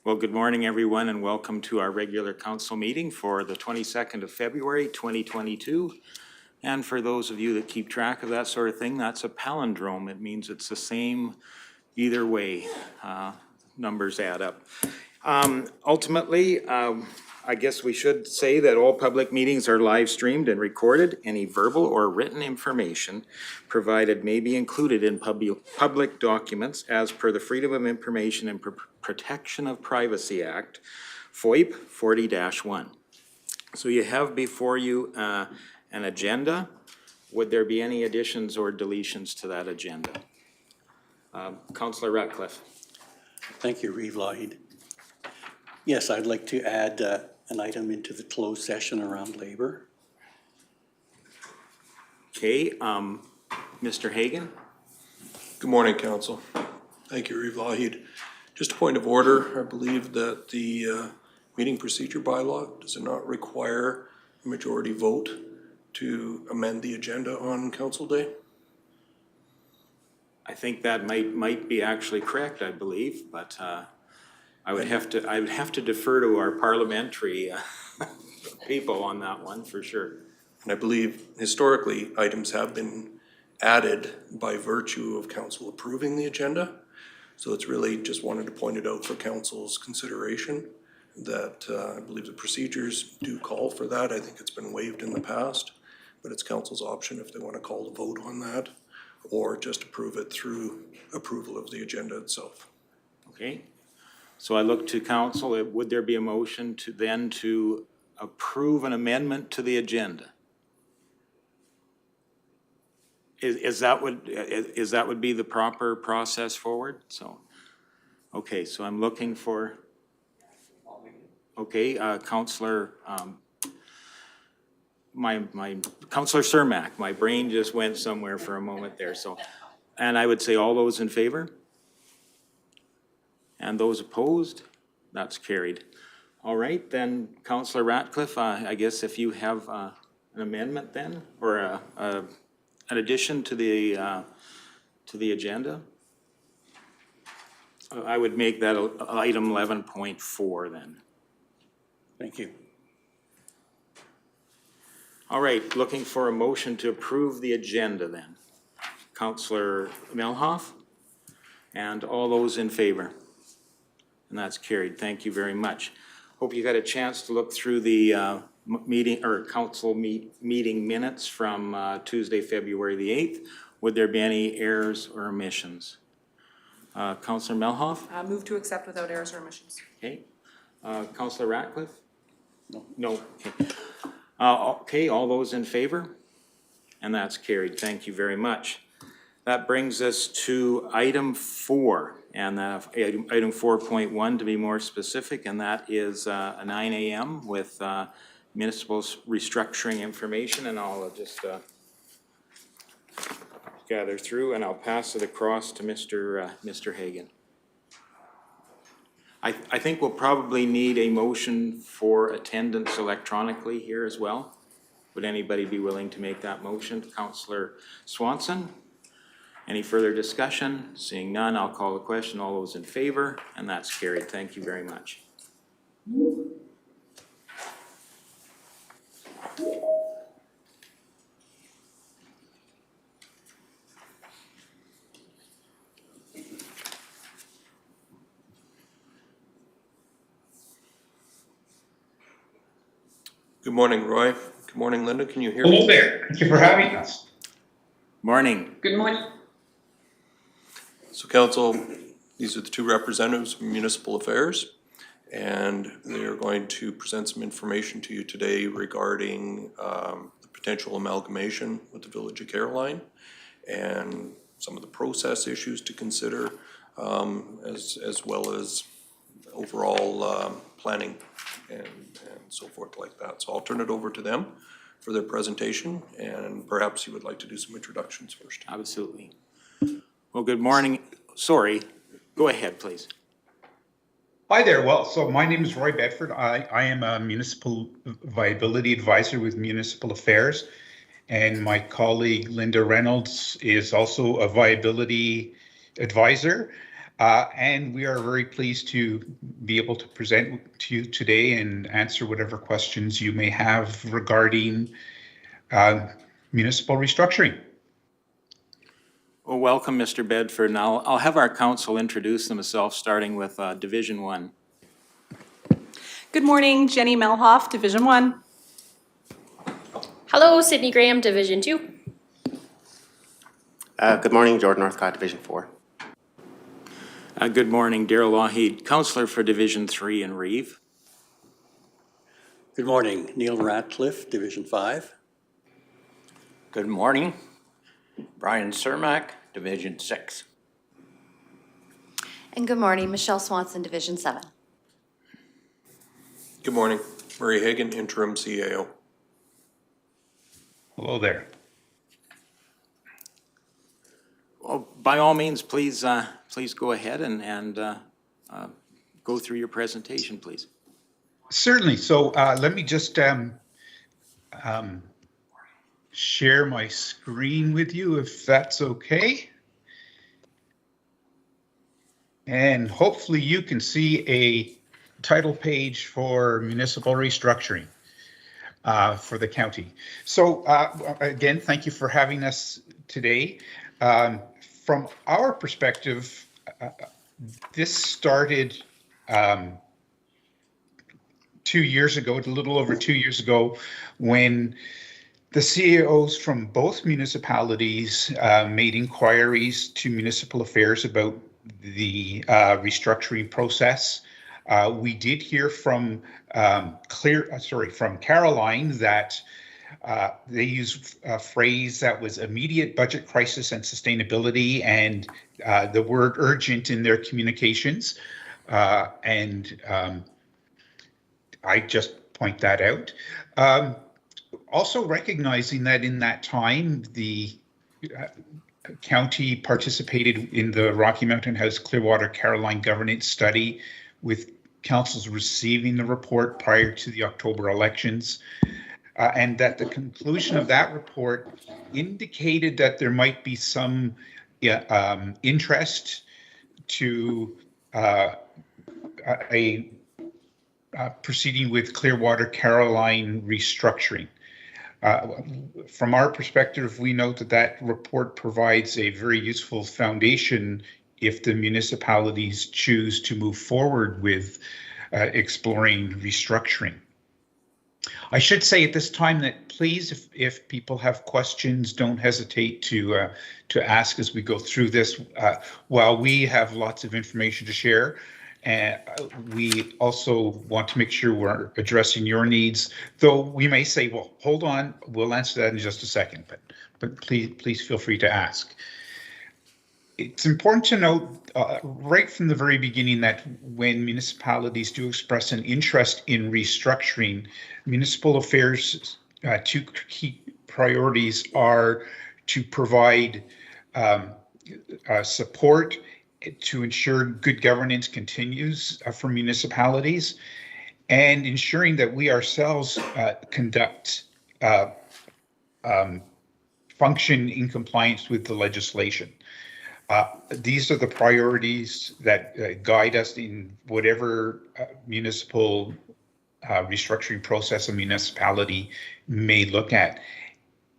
Well, good morning, everyone, and welcome to our regular council meeting for the 22nd of February, 2022. And for those of you that keep track of that sort of thing, that's a palindrome. It means it's the same either way. Numbers add up. Ultimately, I guess we should say that all public meetings are live streamed and recorded. Any verbal or written information provided may be included in public documents as per the Freedom of Information and Protection of Privacy Act, FOIP 40-1. So you have before you an agenda. Would there be any additions or deletions to that agenda? Councillor Ratcliffe. Thank you, Reeve Lougheed. Yes, I'd like to add an item into the closed session around labor. Okay, Mr. Hagan. Good morning, Council. Thank you, Reeve Lougheed. Just a point of order. I believe that the meeting procedure bylaw does not require a majority vote to amend the agenda on Council Day. I think that might be actually correct, I believe, but I would have to defer to our parliamentary people on that one for sure. And I believe historically items have been added by virtue of Council approving the agenda. So it's really just wanted to point it out for Council's consideration that I believe the procedures do call for that. I think it's been waived in the past, but it's Council's option if they want to call a vote on that or just approve it through approval of the agenda itself. Okay, so I look to Council. Would there be a motion to approve an amendment to the agenda? Is that would be the proper process forward? So, okay, so I'm looking for. Okay, Councillor. My Councillor Cermak, my brain just went somewhere for a moment there. So, and I would say all those in favor? And those opposed? That's carried. All right, then Councillor Ratcliffe, I guess if you have an amendment then, or an addition to the agenda, I would make that item 11.4 then. Thank you. All right, looking for a motion to approve the agenda then. Councillor Melhoff, and all those in favor. And that's carried. Thank you very much. Hope you got a chance to look through the meeting or council meeting minutes from Tuesday, February the 8th. Would there be any errors or omissions? Councillor Melhoff? Move to accept without errors or omissions. Okay. Councillor Ratcliffe? No. No. Okay. Okay, all those in favor? And that's carried. Thank you very much. That brings us to item 4, and item 4.1 to be more specific, and that is a 9 a.m. with municipal restructuring information, and I'll just gather through, and I'll pass it across to Mr. Hagan. I think we'll probably need a motion for attendance electronically here as well. Would anybody be willing to make that motion? Councillor Swanson? Any further discussion? Seeing none, I'll call the question. All those in favor? And that's carried. Thank you very much. Good morning, Roy. Good morning, Linda. Can you hear me? Hello there. Thank you for having us. Morning. Good morning. So Council, these are the two representatives from Municipal Affairs, and they are going to present some information to you today regarding the potential amalgamation with the Village of Caroline and some of the process issues to consider, as well as overall planning and so forth like that. So I'll turn it over to them for their presentation, and perhaps you would like to do some introductions first. Absolutely. Well, good morning. Sorry. Go ahead, please. Hi there. Well, so my name is Roy Bedford. I am a municipal viability advisor with Municipal Affairs, and my colleague Linda Reynolds is also a viability advisor. And we are very pleased to be able to present to you today and answer whatever questions you may have regarding municipal restructuring. Well, welcome, Mr. Bedford. Now, I'll have our council introduce themselves, starting with Division 1. Good morning, Jenny Melhoff, Division 1. Hello, Sydney Graham, Division 2. Good morning, Jordan Northcott, Division 4. Good morning, Daryl Lougheed, Councillor for Division 3 in Reeve. Good morning, Neil Ratcliffe, Division 5. Good morning. Brian Cermak, Division 6. And good morning, Michelle Swanson, Division 7. Good morning. Murray Hagan, interim CAO. Hello there. Well, by all means, please go ahead and go through your presentation, please. Certainly. So let me just share my screen with you, if that's okay. And hopefully you can see a title page for municipal restructuring for the county. So again, thank you for having us today. From our perspective, this started 2 years ago, a little over 2 years ago, when the CEOs from both municipalities made inquiries to municipal affairs about the restructuring process. We did hear from from Caroline that they used a phrase that was immediate budget crisis and sustainability, and the word urgent in their communications. I just point that out. Also recognizing that in that time, the county participated in the Rocky Mountain House Clearwater Caroline governance study, with councils receiving the report prior to the October elections, and that the conclusion of that report indicated that there might be some interest to proceeding with Clearwater Caroline restructuring. From our perspective, we note that that report provides a very useful foundation if the municipalities choose to move forward with exploring restructuring. I should say at this time that please, if people have questions, don't hesitate to ask as we go through this. While we have lots of information to share, and we also want to make sure we're addressing your needs, though we may say, well, hold on, we'll answer that in just a second, but please feel free to ask. It's important to note right from the very beginning that when municipalities do express an interest in restructuring, municipal affairs' two key priorities are to provide support to ensure good governance continues for municipalities, and ensuring that we ourselves conduct function in compliance with the legislation. These are the priorities that guide us in whatever municipal restructuring process a municipality may look at.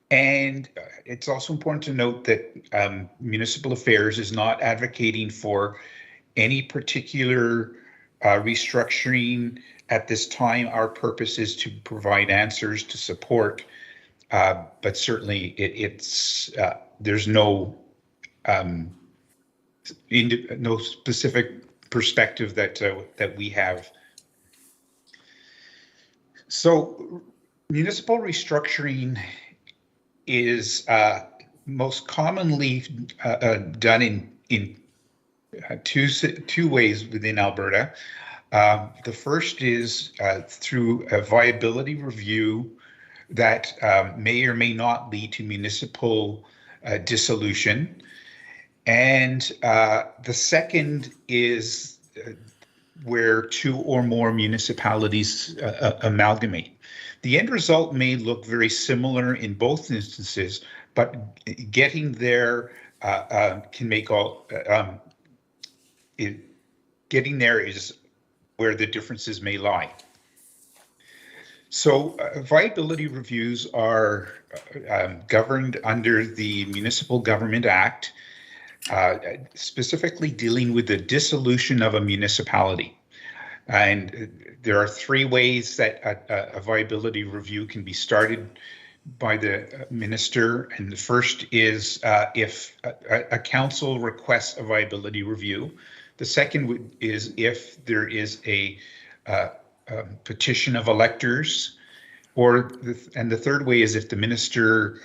And it's also important to note that municipal affairs is not advocating for any particular restructuring at this time. Our purpose is to provide answers to support, but certainly there's no no specific perspective that we have. So municipal restructuring is most commonly done in two ways within Alberta. The first is through a viability review that may or may not lead to municipal dissolution. And the second is where two or more municipalities amalgamate. The end result may look very similar in both instances, but getting there can make getting there is where the differences may lie. So viability reviews are governed under the Municipal Government Act, specifically dealing with the dissolution of a municipality. And there are three ways that a viability review can be started by the minister. And the first is if a council requests a viability review. The second is if there is a petition of electors, and the third way is if the minister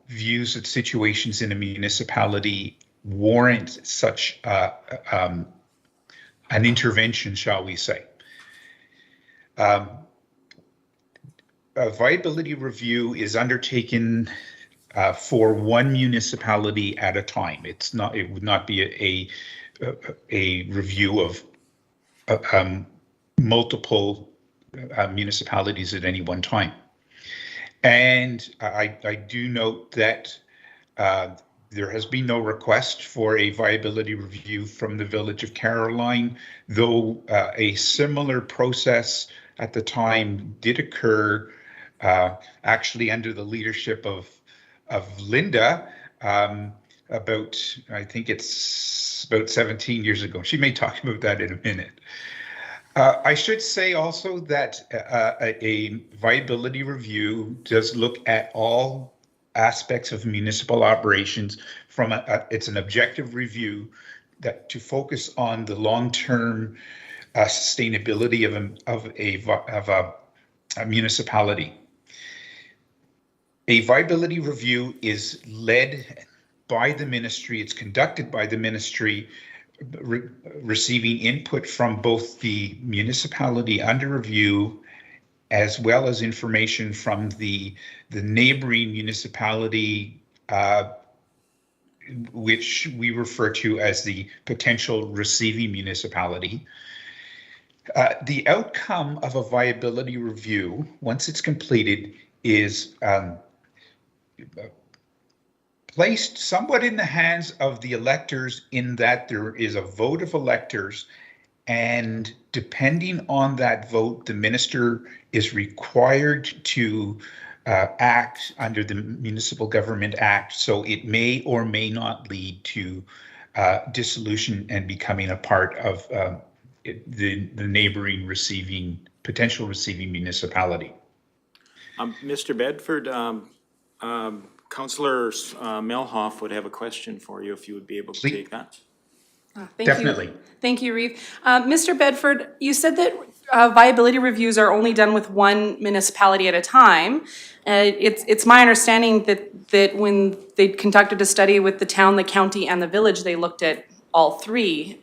views that situations in a municipality warrant such an intervention, shall we say. A viability review is undertaken for one municipality at a time. It would not be a review of multiple municipalities at any one time. And I do note that there has been no request for a viability review from the Village of Caroline, though a similar process at the time did occur, actually under the leadership of Linda, about, I think it's about 17 years ago. She may talk about that in a minute. I should say also that a viability review does look at all aspects of municipal operations from it's an objective review that to focus on the long-term sustainability of a municipality. A viability review is led by the ministry. It's conducted by the ministry, receiving input from both the municipality under review as well as information from the neighboring municipality, which we refer to as the potential receiving municipality. The outcome of a viability review, once it's completed, is placed somewhat in the hands of the electors, in that there is a vote of electors, and depending on that vote, the minister is required to act under the Municipal Government Act. So it may or may not lead to dissolution and becoming a part of the neighboring potential receiving municipality. Mr. Bedford, Councillor Melhoff would have a question for you if you would be able to Please. take that. Thank Definitely. you. Thank you, Reeve. Mr. Bedford, you said that viability reviews are only done with one municipality at a time. It's my understanding that when they conducted a study with the town, the county, and the village, they looked at all three.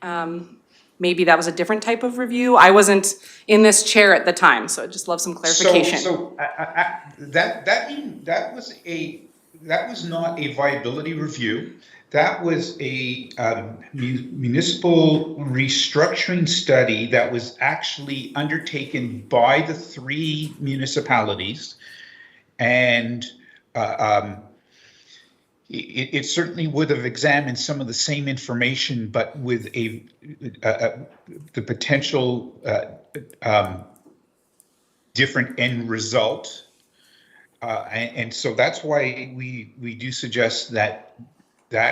Maybe that was a different type of review. I wasn't in this chair at the time, so I'd just love some clarification. That was not a viability review. That was a municipal restructuring study that was actually undertaken by the three municipalities, and it certainly would have examined some of the same information, but with the potential different end result. And so that's why we do suggest that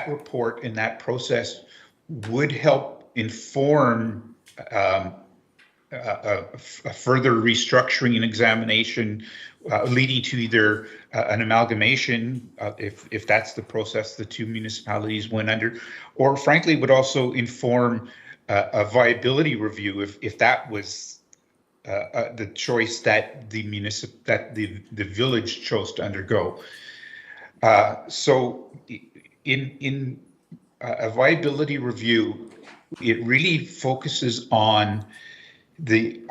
report and that process would help inform a further restructuring and examination, leading to either an amalgamation, if that's the process the two municipalities went under, or frankly would also inform a viability review if that was the choice that the village chose to undergo. So in a viability review, it really focuses on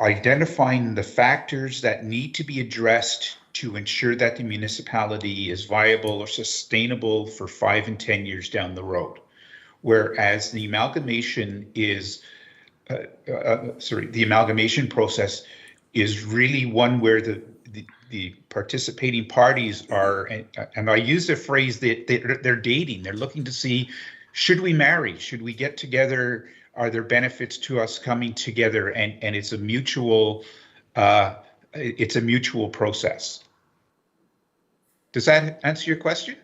identifying the factors that need to be addressed to ensure that the municipality is viable or sustainable for 5 and 10 years down the road. Whereas the amalgamation the amalgamation process is really one where the participating parties are, and I use the phrase that they're dating. They're looking to see should we marry? Should we get together? Are there benefits to us coming together? And it's a mutual process. Does that answer your question?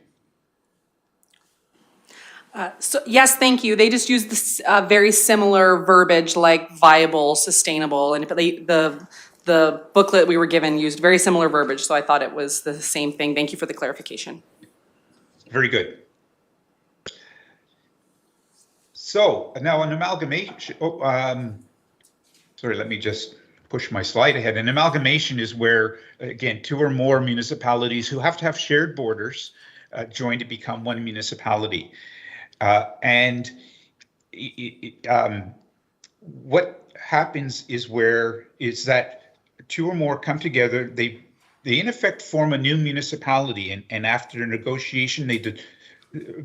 So, yes, thank you. They just use this very similar verbiage like viable, sustainable, and the booklet we were given used very similar verbiage, so I thought it was the same thing. Thank you for the clarification. Very good. So now an amalgamation, sorry, let me just push my slide ahead. An amalgamation is where, again, two or more municipalities who have to have shared borders join to become one municipality. And what happens is that two or more come together, they in effect form a new municipality, and after a negotiation,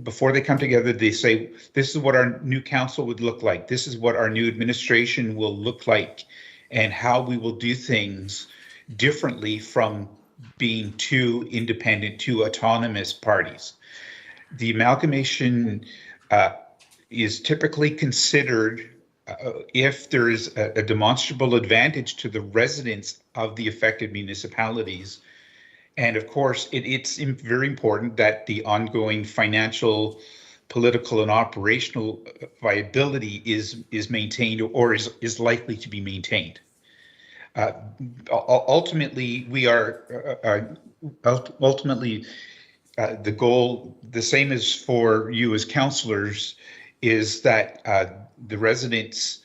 before they come together, they say, this is what our new council would look like. This is what our new administration will look like, and how we will do things differently from being two independent, two autonomous parties. The amalgamation is typically considered if there is a demonstrable advantage to the residents of the affected municipalities. And of course, it's very important that the ongoing financial, political, and operational viability is maintained, or is likely to be maintained. Ultimately, the goal, the same as for you as councillors, is that the residents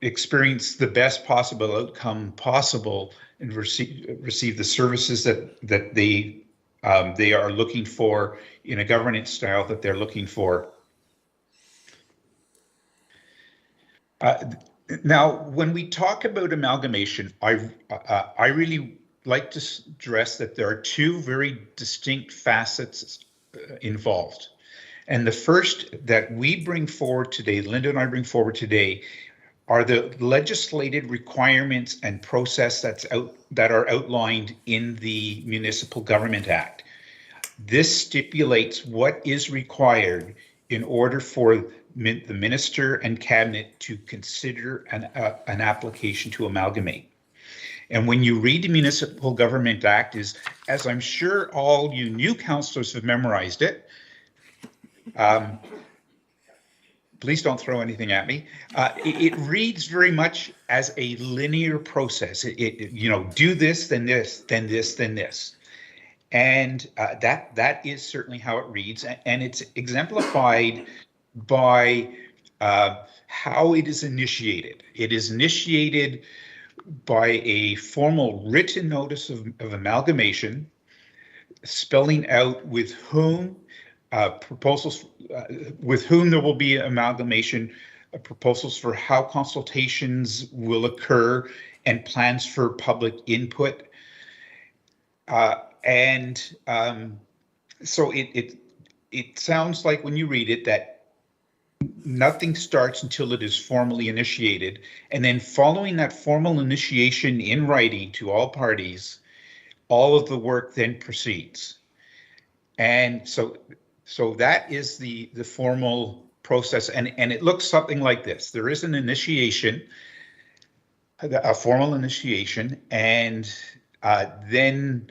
experience the best possible outcome possible and receive the services that they are looking for in a governance style that they're looking for. Now, when we talk about amalgamation, I really like to stress that there are two very distinct facets involved. And the first that we bring forward today, Linda and I bring forward today, are the legislated requirements and process that are outlined in the Municipal Government Act. This stipulates what is required in order for the minister and cabinet to consider an application to amalgamate. And when you read the Municipal Government Act, as I'm sure all you new councillors have memorized it, please don't throw anything at me. It reads very much as a linear process. Do this, then this, then this, then this. And that is certainly how it reads. And it's exemplified by how it is initiated. It is initiated by a formal written notice of amalgamation, spelling out with whom with whom there will be amalgamation, proposals for how consultations will occur, and plans for public input. So it sounds like when you read it that nothing starts until it is formally initiated, and then following that formal initiation in writing to all parties, all of the work then proceeds. And so that is the formal process, and it looks something like this. There is an initiation, a formal initiation, and then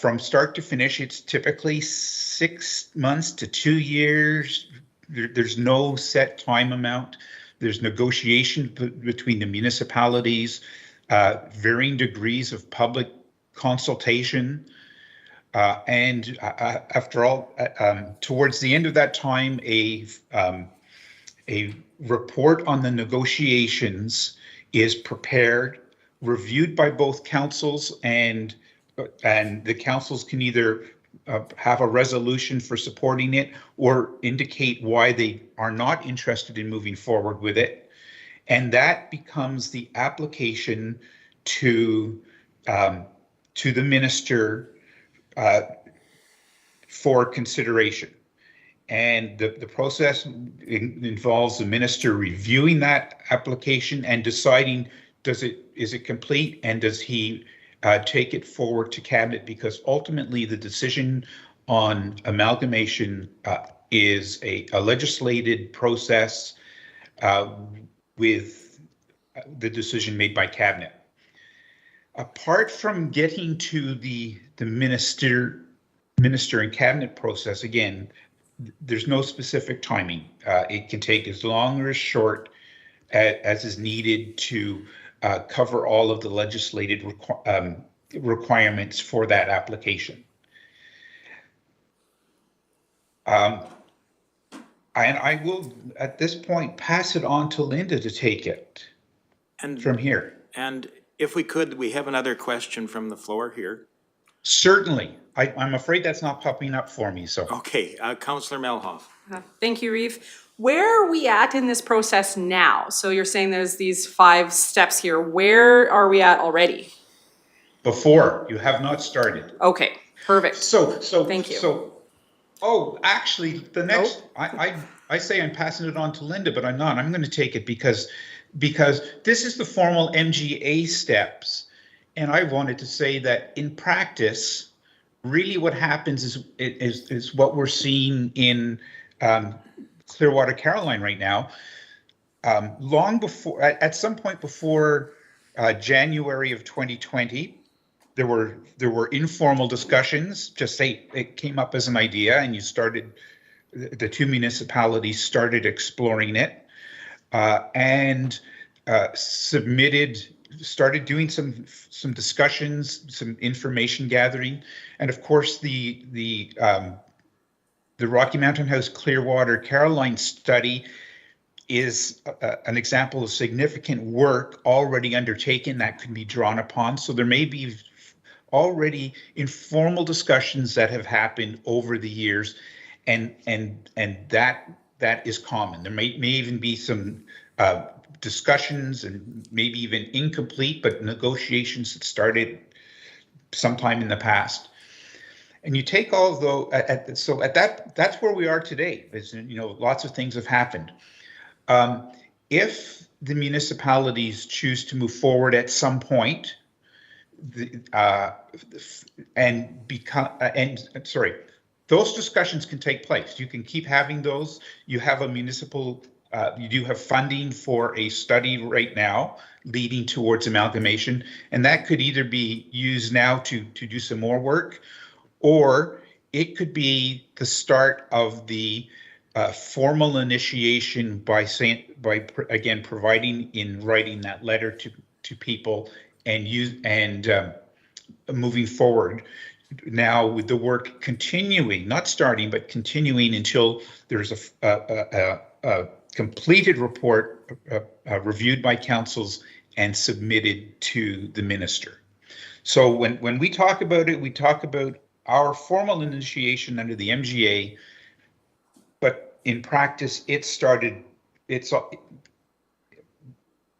from start to finish, it's typically 6 months to 2 years. There's no set time amount. There's negotiation between the municipalities, varying degrees of public consultation. And after all, towards the end of that time, a report on the negotiations is prepared, reviewed by both councils, and the councils can either have a resolution for supporting it or indicate why they are not interested in moving forward with it. And that becomes the application to the minister for consideration. And the process involves the minister reviewing that application and deciding, is it complete, and does he take it forward to cabinet, because ultimately the decision on amalgamation is a legislated process with the decision made by cabinet. Apart from getting to the minister and cabinet process, again, there's no specific timing. It can take as long or as short as is needed to cover all of the legislated requirements for that application. And I will, at this point, pass it on to Linda to take it from here. And if we could, we have another question from the floor here. Certainly. I'm afraid that's not popping up for me, so. Okay, Councillor Melhoff. Thank you, Reeve. Where are we at in this process now? So you're saying there's these 5 steps here. Where are we at already? Before, you have not started. Okay, perfect. So, Thank you. So, oh, actually, the next, I say I'm passing it on to Linda, but I'm not. I'm going to take it because this is the formal MGA steps. And I wanted to say that in practice, really what happens is what we're seeing in Clearwater, Caroline right now. Long before, at some point before January of 2020, there were informal discussions. Just say it came up as an idea, and the 2 municipalities started exploring it, and started doing some discussions, some information gathering, and of course the Rocky Mountain House Clearwater Caroline study is an example of significant work already undertaken that can be drawn upon. So there may be already informal discussions that have happened over the years, and that is common. There may even be some discussions and maybe even incomplete, but negotiations that started sometime in the past. And you take all of those, that's where we are today. Lots of things have happened. If the municipalities choose to move forward at some point, those discussions can take place. You can keep having those. You have a municipal. You do have funding for a study right now leading towards amalgamation, and that could either be used now to do some more work, or it could be the start of the formal initiation by providing in writing that letter to people and moving forward. Now with the work continuing, not starting, but continuing until there's a completed report reviewed by councils and submitted to the minister. So when we talk about it, we talk about our formal initiation under the MGA, but in practice,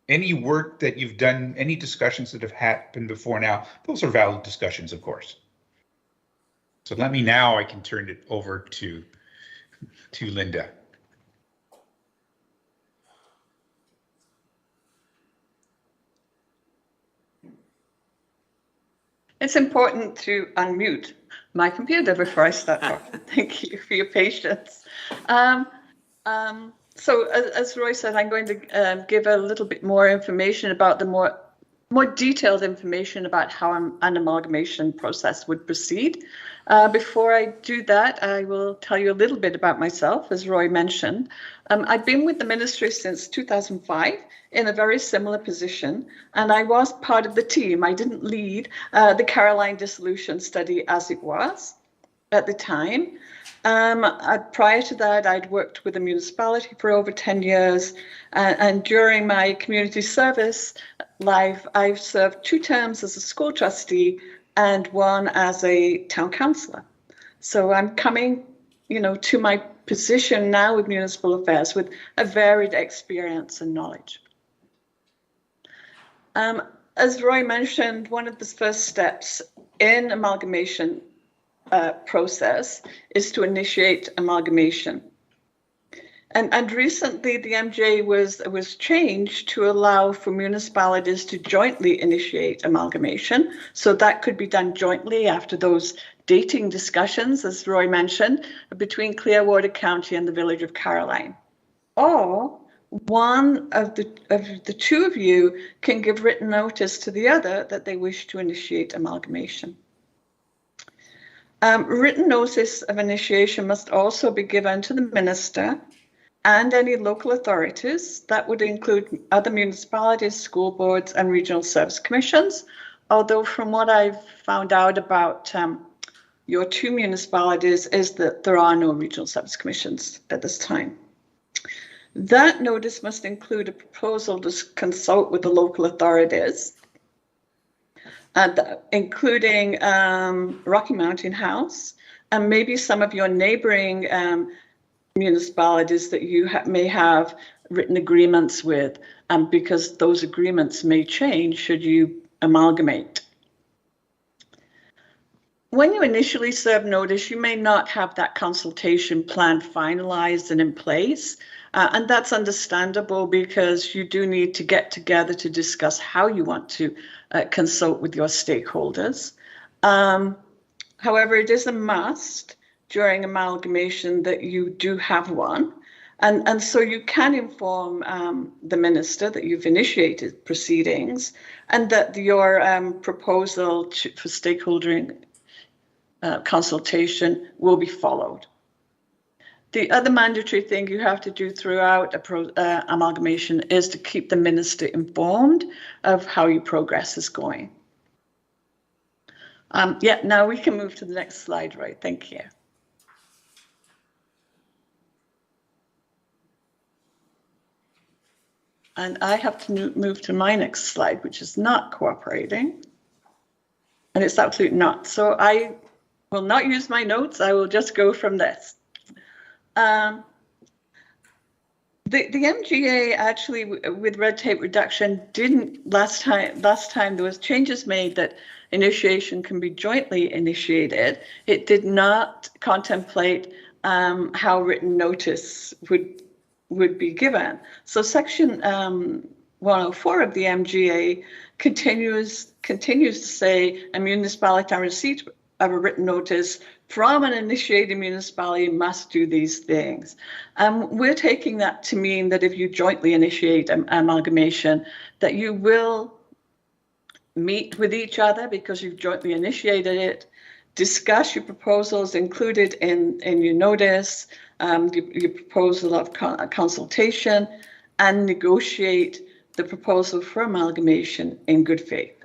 any work that you've done, any discussions that have happened before now, those are valid discussions, of course. So I can turn it over to Linda. It's important to unmute my computer before I start talking. Thank you for your patience. So as Roy said, I'm going to give a little bit more information about the more detailed information about how an amalgamation process would proceed. Before I do that, I will tell you a little bit about myself, as Roy mentioned. I've been with the ministry since 2005 in a very similar position, and I was part of the team. I didn't lead the Caroline dissolution study as it was at the time. Prior to that, I'd worked with a municipality for over 10 years, and during my community service life, I've served 2 terms as a school trustee and 1 as a town councillor. So I'm coming, to my position now with municipal affairs with a varied experience and knowledge. As Roy mentioned, one of the first steps in amalgamation process is to initiate amalgamation. And recently the MJ was changed to allow for municipalities to jointly initiate amalgamation. So that could be done jointly after those dating discussions, as Roy mentioned, between Clearwater County and the Village of Caroline. Or one of the two of you can give written notice to the other that they wish to initiate amalgamation. Written notice of initiation must also be given to the minister and any local authorities. That would include other municipalities, school boards, and regional service commissions. Although from what I've found out about your two municipalities is that there are no regional service commissions at this time. That notice must include a proposal to consult with the local authorities, including Rocky Mountain House, and maybe some of your neighboring municipalities that you may have written agreements with, because those agreements may change should you amalgamate. When you initially serve notice, you may not have that consultation plan finalized and in place. And that's understandable because you do need to get together to discuss how you want to consult with your stakeholders. However, it is a must during amalgamation that you do have one. And so you can inform the minister that you've initiated proceedings and that your proposal for stakeholder consultation will be followed. The other mandatory thing you have to do throughout amalgamation is to keep the minister informed of how your progress is going. Yeah, now we can move to the next slide, right? Thank you. And I have to move to my next slide, which is not cooperating. And it's absolutely not. So I will not use my notes. I will just go from this. The MGA actually, with red tape reduction, didn't last time there was changes made that initiation can be jointly initiated. It did not contemplate how written notice would be given. So section 104 of the MGA continues to say a municipality on receipt of a written notice from an initiating municipality must do these things. We're taking that to mean that if you jointly initiate amalgamation, that you will meet with each other because you've jointly initiated it, discuss your proposals included in your notice, your proposal of consultation, and negotiate the proposal for amalgamation in good faith.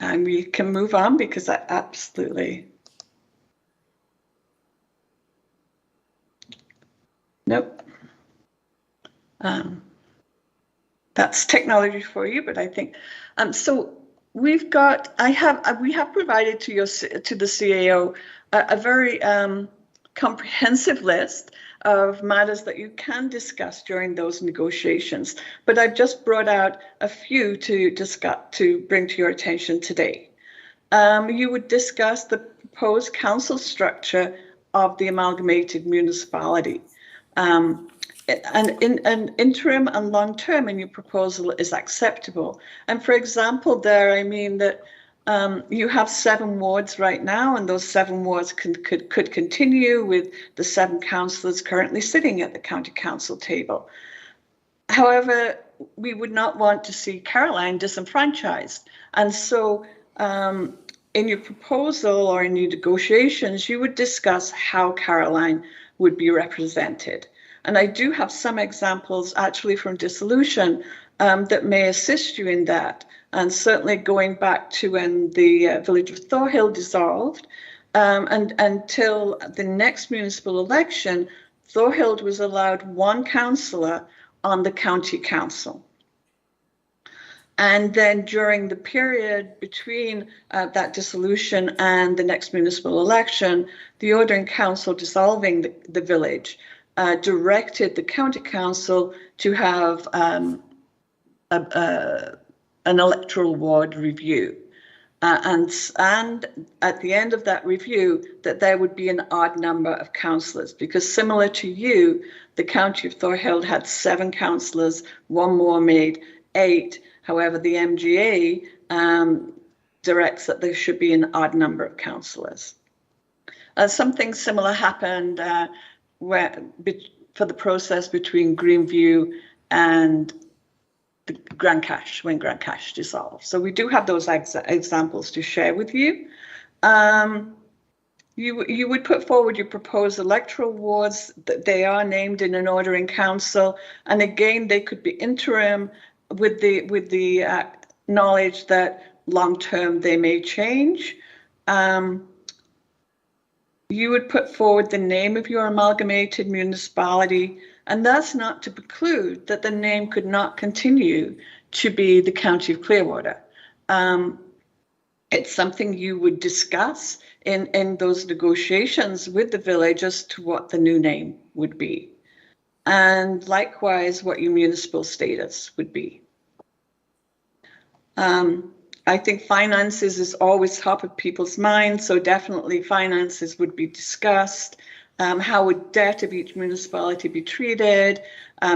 And we can move on because I absolutely. Nope. That's technology for you, but I think so. We have provided to the CAO a very comprehensive list of matters that you can discuss during those negotiations. But I've just brought out a few to discuss, to bring to your attention today. You would discuss the proposed council structure of the amalgamated municipality. And an interim and long term in your proposal is acceptable. And for example, there, I mean that you have 7 wards right now, and those 7 wards could continue with the 7 councillors currently sitting at the county council table. However, we would not want to see Caroline disenfranchised. And so in your proposal or in your negotiations, you would discuss how Caroline would be represented. And I do have some examples actually from dissolution that may assist you in that. And certainly going back to when the village of Thorhill dissolved and until the next municipal election, Thorhill was allowed 1 councillor on the county council. And then during the period between that dissolution and the next municipal election, the ordering council dissolving the village directed the county council to have an electoral ward review. And at the end of that review, that there would be an odd number of councillors, because similar to you, the County of Thorhild had 7 councillors, one more made 8. However, the MGA directs that there should be an odd number of councillors. Something similar happened for the process between Greenview and the Grand Cache, when Grand Cache dissolved. So we do have those examples to share with you. You would put forward your proposed electoral wards. They are named in an order in council, and again, they could be interim with the knowledge that long term they may change. You would put forward the name of your amalgamated municipality, and that's not to preclude that the name could not continue to be the County of Clearwater. It's something you would discuss in those negotiations with the village as to what the new name would be. And likewise, what your municipal status would be. I think finances is always top of people's minds, so definitely finances would be discussed. How would debt of each municipality be treated?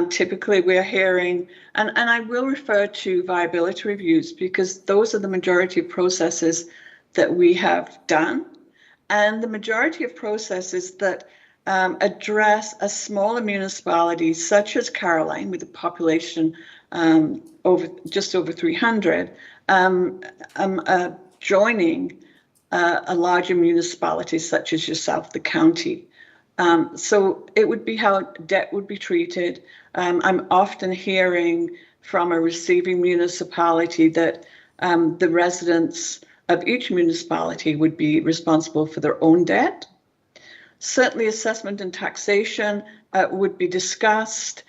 Typically we're hearing, and I will refer to viability reviews, because those are the majority of processes that we have done. And the majority of processes that address a smaller municipality such as Caroline, with a population just over 300, joining a larger municipality such as yourself, the county. So it would be how debt would be treated. I'm often hearing from a receiving municipality that the residents of each municipality would be responsible for their own debt. Certainly assessment and taxation would be discussed.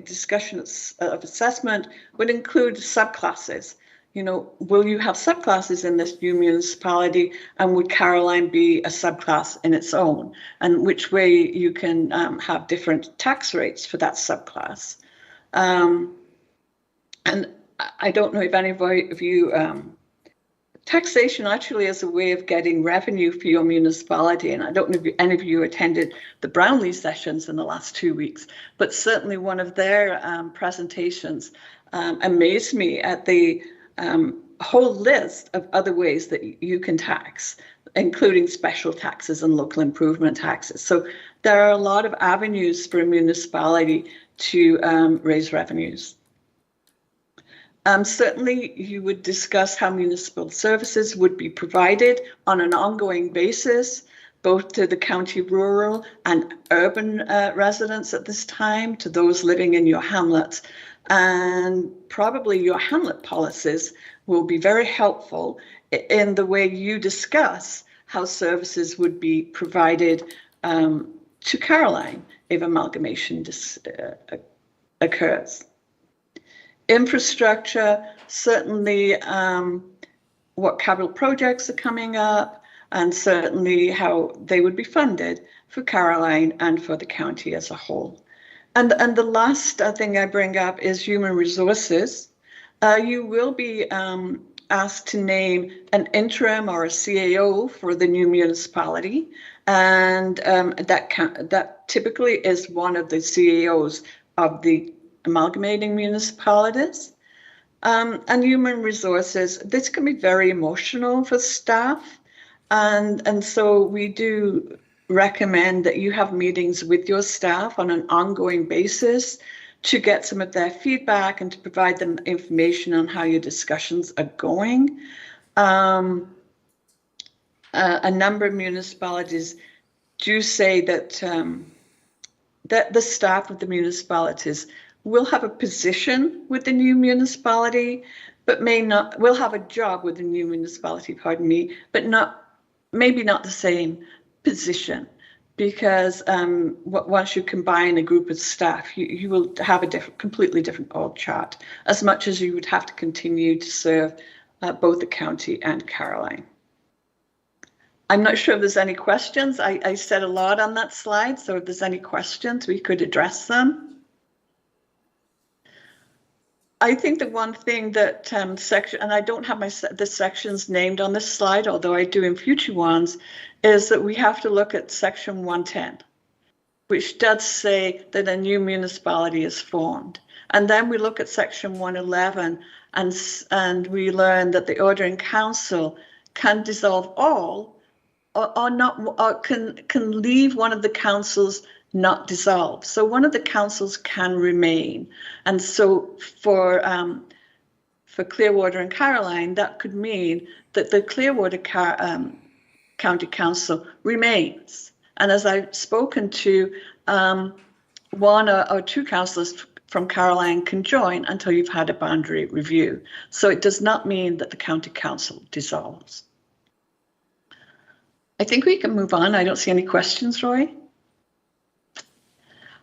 Discussion of assessment would include subclasses. You know, will you have subclasses in this new municipality, and would Caroline be a subclass in its own? And which way you can have different tax rates for that subclass. And I don't know if any of you, taxation actually is a way of getting revenue for your municipality. And I don't know if any of you attended the Brownlee sessions in the last 2 weeks, but certainly one of their presentations amazed me at the whole list of other ways that you can tax, including special taxes and local improvement taxes. So there are a lot of avenues for a municipality to raise revenues. Certainly, you would discuss how municipal services would be provided on an ongoing basis, both to the county rural and urban residents at this time, to those living in your hamlets. And probably your hamlet policies will be very helpful in the way you discuss how services would be provided to Caroline if amalgamation occurs. Infrastructure, certainly what capital projects are coming up, and certainly how they would be funded for Caroline and for the county as a whole. And the last thing I bring up is human resources. You will be asked to name an interim or a CAO for the new municipality, and that typically is one of the CAOs of the amalgamating municipalities. And human resources, this can be very emotional for staff, and so we do recommend that you have meetings with your staff on an ongoing basis to get some of their feedback and to provide them information on how your discussions are going. A number of municipalities do say that that the staff of the municipalities will have a position with the new municipality, but will have a job with the new municipality, pardon me, but maybe not the same position, because once you combine a group of staff, you will have a completely different org chart, as much as you would have to continue to serve both the county and Caroline. I'm not sure if there's any questions. I said a lot on that slide, so if there's any questions, we could address them. I think the one thing that section, and I don't have the sections named on this slide, although I do in future ones, is that we have to look at section 110, which does say that a new municipality is formed. And then we look at section 111 and we learn that the ordering council can dissolve all or not, or can leave one of the councils not dissolved. So one of the councils can remain. And so for Clearwater and Caroline, that could mean that the Clearwater County Council remains. And as I've spoken to, one or two councillors from Caroline can join until you've had a boundary review. So it does not mean that the county council dissolves. I think we can move on. I don't see any questions, Roy.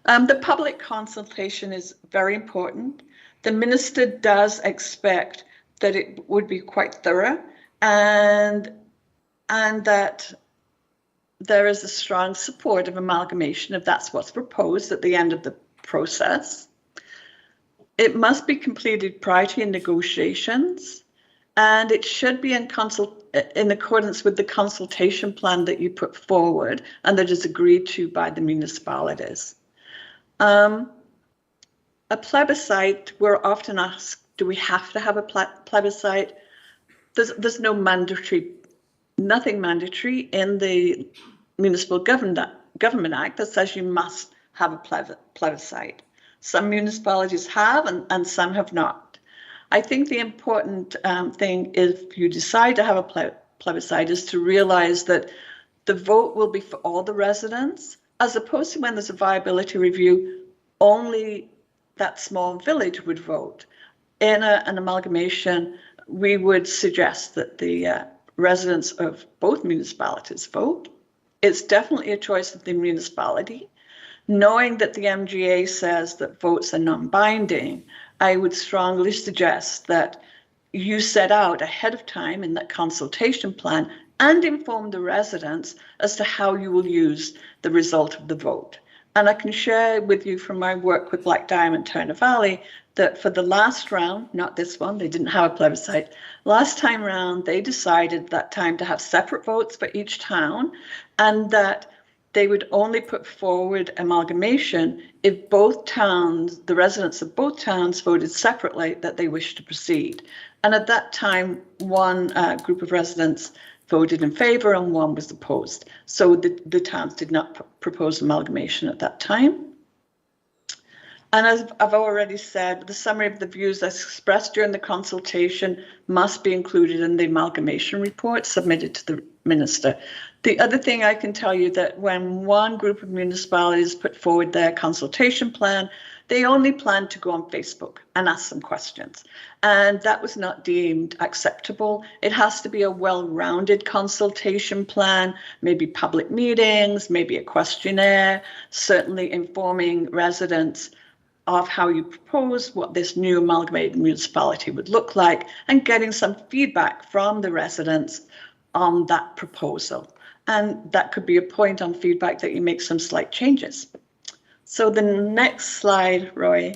The public consultation is very important. The minister does expect that it would be quite thorough and that there is a strong support of amalgamation if that's what's proposed at the end of the process. It must be completed prior to negotiations, and it should be in accordance with the consultation plan that you put forward and that is agreed to by the municipalities. A plebiscite, we're often asked, do we have to have a plebiscite? There's no nothing mandatory in the Municipal Government Act that says you must have a plebiscite. Some municipalities have and some have not. I think the important thing if you decide to have a plebiscite is to realize that the vote will be for all the residents, as opposed to when there's a viability review, only that small village would vote. In an amalgamation, we would suggest that the residents of both municipalities vote. It's definitely a choice of the municipality. Knowing that the MGA says that votes are non-binding, I would strongly suggest that you set out ahead of time in that consultation plan and inform the residents as to how you will use the result of the vote. And I can share with you from my work with Black Diamond Turner Valley that for the last round, not this one, they didn't have a plebiscite. Last time round, they decided that time to have separate votes for each town and that they would only put forward amalgamation if both towns, the residents of both towns voted separately that they wished to proceed. And at that time, one group of residents voted in favour and one was opposed. So the towns did not propose amalgamation at that time. And as I've already said, the summary of the views expressed during the consultation must be included in the amalgamation report submitted to the minister. The other thing I can tell you that when one group of municipalities put forward their consultation plan, they only planned to go on Facebook and ask some questions. And that was not deemed acceptable. It has to be a well-rounded consultation plan, maybe public meetings, maybe a questionnaire, certainly informing residents of how you propose what this new amalgamated municipality would look like and getting some feedback from the residents on that proposal. And that could be a point on feedback that you make some slight changes. So the next slide, Roy.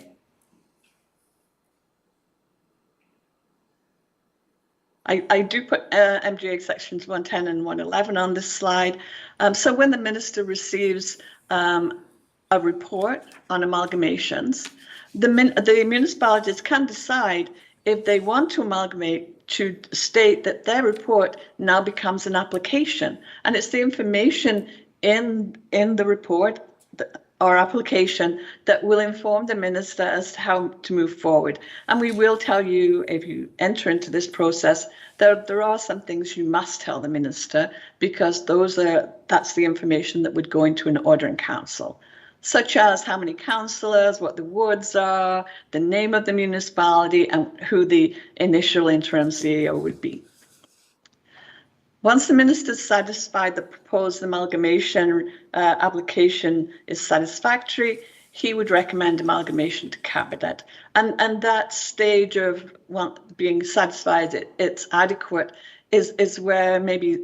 I do put MGA sections 110 and 111 on this slide. So when the minister receives a report on amalgamations, the municipalities can decide if they want to amalgamate to state that their report now becomes an application. And it's the information in the report or application that will inform the minister as to how to move forward. And we will tell you, if you enter into this process, there are some things you must tell the minister because that's the information that would go into an ordering council, such as how many councillors, what the wards are, the name of the municipality, and who the initial interim CEO would be. Once the minister is satisfied the proposed amalgamation application is satisfactory, he would recommend amalgamation to cabinet. And that stage of being satisfied it's adequate is where maybe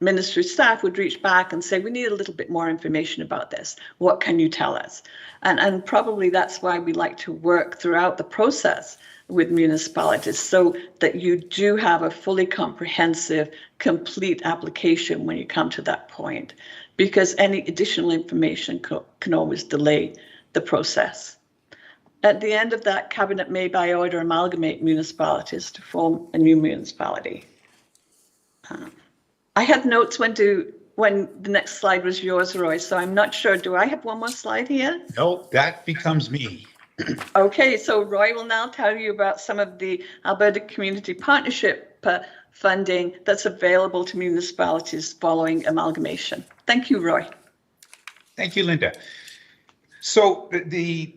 ministry staff would reach back and say, we need a little bit more information about this. What can you tell us? And probably that's why we like to work throughout the process with municipalities, so that you do have a fully comprehensive, complete application when you come to that point, because any additional information can always delay the process. At the end of that, Cabinet may by order amalgamate municipalities to form a new municipality. I had notes when the next slide was yours, Roy, so I'm not sure. Do I have one more slide here? No, that becomes me. Okay, so Roy will now tell you about some of the Alberta Community Partnership funding that's available to municipalities following amalgamation. Thank you, Roy. Thank you, Linda. So the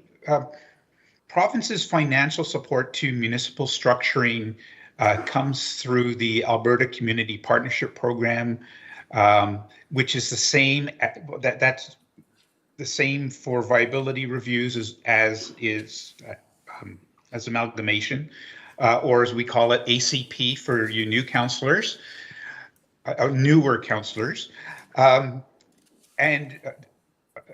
province's financial support to municipal structuring comes through the Alberta Community Partnership Program, which is the same. That's the same for viability reviews as amalgamation, or as we call it, ACP for you new councillors, newer councillors. And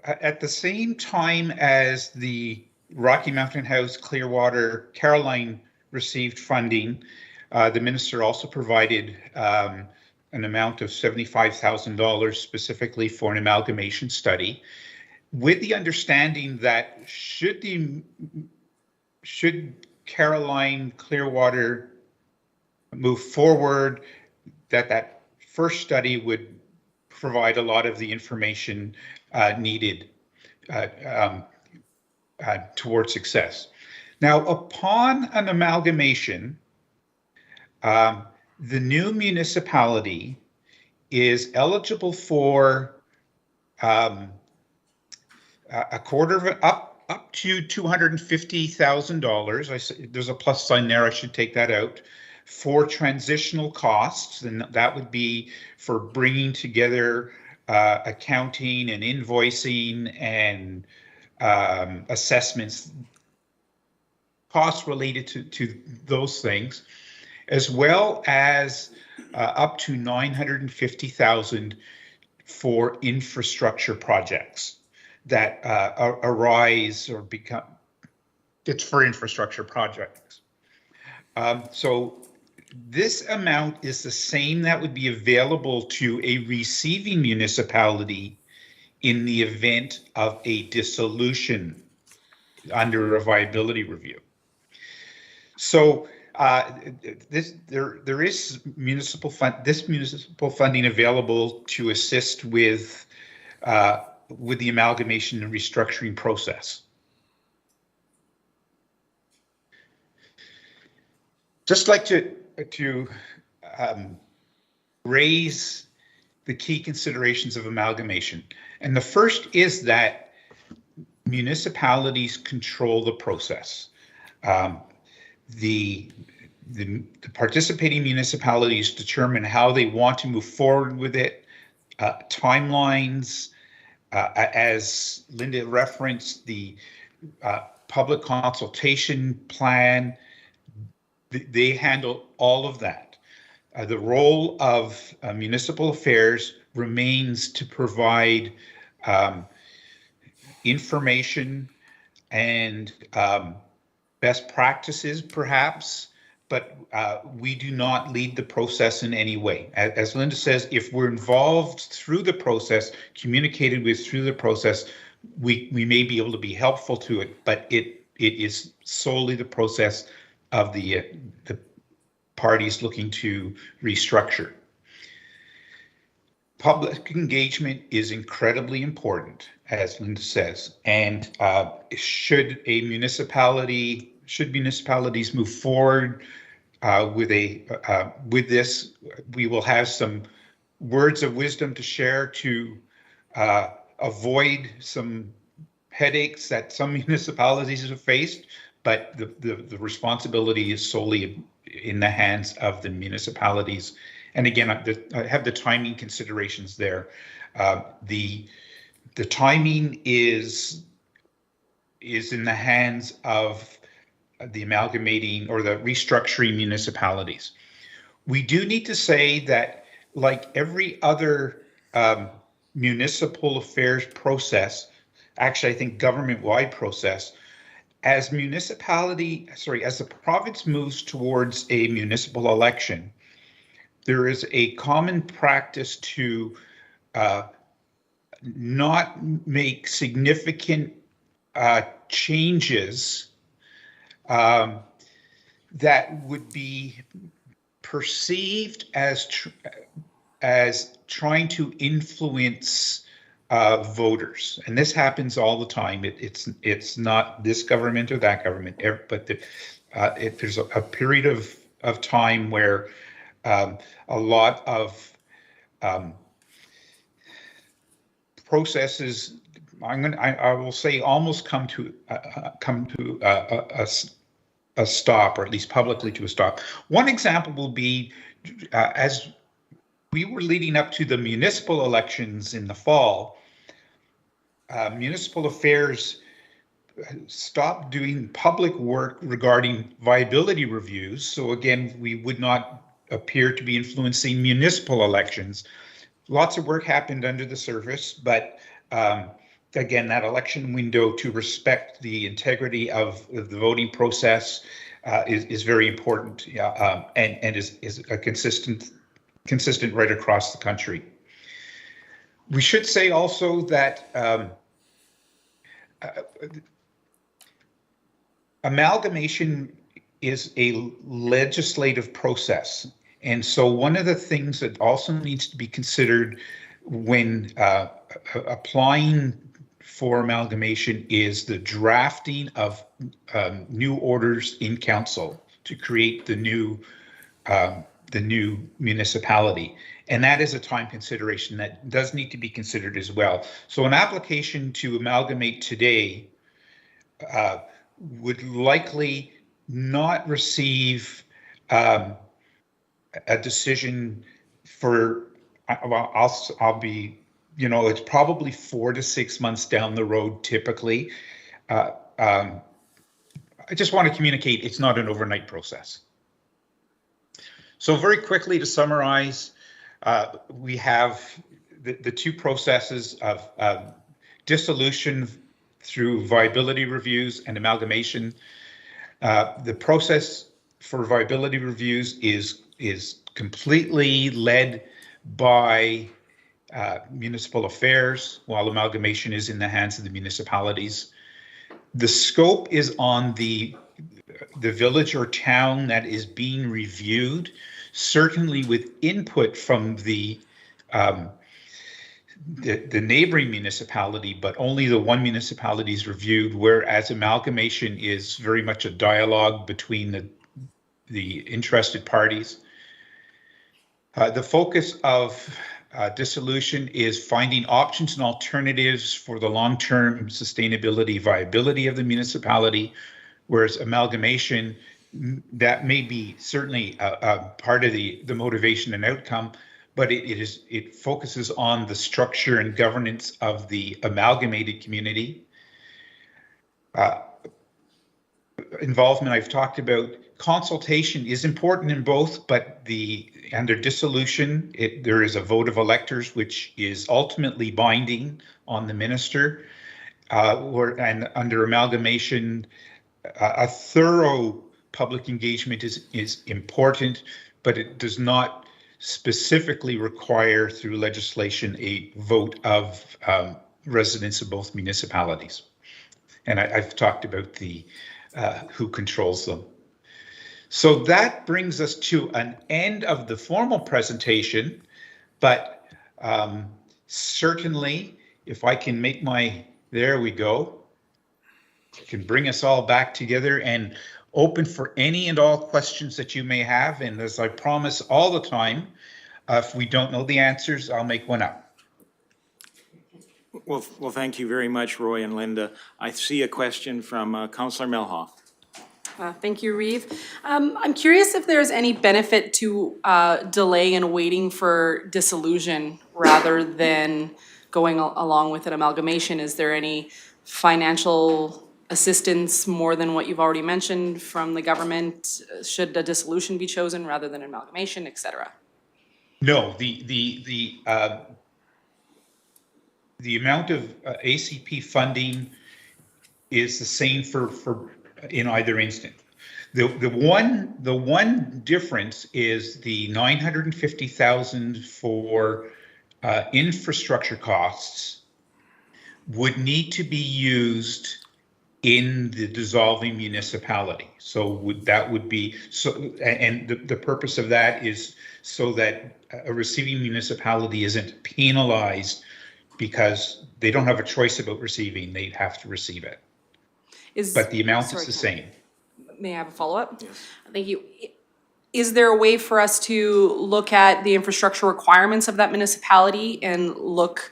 at the same time as the Rocky Mountain House, Clearwater, Caroline received funding, the minister also provided an amount of $75,000 specifically for an amalgamation study, with the understanding that should Caroline, Clearwater move forward, that first study would provide a lot of the information needed towards success. Now, upon an amalgamation, the new municipality is eligible for a quarter of up to $250,000. There's a plus sign there. I should take that out. For transitional costs, and that would be for bringing together accounting and invoicing and assessments, costs related to those things, as well as up to $950,000 for infrastructure projects that arise or become, it's for infrastructure projects. So this amount is the same that would be available to a receiving municipality in the event of a dissolution under a viability review. So there is municipal funding available to assist with the amalgamation and restructuring process. Just like to raise the key considerations of amalgamation. And the first is that municipalities control the process. The participating municipalities determine how they want to move forward with it, timelines, as Linda referenced, the public consultation plan. They handle all of that. The role of municipal affairs remains to provide information and best practices, perhaps, but we do not lead the process in any way. As Linda says, if we're involved through the process, communicated with through the process, we may be able to be helpful to it, but it is solely the process of the parties looking to restructure. Public engagement is incredibly important, as Linda says, and should municipalities move forward with this, we will have some words of wisdom to share to avoid some headaches that some municipalities have faced, but the responsibility is solely in the hands of the municipalities. And again, I have the timing considerations there. The timing is in the hands of the amalgamating or the restructuring municipalities. We do need to say that like every other municipal affairs process, actually, I think government-wide process, as as the province moves towards a municipal election, there is a common practice to not make significant changes that would be perceived as trying to influence voters, and this happens all the time. It's not this government or that government, but there's a period of time where a lot of processes, I will say, almost come to a stop, or at least publicly to a stop. One example will be as we were leading up to the municipal elections in the fall, municipal affairs stopped doing public work regarding viability reviews. So again, we would not appear to be influencing municipal elections. Lots of work happened under the surface, but again, that election window to respect the integrity of the voting process is very important, and is a consistent right across the country. We should say also that amalgamation is a legislative process. And so one of the things that also needs to be considered when applying for amalgamation is the drafting of new orders in council to create the new municipality. And that is a time consideration that does need to be considered as well. So an application to amalgamate today would likely not receive a decision for, well, I'll be, it's probably 4 to 6 months down the road typically. I just want to communicate it's not an overnight process. So very quickly to summarize, we have the two processes of dissolution through viability reviews and amalgamation. The process for viability reviews is completely led by municipal affairs, while amalgamation is in the hands of the municipalities. The scope is on the village or town that is being reviewed, certainly with input from the neighboring municipality, but only the one municipality is reviewed, whereas amalgamation is very much a dialogue between the interested parties. The focus of dissolution is finding options and alternatives for the long-term sustainability, viability of the municipality, whereas amalgamation, that may be certainly a part of the motivation and outcome, but it focuses on the structure and governance of the amalgamated community. Involvement, I've talked about. Consultation is important in both, but under dissolution, there is a vote of electors, which is ultimately binding on the minister. And under amalgamation, a thorough public engagement is important, but it does not specifically require through legislation a vote of residents of both municipalities. And I've talked about who controls them. So that brings us to an end of the formal presentation, but certainly if I can make there we go, can bring us all back together and open for any and all questions that you may have. And as I promise all the time, if we don't know the answers, I'll make one up. Well, thank you very much, Roy and Linda. I see a question from Councillor Melhoff. Thank you, Reeve. I'm curious if there's any benefit to delay and waiting for dissolution rather than going along with an amalgamation. Is there any financial assistance more than what you've already mentioned from the government should a dissolution be chosen rather than amalgamation, et cetera? No, the amount of ACP funding is the same for in either instance. The one difference is the 950,000 for infrastructure costs would need to be used in the dissolving municipality. So that would be and the purpose of that is so that a receiving municipality isn't penalized because they don't have a choice about receiving, they'd have to receive it. But the amount is the same. May I have a follow-up? Yes. Thank you. Is there a way for us to look at the infrastructure requirements of that municipality and look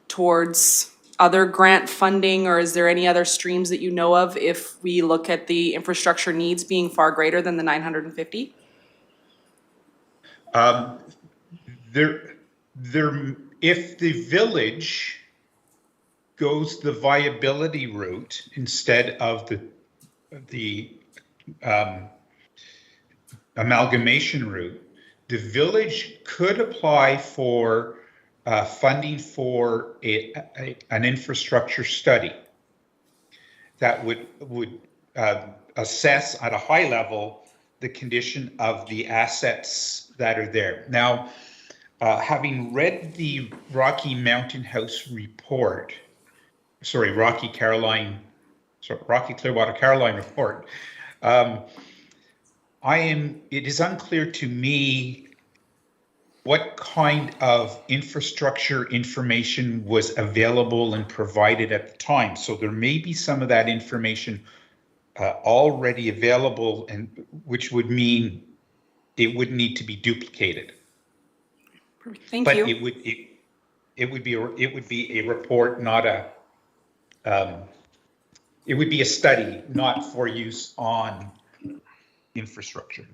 towards other grant funding, or is there any other streams that you know of if we look at the infrastructure needs being far greater than the 950? If the village goes the viability route instead of the amalgamation route, the village could apply for funding for an infrastructure study that would assess at a high level the condition of the assets that are there. Now, having read the Rocky Clearwater Caroline report, it is unclear to me what kind of infrastructure information was available and provided at the time. So there may be some of that information already available, and which would mean it would need to be duplicated. Thank But you. it would be a report, not a it would be a study, not for use on infrastructure.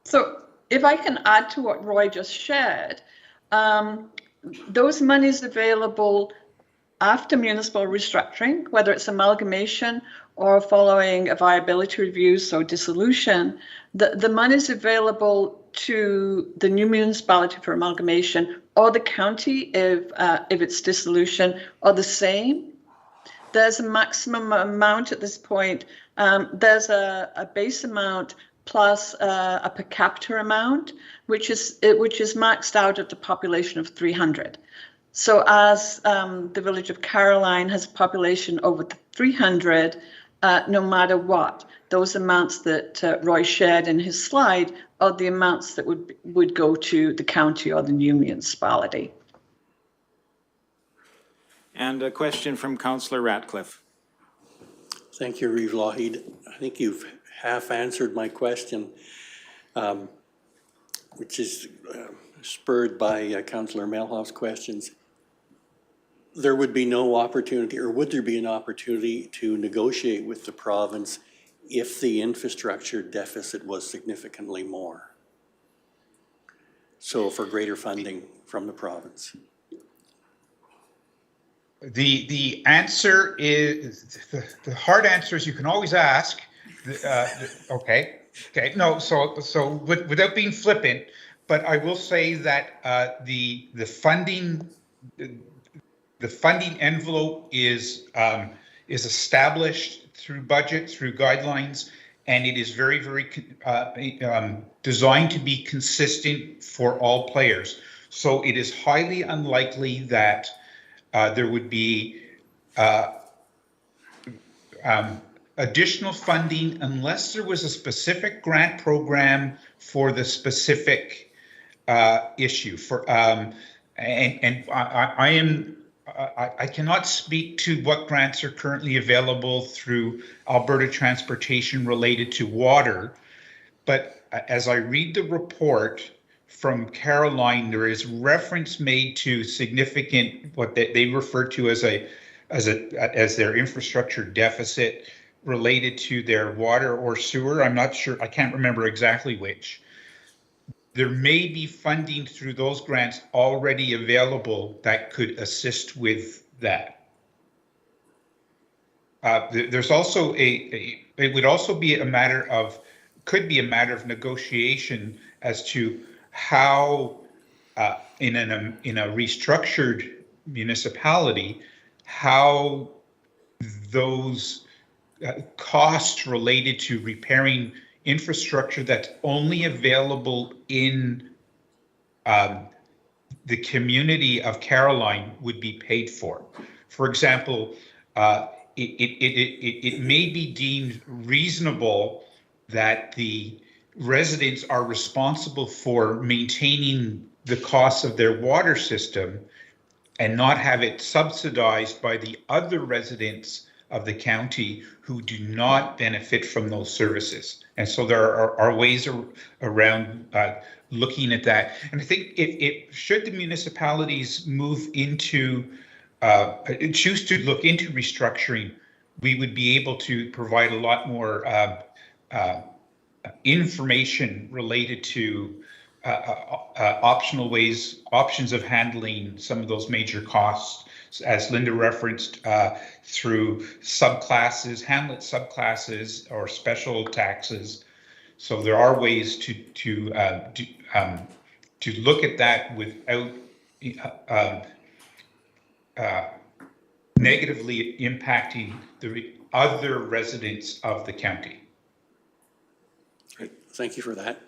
So if I can add to what Roy just shared, those monies available after municipal restructuring, whether it's amalgamation or following a viability review, so dissolution, the monies available to the new municipality for amalgamation or the county if it's dissolution are the same. There's a maximum amount at this point. There's a base amount plus a per capita amount, which is maxed out at the population of 300. So as the village of Caroline has a population over 300, no matter what, those amounts that Roy shared in his slide are the amounts that would go to the county or the new municipality. And a question from Councillor Ratcliffe. Thank you, Reeve Lougheed. I think you've half answered my question, which is spurred by Councillor Melhoff's questions. There would be no opportunity, or would there be an opportunity to negotiate with the province if the infrastructure deficit was significantly more? So for greater funding from the province. The answer is, the hard answer is you can always ask. Okay. No, so without being flippant, but I will say that the funding envelope is established through budget, through guidelines, and it is very, very designed to be consistent for all players. So it is highly unlikely that there would be additional funding unless there was a specific grant program for the specific issue. I cannot speak to what grants are currently available through Alberta Transportation related to water, but as I read the report from Caroline, there is reference made to significant, what they refer to as their infrastructure deficit related to their water or sewer. I'm not sure, I can't remember exactly which. There may be funding through those grants already available that could assist with that. There's also it would also be a matter of, could be a matter of negotiation as to how in a restructured municipality, how those costs related to repairing infrastructure that's only available in the community of Caroline would be paid for. For example, it may be deemed reasonable that the residents are responsible for maintaining the costs of their water system and not have it subsidized by the other residents of the county who do not benefit from those services. And so there are ways around looking at that. And I think if should the municipalities move into, choose to look into restructuring, we would be able to provide a lot more information related to options of handling some of those major costs, as Linda referenced, through subclasses, Hamlet subclasses, or special taxes. So there are ways to look at that without negatively impacting the other residents of the county. Great, thank you for that.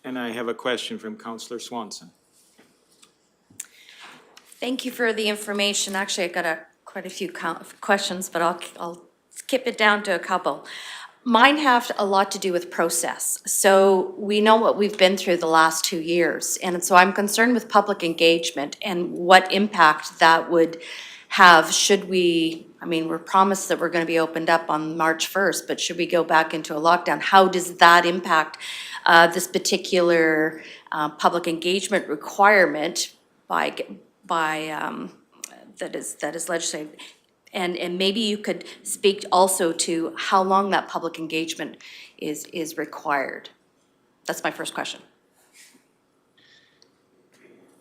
And I have a question from Councillor Swanson. Thank you for the information. Actually, I got quite a few questions, but I'll skip it down to a couple. Mine have a lot to do with process. So we know what we've been through the last 2 years. And so I'm concerned with public engagement and what impact that would have should we, I mean, we're promised that we're going to be opened up on March 1st, but should we go back into a lockdown? How does that impact this particular public engagement requirement that is legislated? And maybe you could speak also to how long that public engagement is required. That's my first question.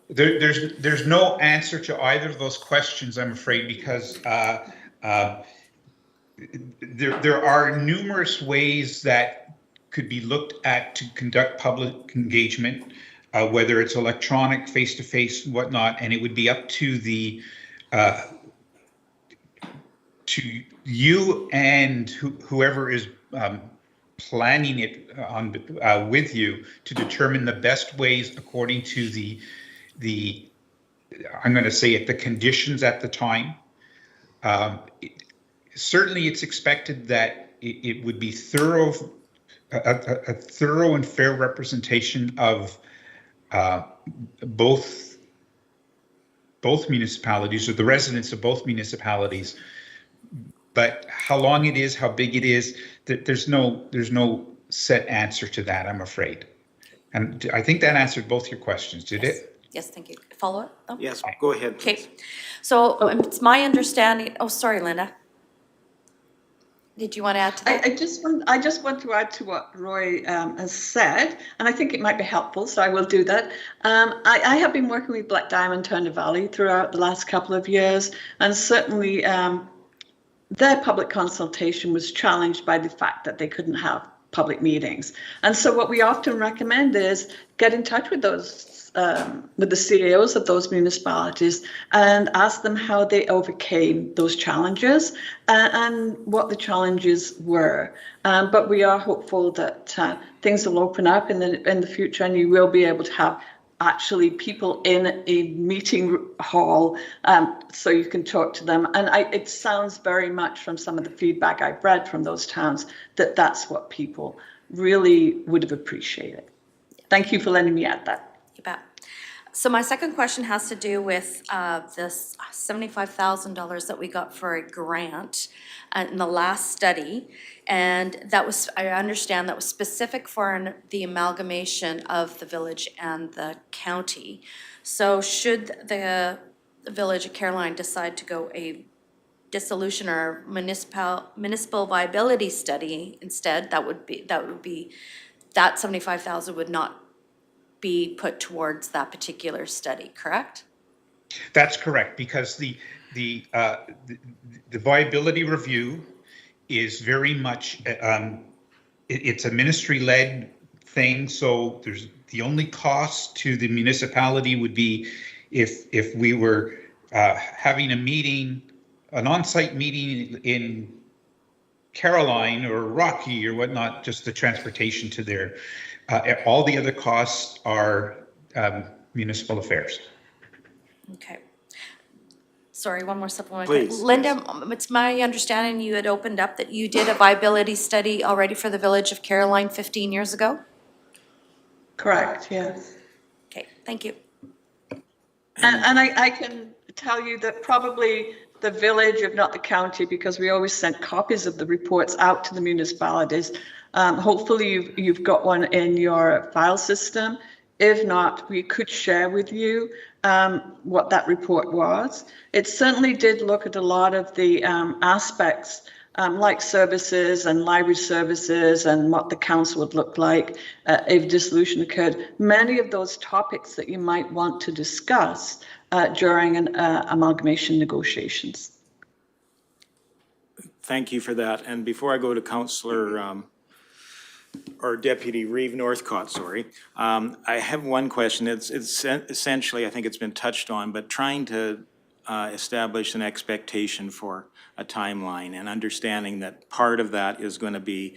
There's no answer to either of those questions, I'm afraid, because there are numerous ways that could be looked at to conduct public engagement, whether it's electronic, face-to-face, whatnot, and it would be up to the to you and whoever is planning it on with you to determine the best ways according to the I'm going to say it, the conditions at the time. Certainly, it's expected that it would be a thorough and fair representation of both municipalities, or the residents of both municipalities. But how long it is, how big it is, there's no set answer to that, I'm afraid. And I think that answered both your questions, did it? Yes, thank you. Follow up? Oh. Yes, go ahead, please. Okay, so it's my understanding, oh, sorry, Linda. Did you want to add to that? I just want to add to what Roy has said, and I think it might be helpful, so I will do that. I have been working with Black Diamond Turner Valley throughout the last couple of years, and certainly their public consultation was challenged by the fact that they couldn't have public meetings. And so what we often recommend is get in touch with those with the CEOs of those municipalities and ask them how they overcame those challenges and what the challenges were. But we are hopeful that things will open up in the future, and you will be able to have actually people in a meeting hall so you can talk to them. And it sounds very much from some of the feedback I've read from those towns that that's what people really would have appreciated. Thank you for letting me add that. You bet. So my second question has to do with this $75,000 that we got for a grant in the last study. And that was, I understand, that was specific for the amalgamation of the village and the county. So should the village of Caroline decide to go a dissolution or municipal viability study instead, that $75,000 would not be put towards that particular study, correct? That's correct, because the viability review is very much it's a ministry-led thing. So the only cost to the municipality would be if we were having a meeting, an on-site meeting in Caroline or Rocky or whatnot, just the transportation to there. All the other costs are municipal affairs. Okay. Sorry, one more supplementary. Please, Linda, it's my understanding you had opened up that you did a viability study already for the village of Caroline 15 years ago? Correct, yes. Okay, thank you. And I can tell you that probably the village, if not the county, because we always sent copies of the reports out to the municipalities. Hopefully you've got one in your file system. If not, we could share with you what that report was. It certainly did look at a lot of the aspects like services and library services and what the council would look like if dissolution occurred. Many of those topics that you might want to discuss during an amalgamation negotiations. Thank you for that. And before I go to Councillor or Deputy Reeve Northcott, sorry, I have one question. It's essentially, I think it's been touched on, but trying to establish an expectation for a timeline and understanding that part of that is going to be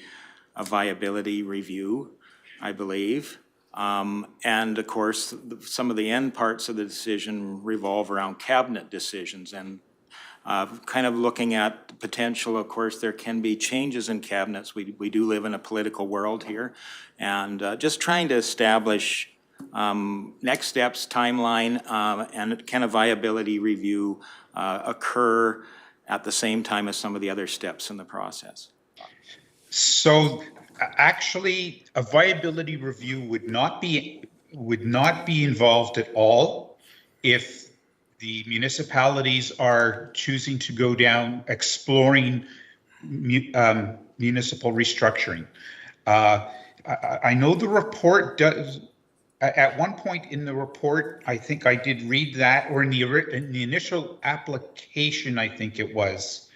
a viability review, I believe. And of course, some of the end parts of the decision revolve around cabinet decisions and kind of looking at the potential. Of course, there can be changes in cabinets. We do live in a political world here. And just trying to establish next steps, timeline, and can a viability review occur at the same time as some of the other steps in the process? So actually, a viability review would not be involved at all if the municipalities are choosing to go down exploring municipal restructuring. I know the report does. At one point in the report, I think I did read that, or in the initial application, I think it was,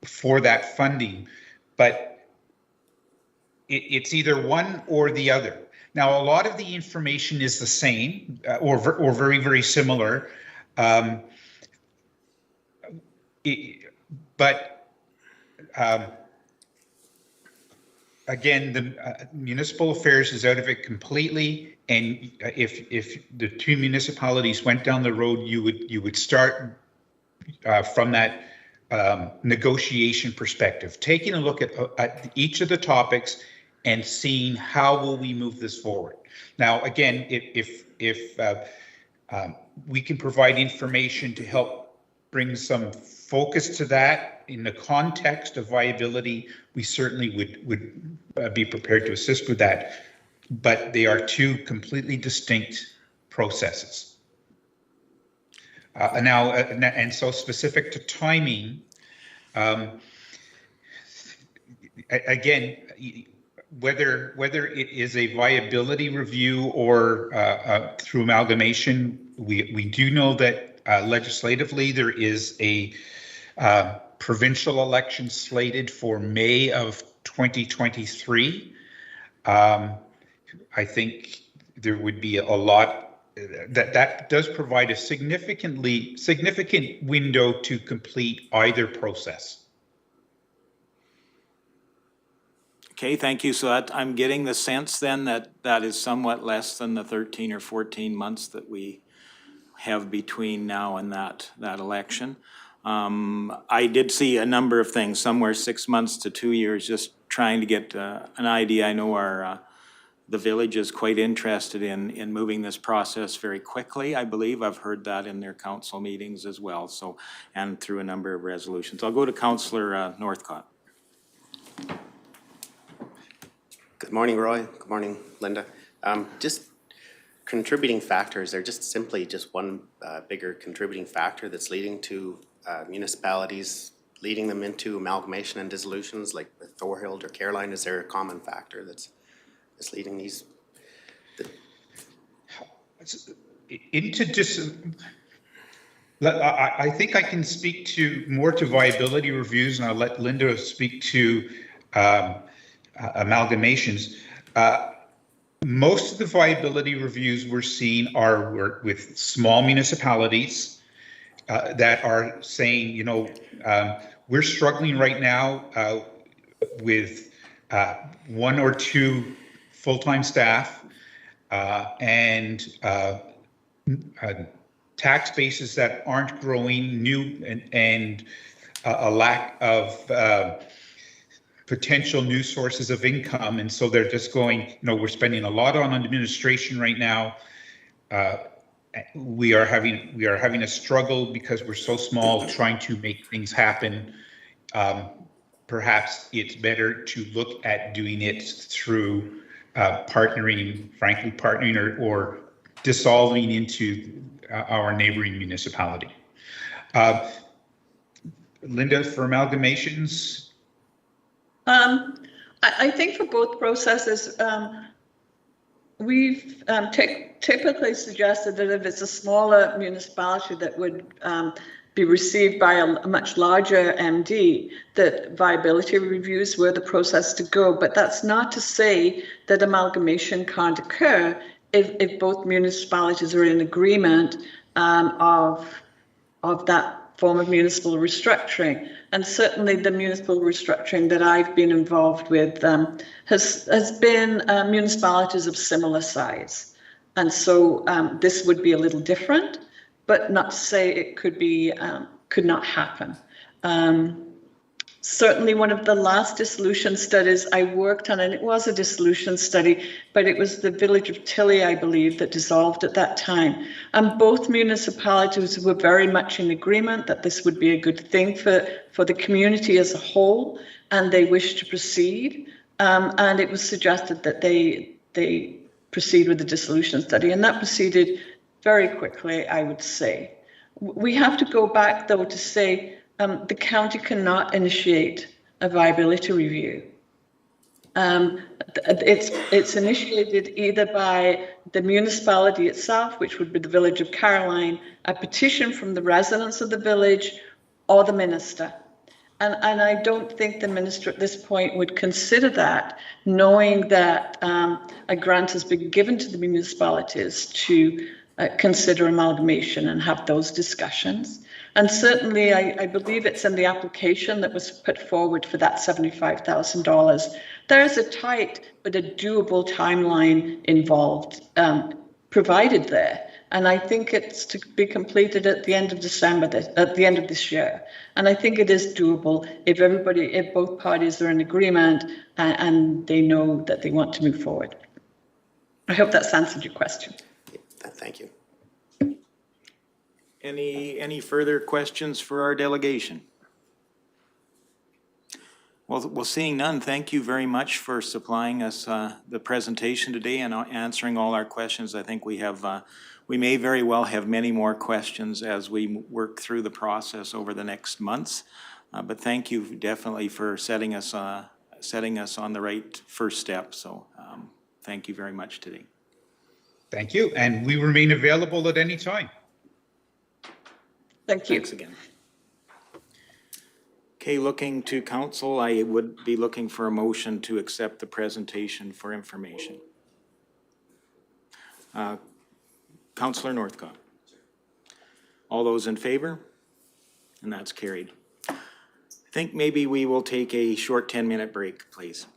for that funding. But it's either one or the other. Now, a lot of the information is the same, or very, very similar. Again, the municipal affairs is out of it completely, and if the two municipalities went down the road, you would start from that negotiation perspective, taking a look at each of the topics and seeing how will we move this forward. Now, again, if we can provide information to help bring some focus to that in the context of viability, we certainly would be prepared to assist with that. But they are two completely distinct processes. And so specific to timing, again, whether it is a viability review or through amalgamation, we do know that legislatively there is a provincial election slated for May of 2023. I think there would be a lot that does provide a significant window to complete either process. Okay, thank you. So that, I'm getting the sense then that that is somewhat less than the 13 or 14 months that we have between now and that election. I did see a number of things, somewhere 6 months to 2 years, just trying to get an idea. I know the village is quite interested in moving this process very quickly. I believe I've heard that in their council meetings as well, so, and through a number of resolutions. I'll go to Councillor Northcott. Good morning, Roy. Good morning, Linda. Just contributing factors, they're just simply just one bigger contributing factor that's leading to municipalities leading them into amalgamation and dissolutions, like with Thorhild or Caroline. Is there a common factor that's leading these? I think I can speak to more to viability reviews, and I'll let Linda speak to amalgamations. most of the viability reviews we're seeing are with small municipalities that are saying, you know, we're struggling right now with one or two full-time staff and tax bases that aren't growing, new and a lack of potential new sources of income. And so they're just going, you know, we're spending a lot on administration right now. We are having a struggle because we're so small trying to make things happen. Perhaps it's better to look at doing it through partnering or dissolving into our neighboring municipality. Linda, for amalgamations? I think for both processes, we've typically suggested that if it's a smaller municipality that would be received by a much larger MD, that viability reviews were the process to go. But that's not to say that amalgamation can't occur if both municipalities are in agreement of that form of municipal restructuring. And certainly the municipal restructuring that I've been involved with has been municipalities of similar size. And so this would be a little different, but not to say it could not happen. Certainly one of the last dissolution studies I worked on, and it was a dissolution study, but it was the village of Tilly, I believe, that dissolved at that time. And both municipalities were very much in agreement that this would be a good thing for the community as a whole, and they wished to proceed. And it was suggested that they proceed with the dissolution study, and that proceeded very quickly, I would say. We have to go back, though, to say the county cannot initiate a viability review. It's initiated either by the municipality itself, which would be the village of Caroline, a petition from the residents of the village, or the minister. And I don't think the minister at this point would consider that, knowing that a grant has been given to the municipalities to consider amalgamation and have those discussions. And certainly, I believe it's in the application that was put forward for that $75,000. There is a tight but a doable timeline involved, provided there. And I think it's to be completed at the end of December, at the end of this year. And I think it is doable if both parties are in agreement and they know that they want to move forward. I hope that's answered your question. Thank you. Any further questions for our delegation? Well, seeing none, thank you very much for supplying us the presentation today and answering all our questions. I think we may very well have many more questions as we work through the process over the next months. But thank you definitely for setting us on the right first step. So thank you very much today. Thank you, and we remain available at any time. Thank you. Thanks again. Okay, looking to council, I would be looking for a motion to accept the presentation for information. Councillor Northcott. All those in favor? And that's carried. I think maybe we will take a short 10-minute break, please.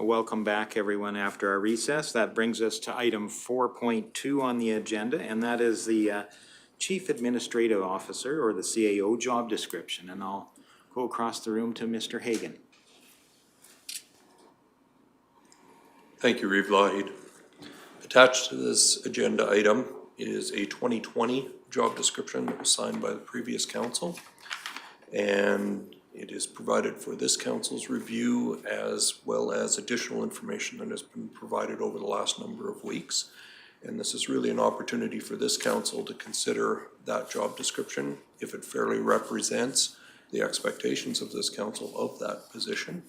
Welcome back, everyone, after our recess. That brings us to item 4.2 on the agenda, and that is the Chief Administrative Officer, or the CAO, job description. And I'll go across the room to Mr. Hagan. Thank you, Reeve Lougheed. Attached to this agenda item is a 2020 job description that was signed by the previous council. And it is provided for this council's review, as well as additional information that has been provided over the last number of weeks. And this is really an opportunity for this council to consider that job description, if it fairly represents the expectations of this council of that position.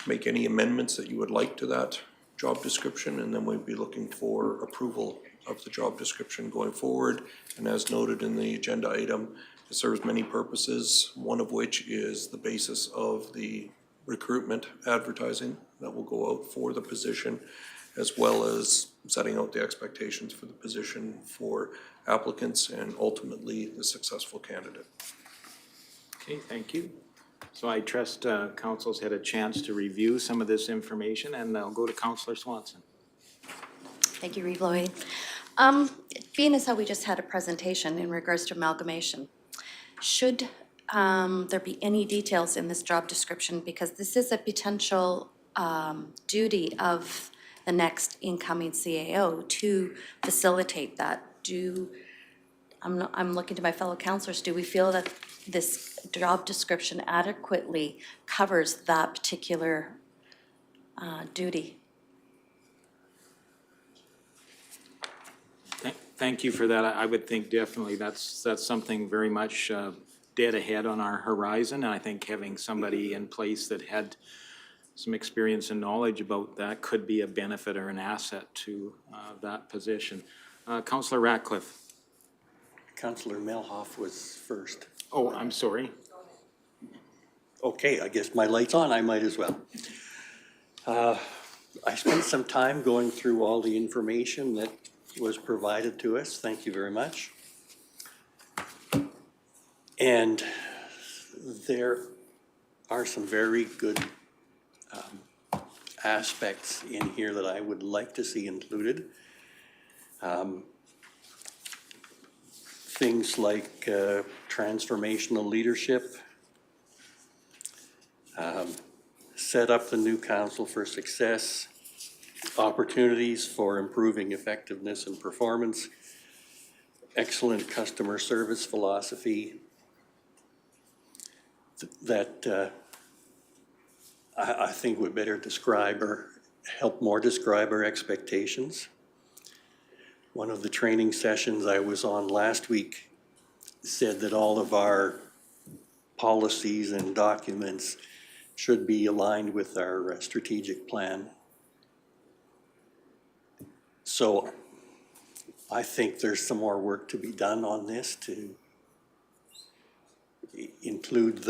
Make any amendments that you would like to that job description, and then we'd be looking for approval of the job description going forward. And as noted in the agenda item, it serves many purposes, one of which is the basis of the recruitment advertising that will go out for the position, as well as setting out the expectations for the position for applicants and ultimately the successful candidate. Okay, thank you. So I trust council's had a chance to review some of this information, and I'll go to Councillor Swanson. Thank you, Reeve Lougheed. Being as how we just had a presentation in regards to amalgamation, should there be any details in this job description? Because this is a potential duty of the next incoming CAO to facilitate that. I'm looking to my fellow councillors, do we feel that this job description adequately covers that particular duty? Thank you for that. I would think definitely that's something very much dead ahead on our horizon. And I think having somebody in place that had some experience and knowledge about that could be a benefit or an asset to that position. Councillor Ratcliffe. Councillor Melhoff was first. Oh, I'm sorry. Okay, I guess my light's on, I might as well. I spent some time going through all the information that was provided to us. Thank you very much. And there are some very good aspects in here that I would like to see included. Things like transformational leadership, set up the new council for success, opportunities for improving effectiveness and performance, excellent customer service philosophy that I think would better describe or help more describe our expectations. One of the training sessions I was on last week said that all of our policies and documents should be aligned with our strategic plan. So I think there's some more work to be done on this to include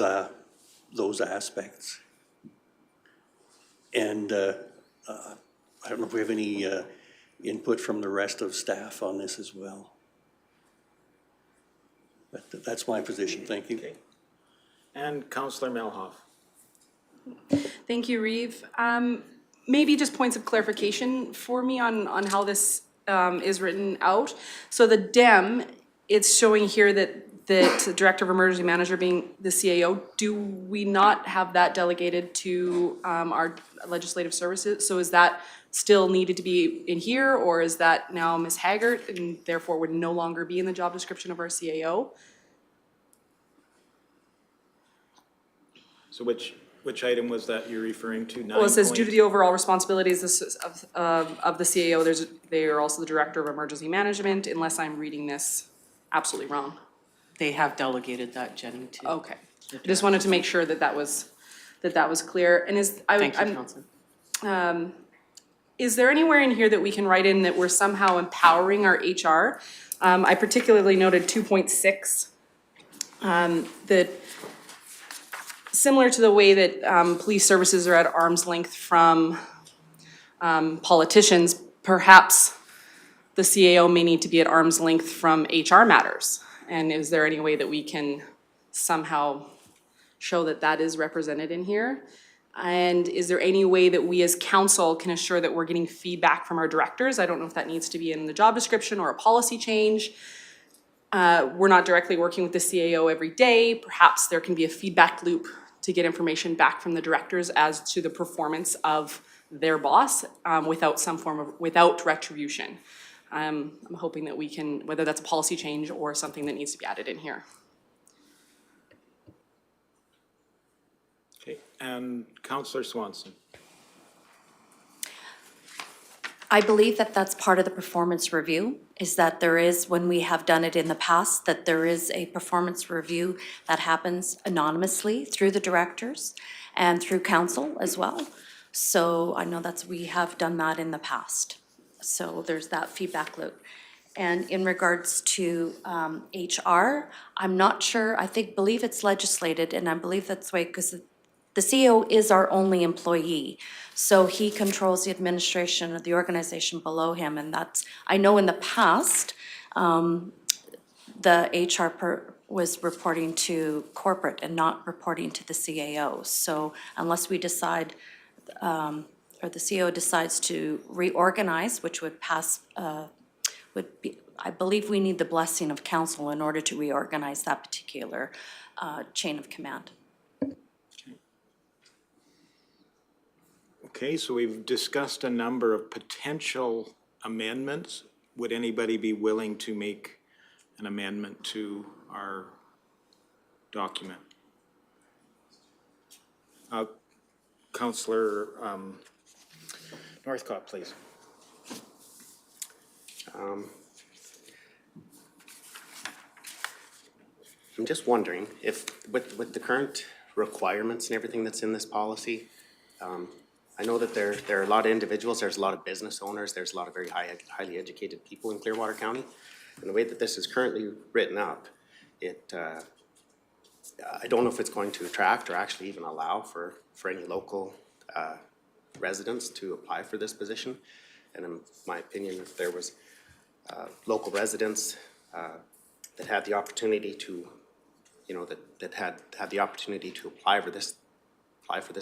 those aspects. And I don't know if we have any input from the rest of staff on this as well. But that's my position. Thank you. Okay. And Councillor Melhoff. Thank you, Reeve. Maybe just points of clarification for me on how this is written out. So the DEM, it's showing here that the Director of Emergency Manager being the CAO. Do we not have that delegated to our legislative services? So is that still needed to be in here, or is that now Ms. Haggart and therefore would no longer be in the job description of our CAO? So which item was that you're referring to? Well, it says due to the overall responsibilities of the CAO, they are also the Director of Emergency Management, unless I'm reading this absolutely wrong. They have delegated that, Jenny, to. Okay, I just wanted to make sure that that was clear. And Thank you, Council. Is there anywhere in here that we can write in that we're somehow empowering our HR? I particularly noted 2.6, that similar to the way that police services are at arm's length from politicians, perhaps the CAO may need to be at arm's length from HR matters. And is there any way that we can somehow show that that is represented in here? And is there any way that we as council can assure that we're getting feedback from our directors? I don't know if that needs to be in the job description or a policy change. We're not directly working with the CAO every day. Perhaps there can be a feedback loop to get information back from the directors as to the performance of their boss without retribution. I'm hoping that we can, whether that's a policy change or something that needs to be added in here. Okay, and Councillor Swanson. I believe that that's part of the performance review, is that there is, when we have done it in the past, that there is a performance review that happens anonymously through the directors and through council as well. So I know we have done that in the past. So there's that feedback loop. And in regards to HR, I'm not sure, believe it's legislated, and I believe that's the way, because the CEO is our only employee. So he controls the administration of the organization below him, and I know in the past, the HR was reporting to corporate and not reporting to the CAO. So unless we decide, or the CEO decides to reorganize, which would pass, I believe we need the blessing of council in order to reorganize that particular chain of command. Okay, so we've discussed a number of potential amendments. Would anybody be willing to make an amendment to our document? Councillor Northcott, please. I'm just wondering if, with the current requirements and everything that's in this policy, I know that there are a lot of individuals, there's a lot of business owners, there's a lot of very highly educated people in Clearwater County. And the way that this is currently written up, I don't know if it's going to attract or actually even allow for any local residents to apply for this position. And in my opinion, if there was local residents that had the opportunity to, that had the opportunity to apply for this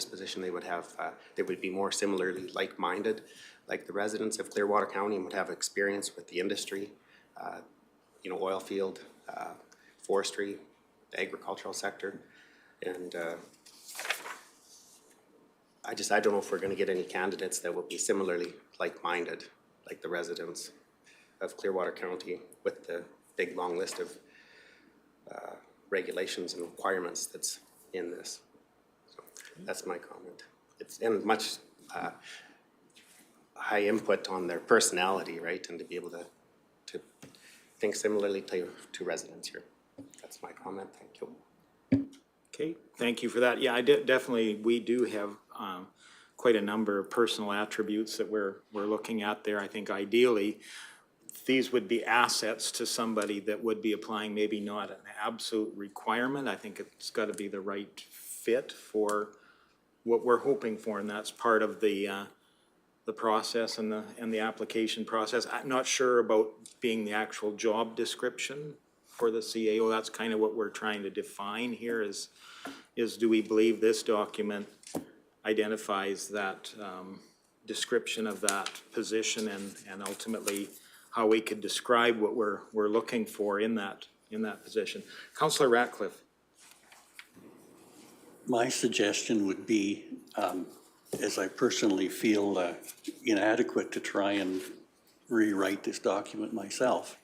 position, they would be more similarly like-minded, like the residents of Clearwater County, and would have experience with the industry, oil field, forestry, the agricultural sector. And I don't know if we're gonna get any candidates that will be similarly like-minded, like the residents of Clearwater County, with the big long list of regulations and requirements that's in this. That's my comment. It's and much high input on their personality, right? And to be able to think similarly to residents here. That's my comment. Thank you. Okay, thank you for that. Yeah, definitely, we do have quite a number of personal attributes that we're looking at there. I think ideally, these would be assets to somebody that would be applying, maybe not an absolute requirement. I think it's got to be the right fit for what we're hoping for, and that's part of the process and the application process. I'm not sure about being the actual job description for the CAO. That's kind of what we're trying to define here is do we believe this document identifies that description of that position and ultimately how we could describe what we're looking for in that position. Councillor Ratcliffe. My suggestion would be, as I personally feel inadequate to try and rewrite this document myself,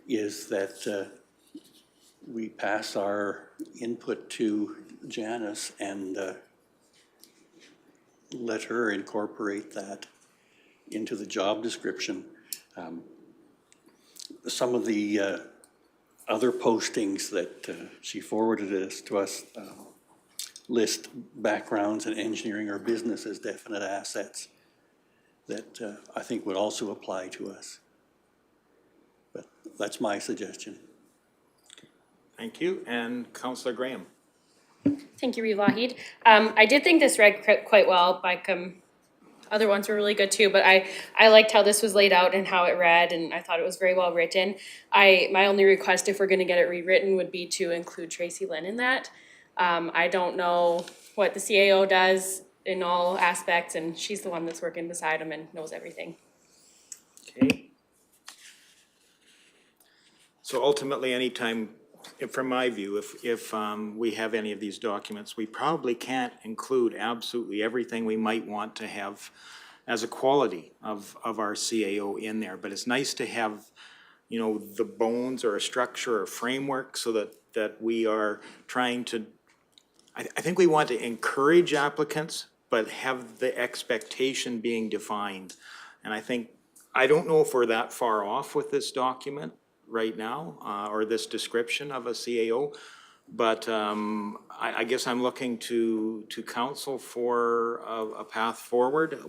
is that we pass our input to Janice and let her incorporate that into the job description. Some of the other postings that she forwarded to us list backgrounds in engineering or business as definite assets that I think would also apply to us. But that's my suggestion. Thank you. And Councillor Graham. Thank you, Reeve Lougheed. I did think this read quite well. Other ones were really good too, but I liked how this was laid out and how it read, and I thought it was very well written. My only request, if we're gonna get it rewritten, would be to include Tracy Lynn in that. I don't know what the CAO does in all aspects, and she's the one that's working beside him and knows everything. Okay. So ultimately, anytime, from my view, if we have any of these documents, we probably can't include absolutely everything we might want to have as a quality of our CAO in there, but it's nice to have, you know, the bones or a structure or framework so that we are trying to, I think we want to encourage applicants, but have the expectation being defined. And I don't know if we're that far off with this document right now, or this description of a CAO, but I guess I'm looking to council for a path forward.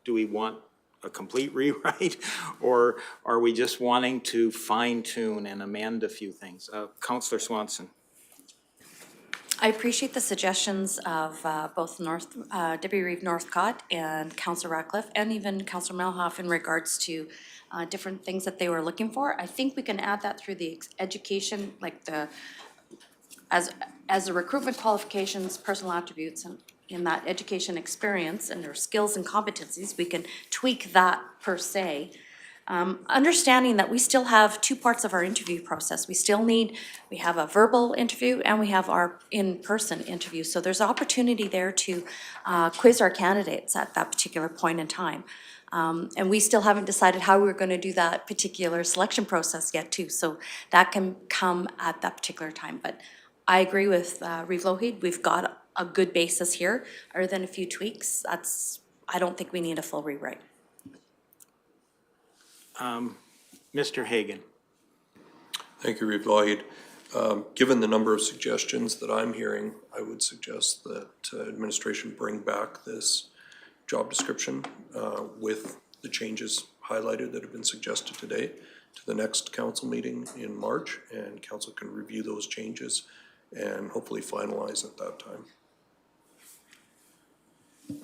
Do we want a complete rewrite, or are we just wanting to fine tune and amend a few things? Councillor Swanson. I appreciate the suggestions of both Deputy Reeve Northcott and Councillor Ratcliffe, and even Councillor Melhoff in regards to different things that they were looking for. I think we can add that through the education, like as the recruitment qualifications, personal attributes, and in that education experience and their skills and competencies, we can tweak that per se. Understanding that we still have two parts of our interview process. We have a verbal interview and we have our in-person interview. So there's opportunity there to quiz our candidates at that particular point in time. And we still haven't decided how we're going to do that particular selection process yet too. So that can come at that particular time. But I agree with Reeve Lougheed. We've got a good basis here. Other than a few tweaks, I don't think we need a full rewrite. Mr. Hagan. Thank you, Reeve Lougheed. Given the number of suggestions that I'm hearing, I would suggest that administration bring back this job description with the changes highlighted that have been suggested today to the next council meeting in March, and council can review those changes and hopefully finalize at that time.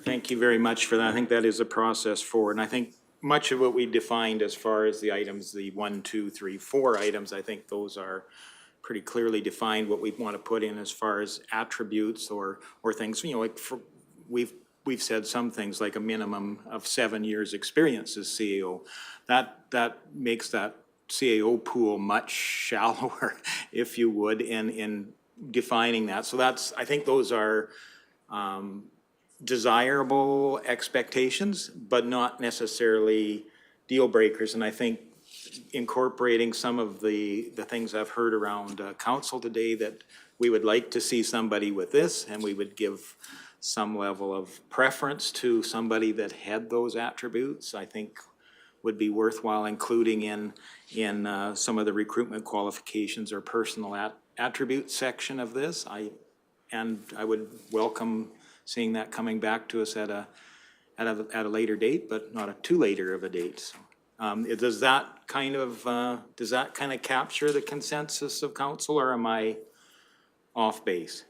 Thank you very much for that. I think that is a process forward, and I think much of what we defined as far as the items, the 1, 2, 3, 4 items, I think those are pretty clearly defined what we want to put in as far as attributes or things, you know, like we've said some things like a minimum of 7 years experience as CAO. That makes that CAO pool much shallower, if you would, in defining that. So I think those are desirable expectations, but not necessarily deal breakers. And I think incorporating some of the things I've heard around council today, that we would like to see somebody with this, and we would give some level of preference to somebody that had those attributes, I think would be worthwhile including in some of the recruitment qualifications or personal attribute section of this. I would welcome seeing that coming back to us at a later date, but not a too later of a date. So, does that kind of capture the consensus of council, or am I off base?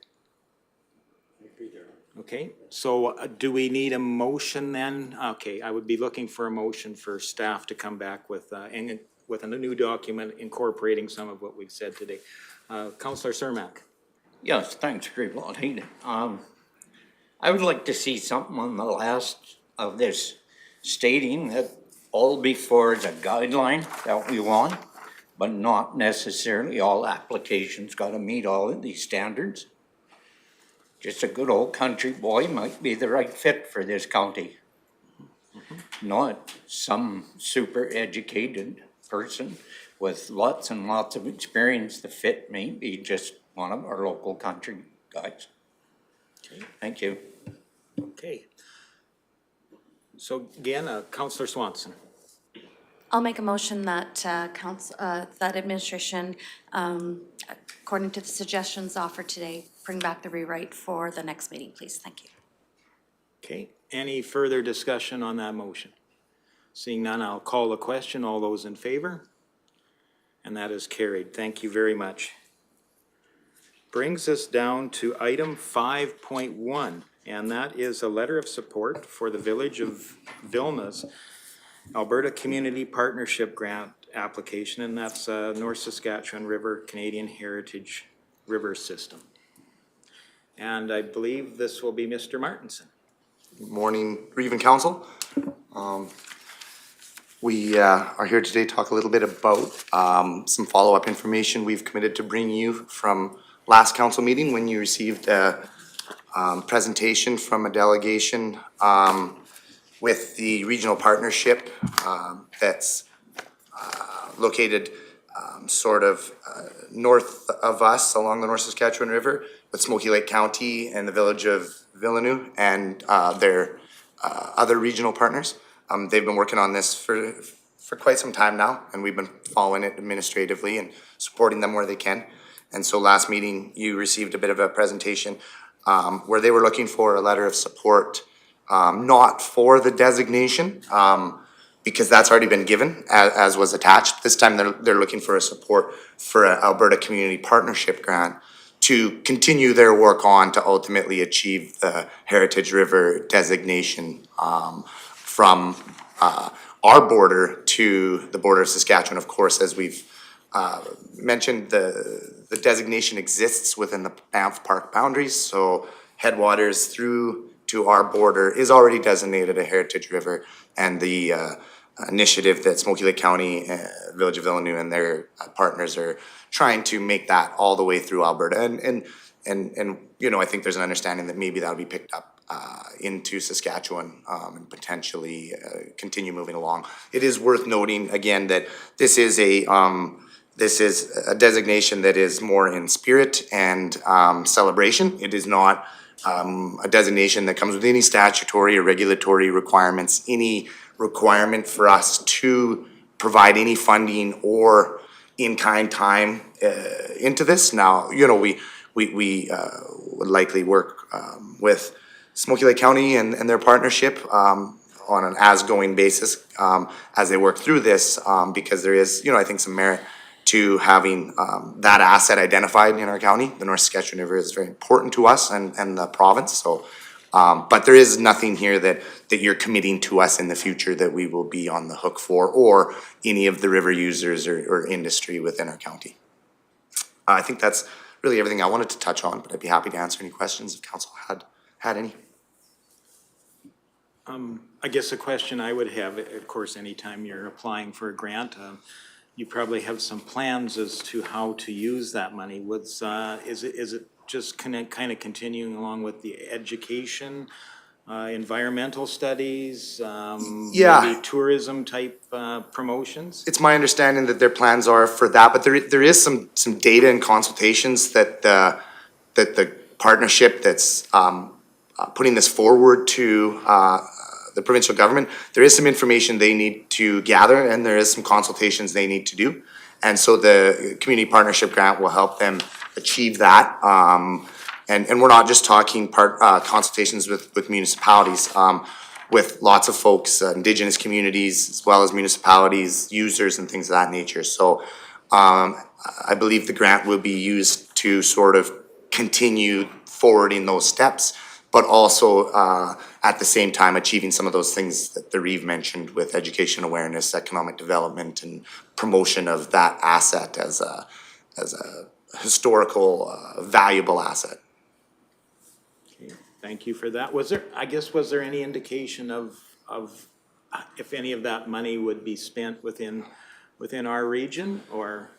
Okay, so do we need a motion then? Okay, I would be looking for a motion for staff to come back with a new document incorporating some of what we've said today. Councillor Cermak. Yes, thanks, Reeve Lougheed. I would like to see something on the last of this stating that all before is a guideline that we want, but not necessarily all applications got to meet all of these standards. Just a good old country boy might be the right fit for this county. Not some super educated person with lots and lots of experience to fit maybe just one of our local country guys. Okay. Thank you. Okay. So again, Councillor Swanson. I'll make a motion that that administration, according to the suggestions offered today, bring back the rewrite for the next meeting, please. Thank you. Okay, any further discussion on that motion? Seeing none, I'll call the question. All those in favor? And that is carried. Thank you very much. Brings us down to item 5.1, and that is a letter of support for the Village of Vilna's Alberta Community Partnership Grant application, and that's North Saskatchewan River Canadian Heritage River System. And I believe this will be Mr. Martinson. Morning, Reeve and Council. We are here today to talk a little bit about some follow-up information we've committed to bring you from last council meeting when you received a presentation from a delegation with the regional partnership that's located sort of north of us along the North Saskatchewan River with Smoky Lake County and the village of Vilna and their other regional partners. They've been working on this for quite some time now, and we've been following it administratively and supporting them where they can. And so last meeting, you received a bit of a presentation where they were looking for a letter of support, not for the designation, because that's already been given as was attached. This time they're looking for a support for an Alberta Community Partnership Grant to continue their work on to ultimately achieve the Heritage River designation from our border to the border of Saskatchewan. Of course, as we've mentioned, the designation exists within the Banff Park boundaries, so headwaters through to our border is already designated a Heritage River, and the initiative that Smoky Lake County, Village of Vilna and their partners are trying to make that all the way through Alberta. And you know, I think there's an understanding that maybe that'll be picked up into Saskatchewan and potentially continue moving along. It is worth noting again that this is a designation that is more in spirit and celebration. It is not a designation that comes with any statutory or regulatory requirements, any requirement for us to provide any funding or in-kind time into this. Now, you know, we would likely work with Smoky Lake County and their partnership on an as-going basis as they work through this, because there is, you know, I think some merit to having that asset identified in our county. The North Saskatchewan River is very important to us and the province. So, but there is nothing here that you're committing to us in the future that we will be on the hook for, or any of the river users or industry within our county. I think that's really everything I wanted to touch on, but I'd be happy to answer any questions if council had any. I guess a question I would have, of course, anytime you're applying for a grant, you probably have some plans as to how to use that money. Is it just kind of continuing along with the education, environmental studies, maybe tourism type promotions? It's my understanding that their plans are for that, but there is some data and consultations that the partnership that's putting this forward to the provincial government, there is some information they need to gather, and there is some consultations they need to do. And so the community partnership grant will help them achieve that. And we're not just talking consultations with municipalities, with lots of folks, Indigenous communities, as well as municipalities, users and things of that nature. So I believe the grant will be used to sort of continue forwarding those steps, but also at the same time achieving some of those things that the Reeve mentioned with education awareness, economic development, and promotion of that asset as a historical, valuable asset. Okay, thank you for that. Was there any indication of if any of that money would be spent within our region, or?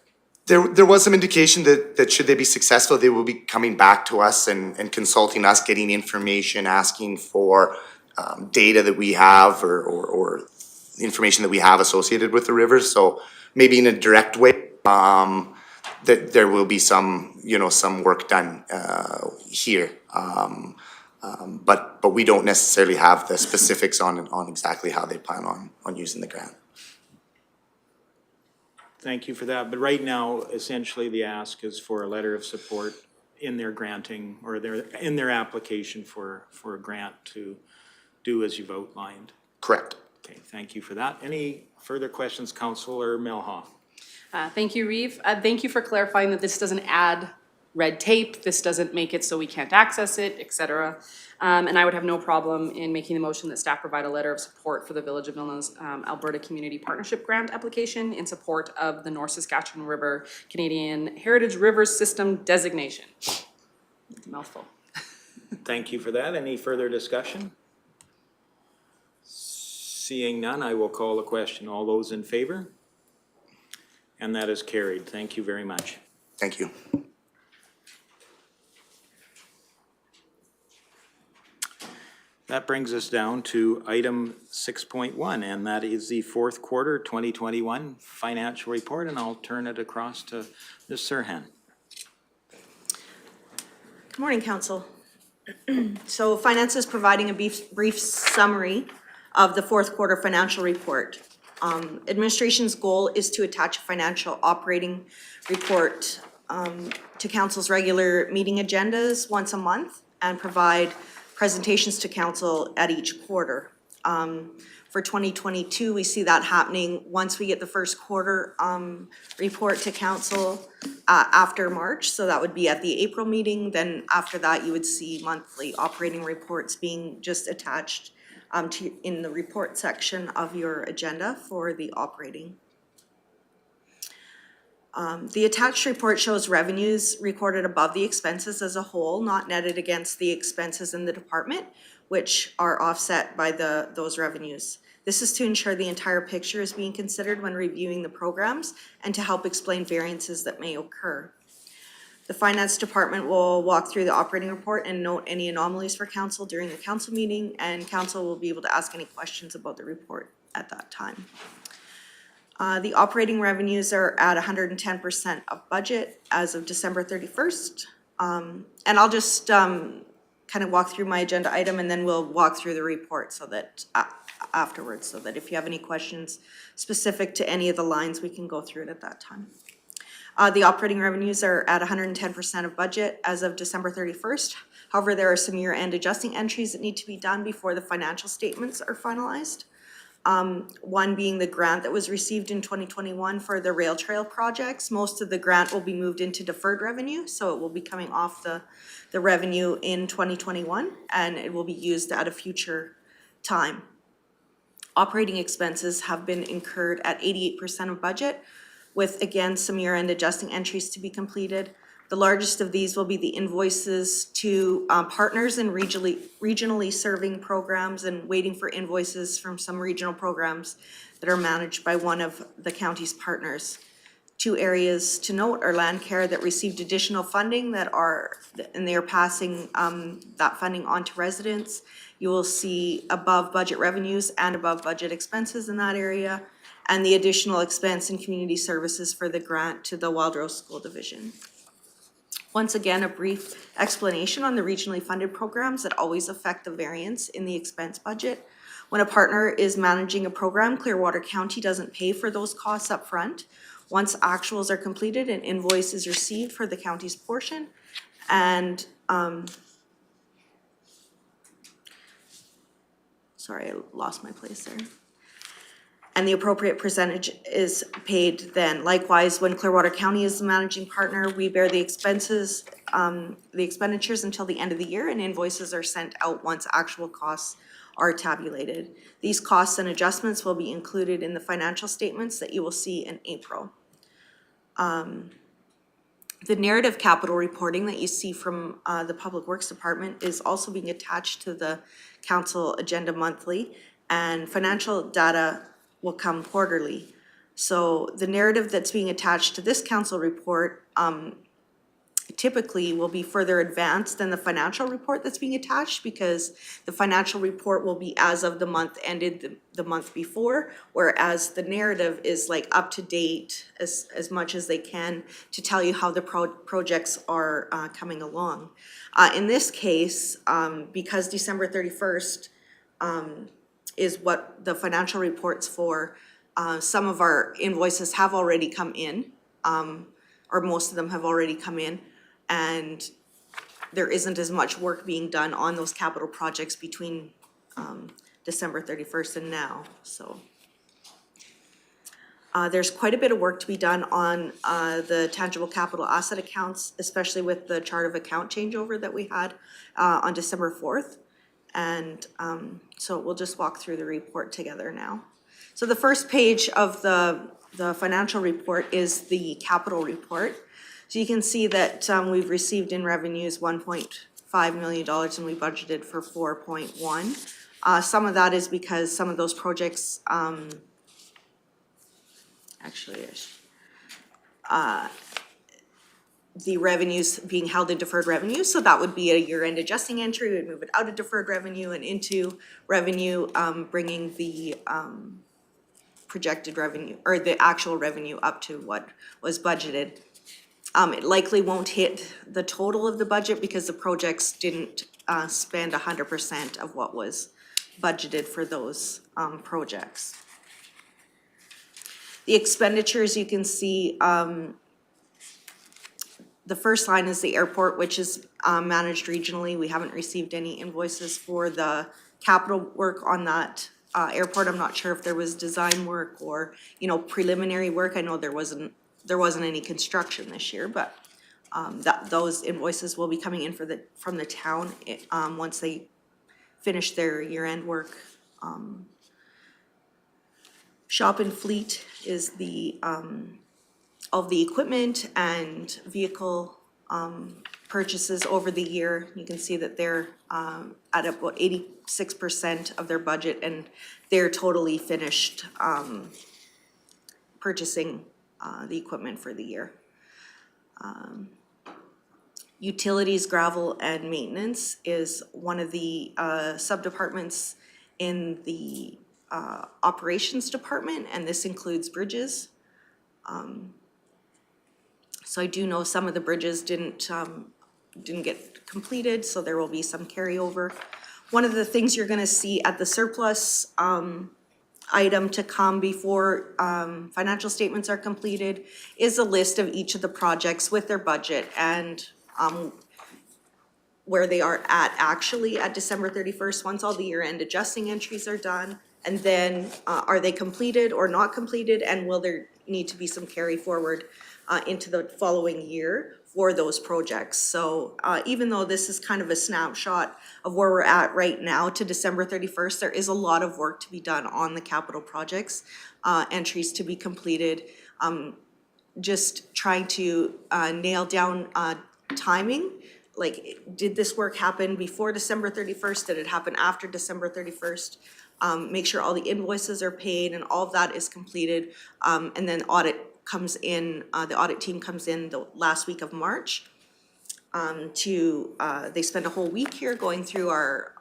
There was some indication that should they be successful, they will be coming back to us and consulting us, getting information, asking for data that we have or information that we have associated with the river. So maybe in a direct way, that there will be some, you know, some work done here. But we don't necessarily have the specifics on exactly how they plan on using the grant. Thank you for that. But right now, essentially, the ask is for a letter of support in their granting, or in their application for a grant to do as you've outlined. Correct. Okay, thank you for that. Any further questions, Councillor Melhoff? Thank you, Reeve. Thank you for clarifying that this doesn't add red tape, this doesn't make it so we can't access it, et cetera. And I would have no problem in making the motion that staff provide a letter of support for the Village of Vilna's Alberta Community Partnership Grant application in support of the North Saskatchewan River Canadian Heritage Rivers System designation. It's a mouthful. Thank you for that. Any further discussion? Seeing none, I will call the question. All those in favor? And that is carried. Thank you very much. Thank you. That brings us down to item 6.1, and that is the fourth quarter 2021 financial report, and I'll turn it across to Ms. Serhan. Good morning, Council. So Finance is providing a brief summary of the fourth quarter financial report. Administration's goal is to attach a financial operating report to Council's regular meeting agendas once a month and provide presentations to Council at each quarter. For 2022, we see that happening once we get the first quarter report to Council after March. So that would be at the April meeting. Then after that, you would see monthly operating reports being just attached in the report section of your agenda for the operating. The attached report shows revenues recorded above the expenses as a whole, not netted against the expenses in the department, which are offset by those revenues. This is to ensure the entire picture is being considered when reviewing the programs and to help explain variances that may occur. The Finance Department will walk through the operating report and note any anomalies for Council during the Council meeting, and Council will be able to ask any questions about the report at that time. The operating revenues are at 110% of budget as of December 31st. And I'll just kind of walk through my agenda item and then we'll walk through the report so that afterwards, so that if you have any questions specific to any of the lines, we can go through it at that time. The operating revenues are at 110% of budget as of December 31st. However, there are some year-end adjusting entries that need to be done before the financial statements are finalized. One being the grant that was received in 2021 for the rail trail projects. Most of the grant will be moved into deferred revenue, so it will be coming off the revenue in 2021, and it will be used at a future time. Operating expenses have been incurred at 88% of budget, with again some year-end adjusting entries to be completed. The largest of these will be the invoices to partners in regionally serving programs and waiting for invoices from some regional programs that are managed by one of the county's partners. Two areas to note are land care that received additional funding and they are passing that funding on to residents. You will see above budget revenues and above budget expenses in that area, and the additional expense in community services for the grant to the Wildrose School Division. Once again, a brief explanation on the regionally funded programs that always affect the variance in the expense budget. When a partner is managing a program, Clearwater County doesn't pay for those costs up front. Once actuals are completed, an invoice is received for the county's portion, and sorry, I lost my place there. And the appropriate percentage is paid then. Likewise, when Clearwater County is the managing partner, we bear the expenses, the expenditures until the end of the year, and invoices are sent out once actual costs are tabulated. These costs and adjustments will be included in the financial statements that you will see in April. The narrative capital reporting that you see from the Public Works Department is also being attached to the Council agenda monthly, and financial data will come quarterly. So the narrative that's being attached to this Council report typically will be further advanced than the financial report that's being attached, because the financial report will be as of the month ended the month before, whereas the narrative is like up to date as much as they can to tell you how the projects are coming along. In this case, because December 31st is what the financial report's for, some of our invoices have already come in, or most of them have already come in, and there isn't as much work being done on those capital projects between December 31st and now, so. There's quite a bit of work to be done on the tangible capital asset accounts, especially with the chart of account changeover that we had on December 4th. And so we'll just walk through the report together now. So the first page of the financial report is the capital report. So you can see that we've received in revenues million and we budgeted for 4.1. Some of that is because some of those projects, the revenues being held in deferred revenue, so that would be a year-end adjusting entry. We'd move it out of deferred revenue and into revenue, bringing the projected revenue, or the actual revenue up to what was budgeted. It likely won't hit the total of the budget because the projects didn't spend 100% of what was budgeted for those projects. The expenditures, you can see, the first line is the airport, which is managed regionally. We haven't received any invoices for the capital work on that airport. I'm not sure if there was design work or, preliminary work. I know there wasn't any construction this year, but those invoices will be coming in from the town once they finish their year-end work. Shop and fleet is the of the equipment and vehicle purchases over the year. You can see that they're at about 86% of their budget, and they're totally finished purchasing the equipment for the year. Utilities, gravel, and maintenance is one of the sub-departments in the operations department, and this includes bridges. So I do know some of the bridges didn't get completed, so there will be some carryover. One of the things you're gonna see at the surplus item to come before financial statements are completed is a list of each of the projects with their budget and where they are at actually at December 31st, once all the year-end adjusting entries are done. And then are they completed or not completed, and will there need to be some carry forward into the following year for those projects? So even though this is kind of a snapshot of where we're at right now to December 31st, there is a lot of work to be done on the capital projects, entries to be completed. Just trying to nail down timing. Like, did this work happen before December 31st? Did it happen after December 31st? Make sure all the invoices are paid and all of that is completed. And then audit comes in, the audit team comes in the last week of March. They spend a whole week here going through our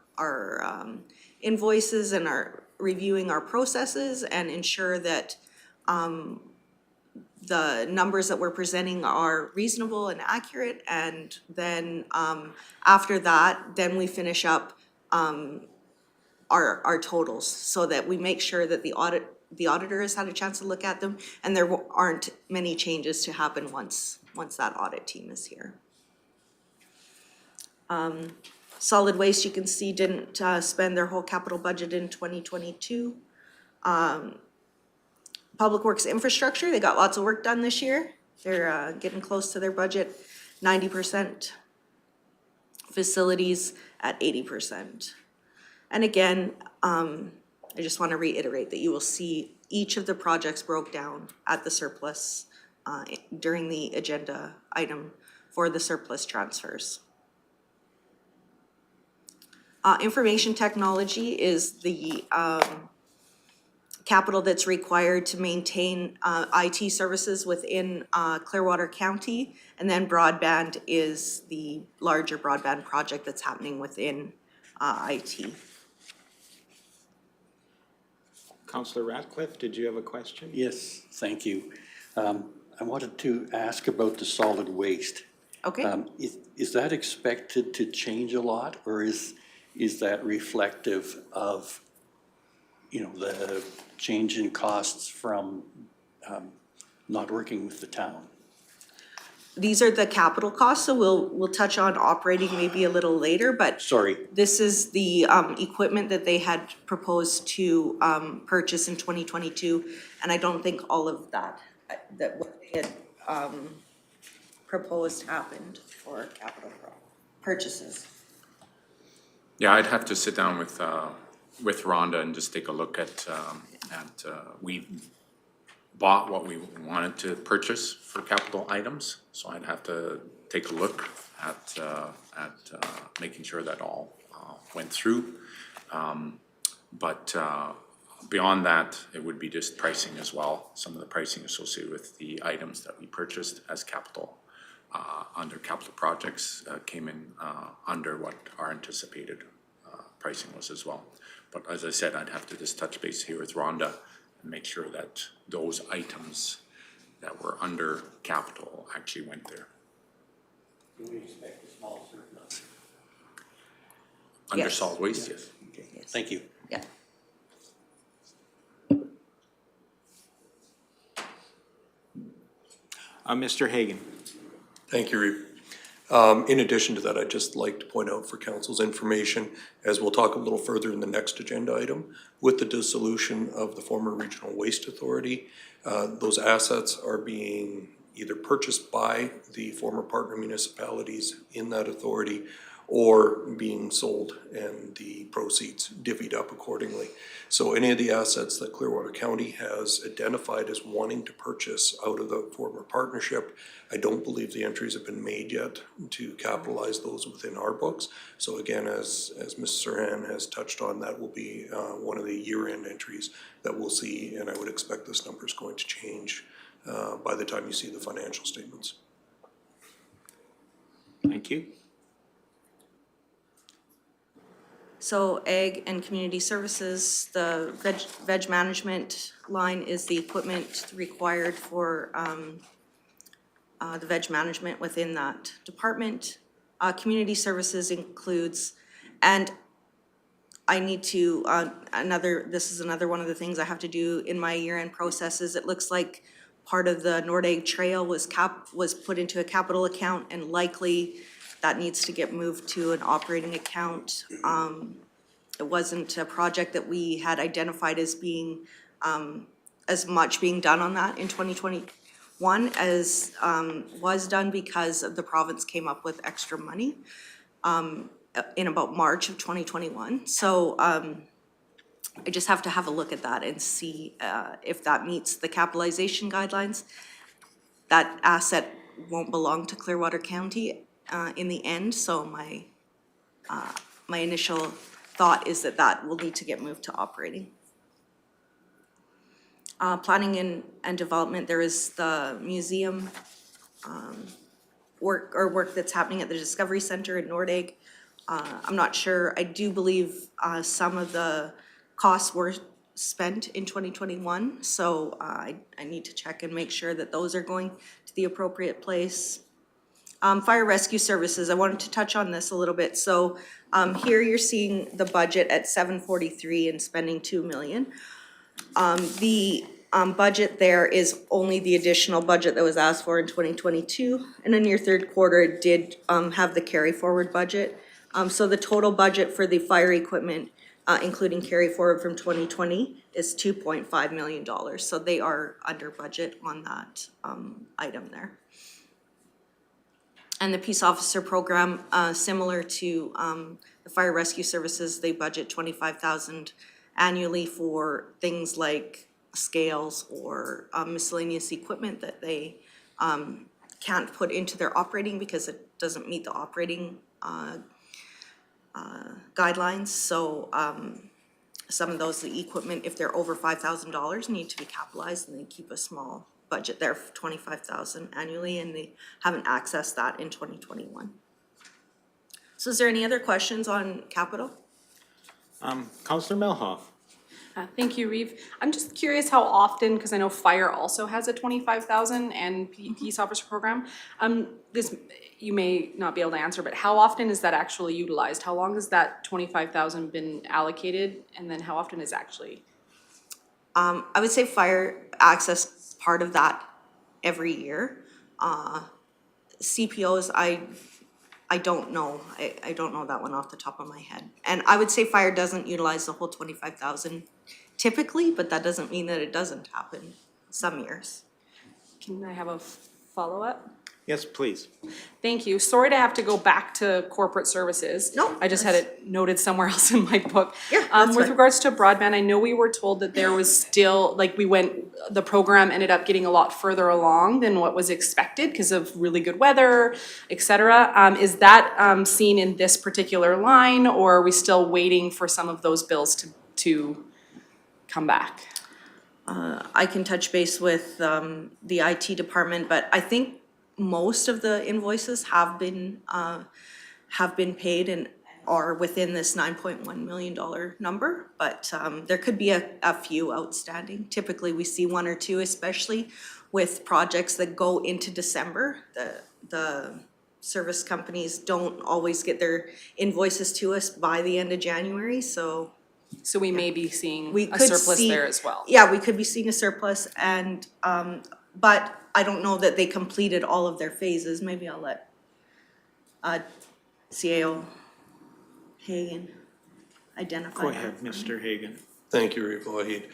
invoices and reviewing our processes and ensure that the numbers that we're presenting are reasonable and accurate. And then after that, then we finish up our totals so that we make sure that the auditor has had a chance to look at them and there aren't many changes to happen once that audit team is here. Solid waste, you can see, didn't spend their whole capital budget in 2022. Public Works Infrastructure, they got lots of work done this year. They're getting close to their budget, 90%. Facilities at 80%. And again, I just want to reiterate that you will see each of the projects broke down at the surplus during the agenda item for the surplus transfers. Information technology is the capital that's required to maintain IT services within Clearwater County, and then broadband is the larger broadband project that's happening within IT. Councillor Ratcliffe, did you have a question? Yes, thank you. I wanted to ask about the solid waste. Okay. Is that expected to change a lot, or is that reflective of, the change in costs from not working with the town? These are the capital costs, so we'll touch on operating maybe a little later, but Sorry. this is the equipment that they had proposed to purchase in 2022, and I don't think all of that what they had proposed happened for capital purchases. Yeah, I'd have to sit down with Rhonda and just take a look at bought what we wanted to purchase for capital items. So I'd have to take a look at making sure that all went through. But beyond that, it would be just pricing as well. Some of the pricing associated with the items that we purchased as capital, under capital projects, came in under what our anticipated pricing was as well. But as I said, I'd have to just touch base here with Rhonda and make sure that those items that were under capital actually went there. Do we expect a small surplus? Under Yes. solid waste, yes. Thank you. Yeah. Mr. Hagan. Thank you, Reeve. In addition to that, I'd just like to point out for council's information, as we'll talk a little further in the next agenda item, with the dissolution of the former Regional Waste Authority, those assets are being either purchased by the former partner municipalities in that authority or being sold and the proceeds divvied up accordingly. So any of the assets that Clearwater County has identified as wanting to purchase out of the former partnership, I don't believe the entries have been made yet to capitalize those within our books. So again, as Ms. Serhan has touched on, that will be one of the year-end entries that we'll see, and I would expect this number is going to change by the time you see the financial statements. Thank you. So ag and community services, the veg management line is the equipment required for the veg management within that department. Community services includes, and I need to, this is another one of the things I have to do in my year-end processes. It looks like part of the Nord-Ag Trail was put into a capital account, and likely that needs to get moved to an operating account. It wasn't a project that we had identified as being, as much being done on that in 2021 as was done because the province came up with extra money in about March of 2021. So I just have to have a look at that and see if that meets the capitalization guidelines. That asset won't belong to Clearwater County in the end, so my initial thought is that will need to get moved to operating. Planning and development, there is the museum work that's happening at the Discovery Center in Nord-Ag. I'm not sure, I do believe some of the costs were spent in 2021, so I need to check and make sure that those are going to the appropriate place. Fire rescue services, I wanted to touch on this a little bit. So here you're seeing the budget at 743 and spending 2 million. The budget there is only the additional budget that was asked for in 2022. And in your third quarter, it did have the carry forward budget. So the total budget for the fire equipment, including carry forward from 2020, is $2.5 million. So they are under budget on that item there. And the peace officer program, similar to the fire rescue services, they budget $25,000 annually for things like scales or miscellaneous equipment that they can't put into their operating because it doesn't meet the operating guidelines. So some of those, the equipment, if they're over $5,000, need to be capitalized, and they keep a small budget there for $25,000 annually, and they haven't accessed that in 2021. So is there any other questions on capital? Councillor Melhoff. Thank you, Reeve. I'm just curious how often, because I know fire also has a 25,000 and peace officer program. This, you may not be able to answer, but how often is that actually utilized? How long has that 25,000 been allocated? And then how often is actually? I would say fire access part of that every year. CPOs, I don't know. I don't know that one off the top of my head. And I would say fire doesn't utilize the whole 25,000 typically, but that doesn't mean that it doesn't happen some years. Can I have a follow-up? Yes, please. Thank you. Sorry to have to go back to corporate services. No, I just had it noted somewhere else in my book. Yeah, that's With fine. regards to broadband, I know we were told that there was still, like, the program ended up getting a lot further along than what was expected because of really good weather, et cetera. Is that seen in this particular line, or are we still waiting for some of those bills to come back? I can touch base with the IT department, but I think most of the invoices have been paid and are within this $9.1 million number, but there could be a few outstanding. Typically, we see one or two, especially with projects that go into December. The service companies don't always get their invoices to us by the end of January, so So we may be seeing we a could surplus see. there as well. Yeah, we could be seeing a surplus and, but I don't know that they completed all of their phases. Maybe I'll let CAO Hagan identify. Go that ahead, for me. Mr. Hagan. Thank you, Reeve Wahid.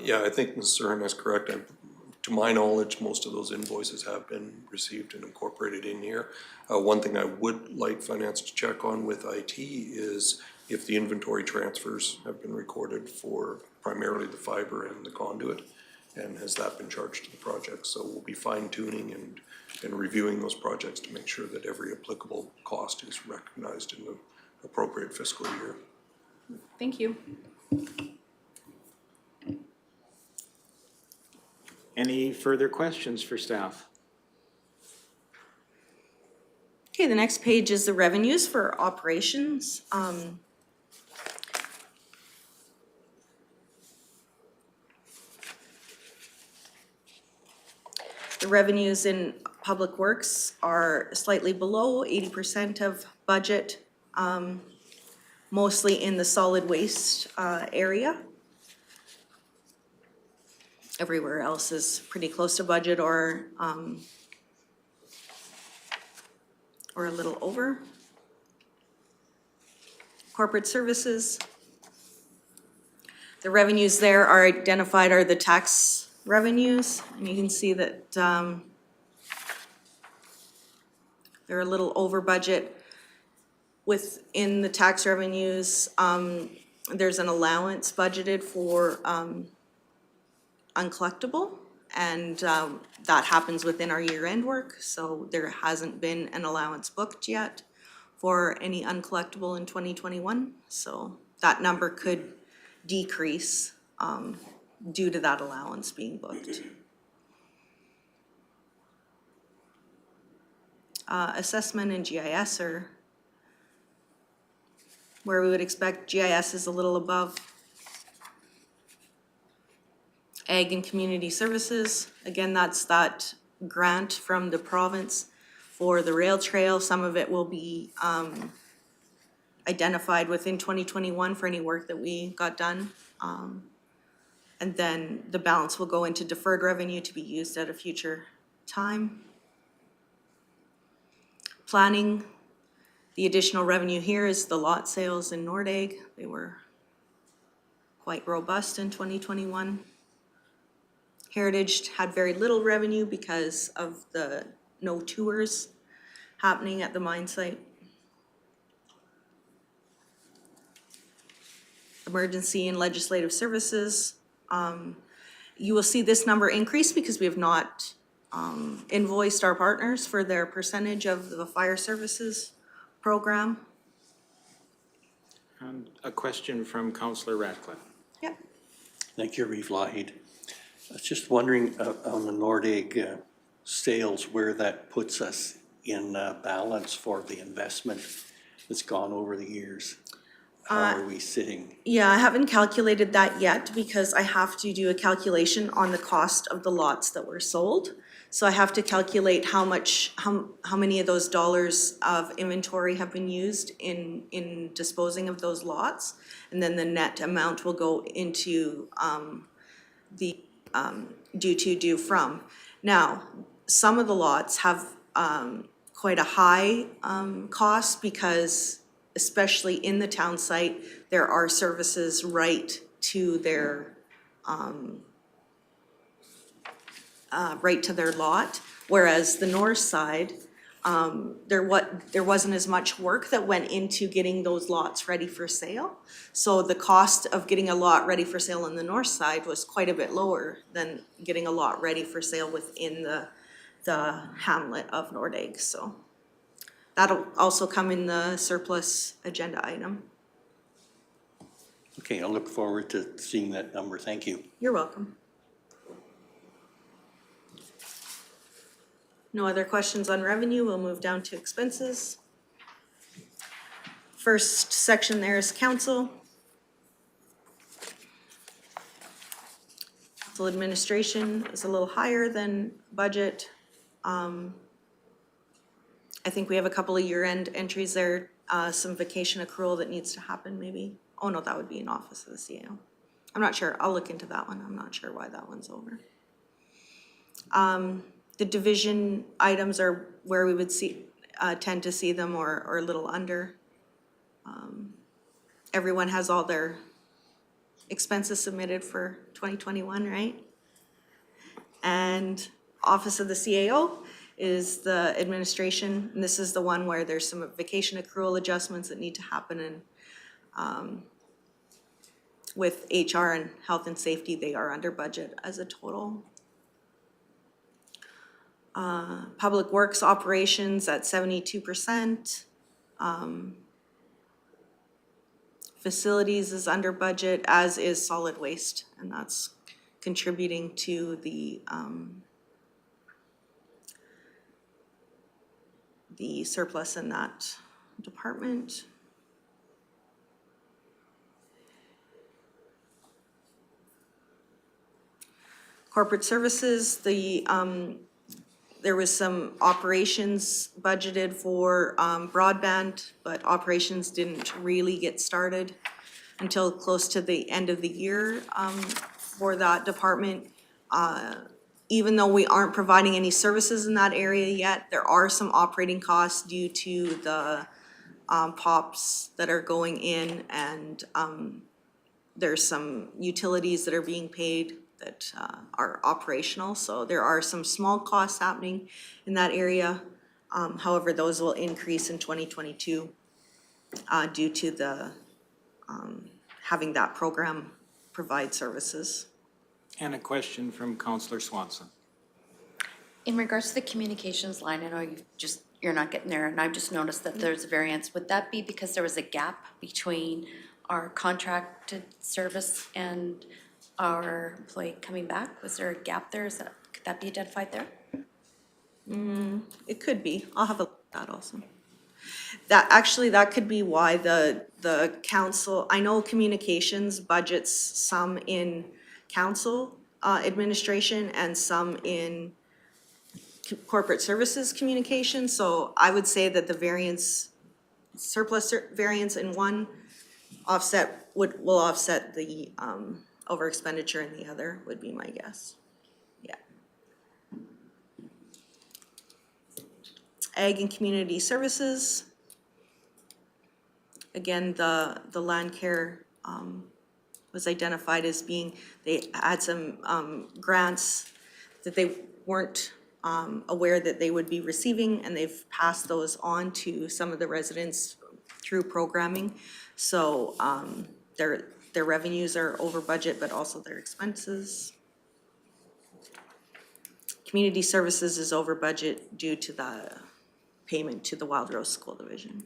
Yeah, I think Ms. Curran is correct. To my knowledge, most of those invoices have been received and incorporated in here. One thing I would like finance to check on with IT is if the inventory transfers have been recorded for primarily the fiber and the conduit, and has that been charged to the project? So we'll be fine tuning and reviewing those projects to make sure that every applicable cost is recognized in the appropriate fiscal year. Thank you. Any further questions for staff? Okay, the next page is the revenues for operations. The revenues in Public Works are slightly below 80% of budget, mostly in the solid waste area. Everywhere else is pretty close to budget or a little over. Corporate services. The revenues there are identified are the tax revenues, and you can see that they're a little over budget. Within the tax revenues, there's an allowance budgeted for uncollectible, and that happens within our year-end work, so there hasn't been an allowance booked yet for any uncollectible in 2021, so that number could decrease due to that allowance being booked. Assessment and GIS are where we would expect. GIS is a little above. Ag and Community Services, again, that's that grant from the province for the rail trail. Some of it will be identified within 2021 for any work that we got done. And then the balance will go into deferred revenue to be used at a future time. Planning, the additional revenue here is the lot sales in Nordegg. They were quite robust in 2021. Heritage had very little revenue because of the no tours happening at the mine site. Emergency and legislative services. You will see this number increase because we have not invoiced our partners for their percentage of the fire services program. And a question from Councillor Ratcliffe. Yeah. Thank you, Reeve Lahid. I was just wondering on the Nordegg sales, where that puts us in balance for the investment that's gone over the years. How are we sitting? Yeah, I haven't calculated that yet because I have to do a calculation on the cost of the lots that were sold. So I have to calculate how many of those dollars of inventory have been used in disposing of those lots. And then the net amount will go into the due from. Now, some of the lots have quite a high cost because especially in the town site, there are services right to their lot. Whereas the north side, there wasn't as much work that went into getting those lots ready for sale. So the cost of getting a lot ready for sale on the north side was quite a bit lower than getting a lot ready for sale within the hamlet of Nordegg, so. That'll also come in the surplus agenda item. Okay, I'll look forward to seeing that number. Thank you. You're welcome. No other questions on revenue, we'll move down to expenses. First section there is council. Council administration is a little higher than budget. I think we have a couple of year-end entries there, some vacation accrual that needs to happen maybe. Oh no, that would be in office of the CEO. I'm not sure, I'll look into that one, I'm not sure why that one's over. The division items are where we would see, tend to see them or a little under. Everyone has all their expenses submitted for 2021, right? And Office of the CAO is the administration, and this is the one where there's some vacation accrual adjustments that need to happen, and with HR and health and safety, they are under budget as a total. Public Works operations at 72%. Facilities is under budget, as is solid waste, and that's contributing to the surplus in that department. Corporate services, there was some operations budgeted for broadband, but operations didn't really get started until close to the end of the year for that department. Even though we aren't providing any services in that area yet, there are some operating costs due to the POPs that are going in, and there's some utilities that are being paid that are operational, so there are some small costs happening in that area. However, those will increase in 2022 due to the having that program provide services. And a question from Councillor Swanson. In regards to the communications line, I know you're not getting there, and I've just noticed that there's a variance. Would that be because there was a gap between our contracted service and our employee coming back? Was there a gap there? Could that be identified there? It could be. I'll have a look at that also. That could be why the council, I know communications budgets some in council administration and some in corporate services communication. So I would say that the variance, surplus variance in one will offset the over expenditure in the other, would be my guess. Yeah. Ag and community services. Again, the land care was identified as being, they had some grants that they weren't aware that they would be receiving, and they've passed those on to some of the residents through programming. So their revenues are over budget, but also their expenses. Community services is over budget due to the payment to the Wild Rose School Division.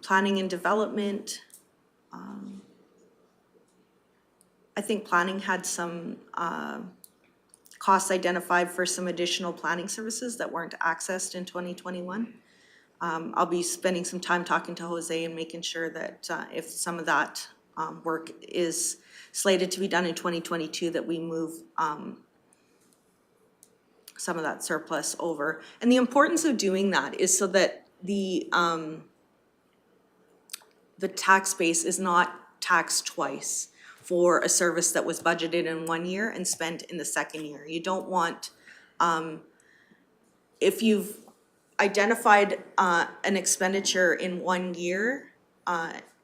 Planning and development. I think planning had some costs identified for some additional planning services that weren't accessed in 2021. I'll be spending some time talking to Jose and making sure that if some of that work is slated to be done in 2022, that we move some of that surplus over. And the importance of doing that is so that the tax base is not taxed twice for a service that was budgeted in 1 year and spent in the second year. You don't want, if you've identified an expenditure in 1 year,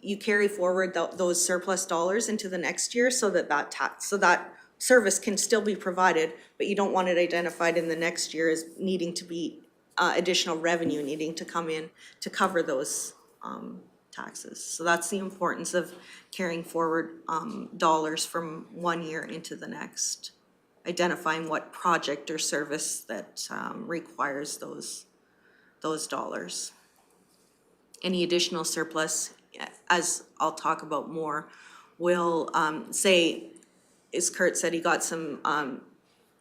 you carry forward those surplus dollars into the next year so that service can still be provided, but you don't want it identified in the next year as needing to be, additional revenue needing to come in to cover those, taxes. So that's the importance of carrying forward, dollars from one year into the next, identifying what project or service that, requires those dollars. Any additional surplus, as I'll talk about more, will, say, as Kurt said, he got some,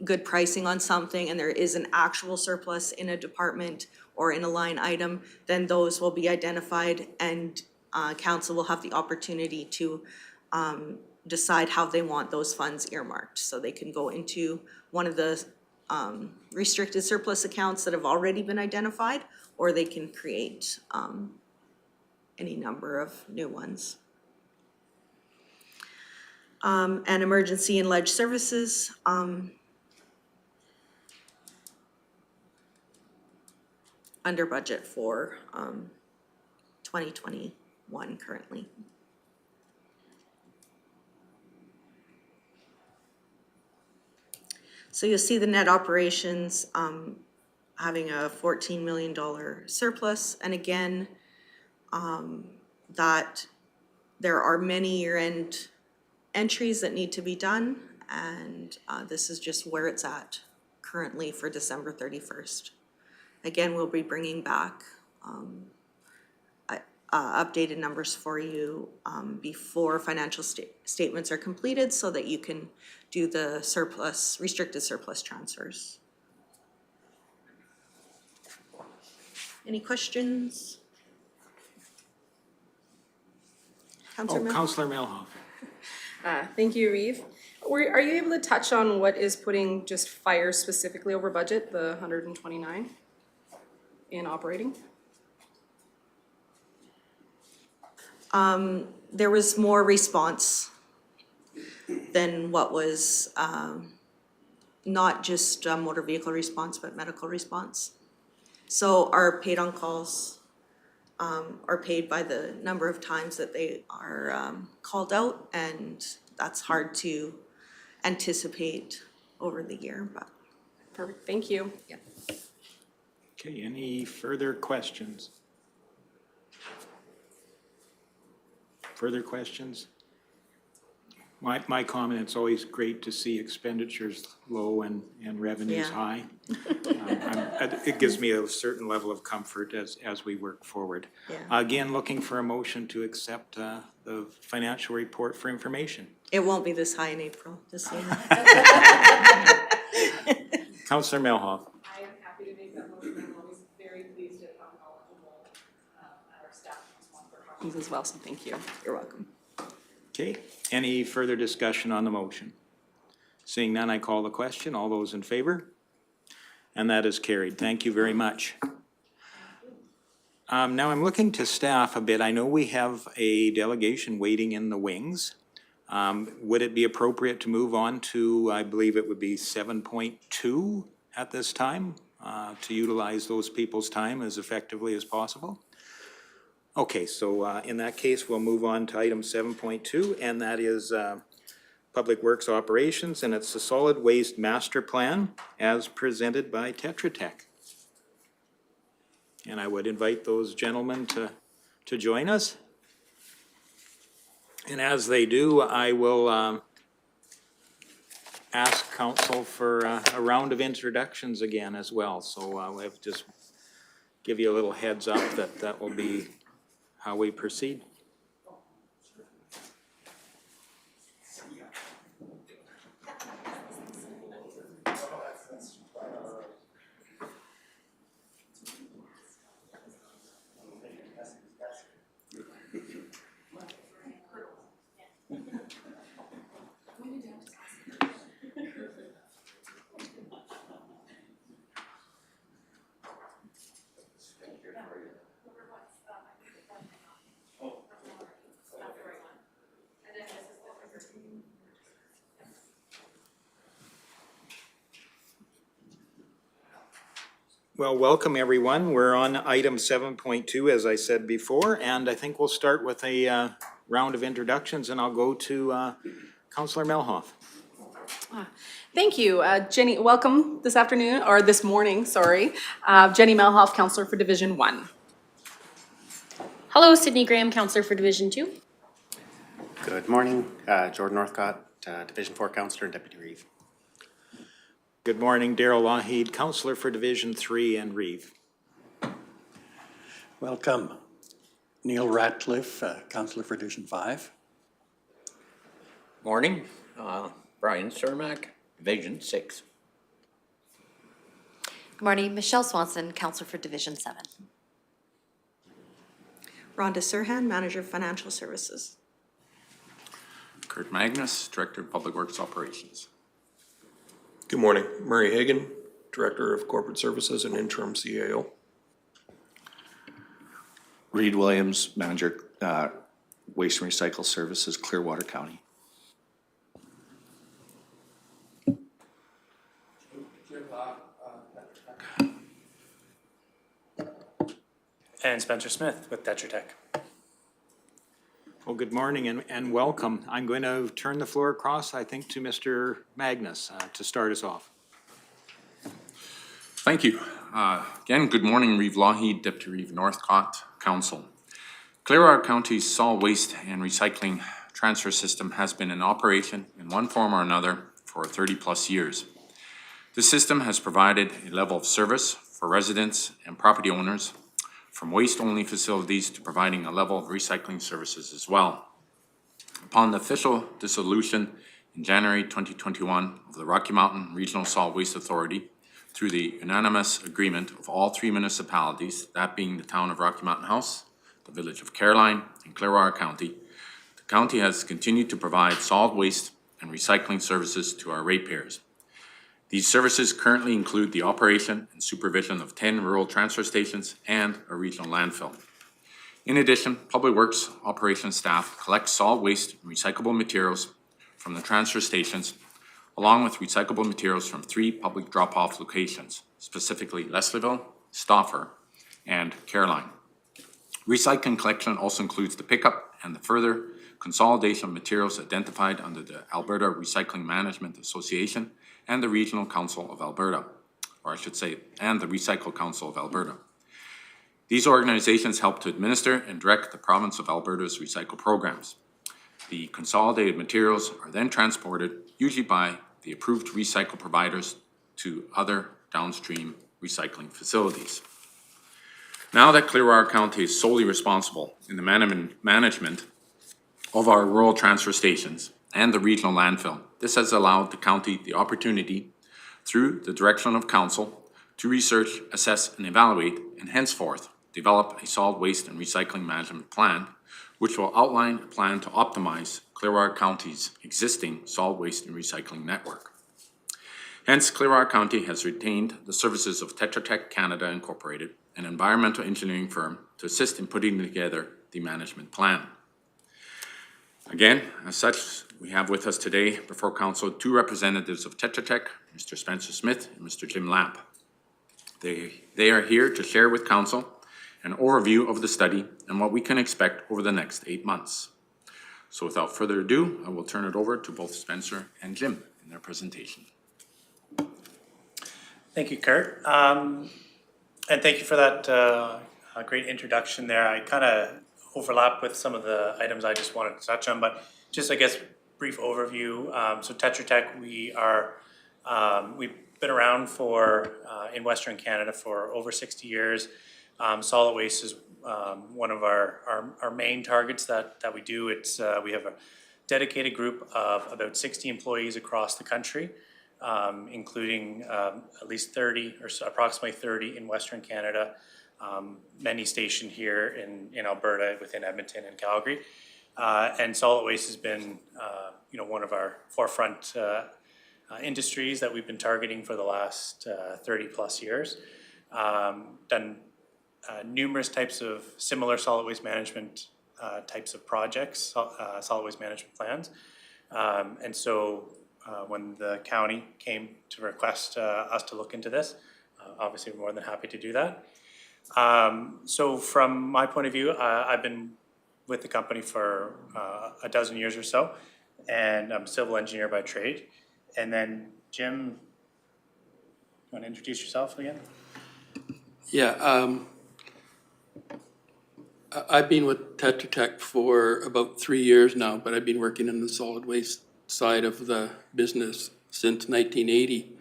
good pricing on something and there is an actual surplus in a department or in a line item, then those will be identified and, council will have the opportunity to, decide how they want those funds earmarked. So they can go into one of the, restricted surplus accounts that have already been identified, or they can create, any number of new ones. And emergency and ledge services, under budget for, 2021 currently. So you'll see the net operations, having a $14 million surplus, and again, that there are many year-end entries that need to be done, and this is just where it's at currently for December 31st. Again, we'll be bringing back updated numbers for you before financial statements are completed so that you can do the surplus, restricted surplus transfers. Any questions? Councillor Miller? Councillor Melhoff. Thank you, Reeve. Are you able to touch on what is putting just fire specifically over budget, the 129 in operating? There was more response than what was, not just motor vehicle response, but medical response. So our paid on calls, are paid by the number of times that they are, called out, and that's hard to anticipate over the year, but. Perfect, thank you. Yeah. Okay, any further questions? Further questions? My comment, it's always great to see expenditures low and revenues Yeah. high. It gives me a certain level of comfort as we work forward. Yeah. Again, looking for a motion to accept the financial report for information. It won't be this high in April, just so you know. Councillor Melhoff. I am happy to make that motion. I'm always very pleased at how knowledgeable our staff is as well, so thank you. You're welcome. Okay, any further discussion on the motion? Seeing none, I call the question. All those in favor? And that is carried. Thank you very much. Now I'm looking to staff a bit. I know we have a delegation waiting in the wings. Would it be appropriate to move on to, I believe it would be 7.2 at this time, to utilize those people's time as effectively as possible? Okay, so in that case, we'll move on to item 7.2, and that is Public Works Operations, and it's the Solid Waste Master Plan as presented by Tetra Tech. And I would invite those gentlemen to join us. And as they do, I will ask council for a round of introductions again as well. So I'll have just give you a little heads up that will be how we proceed. Well, welcome everyone. We're on item 7.2, as I said before, and I think we'll start with a round of introductions, and I'll go to Councillor Melhoff. Thank you. Jenny, welcome this afternoon, or this morning, sorry. Jenny Melhoff, Counselor for Division 1. Hello, Sydney Graham, Counselor for Division 2. Good morning, Jordan Northcott, Division 4 Counselor and Deputy Reeve. Good morning, Daryl Lougheed, Counselor for Division 3 and Reeve. Welcome. Neil Ratcliffe, Councillor for Division 5. Morning, Brian Cermak, Division 6. Good morning, Michelle Swanson, Councillor for Division 7. Rhonda Serhan, Manager of Financial Services. Kurt Magnus, Director of Public Works Operations. Good morning, Murray Hagan, Director of Corporate Services and Interim CAO. Reed Williams, Manager, Waste and Recycle Services, Clearwater County. And Spencer Smith with Tetra. Well, good morning and welcome. I'm going to turn the floor across, I think, to Mr. Magnus to start us off. Thank you. Again, good morning, Reeve Lougheed, Deputy Reeve Northcott, Council. Clearwater County's solid waste and recycling transfer system has been in operation in one form or another for 30+ years. This system has provided a level of service for residents and property owners, from waste-only facilities to providing a level of recycling services as well. Upon the official dissolution in January 2021 of the Rocky Mountain Regional Solid Waste Authority, through the unanimous agreement of all 3 municipalities, that being the town of Rocky Mountain House, the village of Caroline, and Clearwater County, the county has continued to provide solid waste and recycling services to our ratepayers. These services currently include the operation and supervision of 10 rural transfer stations and a regional landfill. In addition, Public Works operations staff collect solid waste and recyclable materials from the transfer stations, along with recyclable materials from 3 public drop-off locations, specifically Leslieville, Stauffer, and Caroline. Recycling collection also includes the pickup and the further consolidation of materials identified under the Alberta Recycling Management Association and the Regional Council of Alberta, or I should say, and the Recycle Council of Alberta. These organizations help to administer and direct the province of Alberta's recycle programs. The consolidated materials are then transported, usually by the approved recycle providers, to other downstream recycling facilities. Now that Clearwater County is solely responsible in the management of our rural transfer stations and the regional landfill, this has allowed the county the opportunity, through the direction of council, to research, assess, and evaluate, and henceforth develop a solid waste and recycling management plan, which will outline a plan to optimize Clearwater County's existing solid waste and recycling network. Hence, Clearwater County has retained the services of Tetra Canada Incorporated, an environmental engineering firm, to assist in putting together the management plan. Again, as such, we have with us today before council 2 representatives of Tetra Tech, Mr. Spencer Smith and Mr. Jim Lapp. They are here to share with council an overview of the study and what we can expect over the next 8 months. So without further ado, I will turn it over to both Spencer and Jim in their presentation. Thank you, Kurt. And thank you for that great introduction there. I kind of overlap with some of the items I just wanted to touch on, but just, I guess, brief overview. So Tetra Tech, we've been around for in Western Canada for over 60 years. Solid waste is one of our main targets that we do. It's we have a dedicated group of about 60 employees across the country, including at least 30 or so, approximately 30 in Western Canada, many stationed here in Alberta within Edmonton and Calgary. And solid waste has been one of our forefront industries that we've been targeting for the last 30+ years. Done numerous types of similar solid waste management types of projects, solid waste management plans. And so when the county came to request us to look into this, obviously we're more than happy to do that. So from my point of view, I've been with the company for a dozen years or so, and I'm a civil engineer by trade. And then Jim, you want to introduce yourself again? Yeah, I've been with Tetra Tech for about 3 years now, but I've been working in the solid waste side of the business since 1980.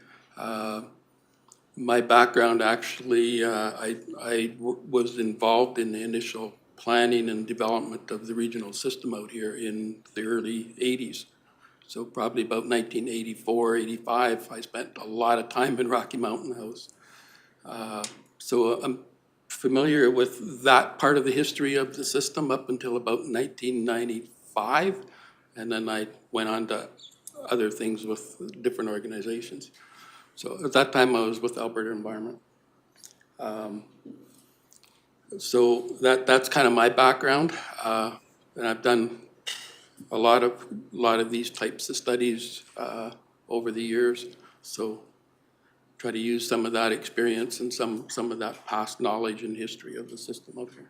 My background actually, I was involved in the initial planning and development of the regional system out here in the early 80s. So probably about 1984, 85, I spent a lot of time in Rocky Mountain House. So I'm familiar with that part of the history of the system up until about 1995. And then I went on to other things with different organizations. So at that time, I was with Alberta Environment. So that's kind of my background. And I've done a lot of these types of studies over the years. So try to use some of that experience and some of that past knowledge and history of the system out here.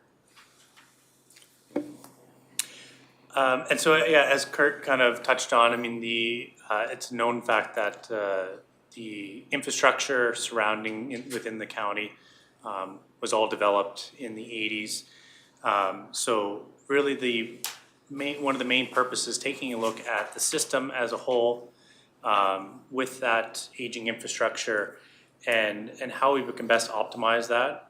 And so, yeah, as Kurt kind of touched on, I mean, it's a known fact that the infrastructure surrounding within the county was all developed in the 80s. So really one of the main purposes, taking a look at the system as a whole with that aging infrastructure and how we can best optimize that.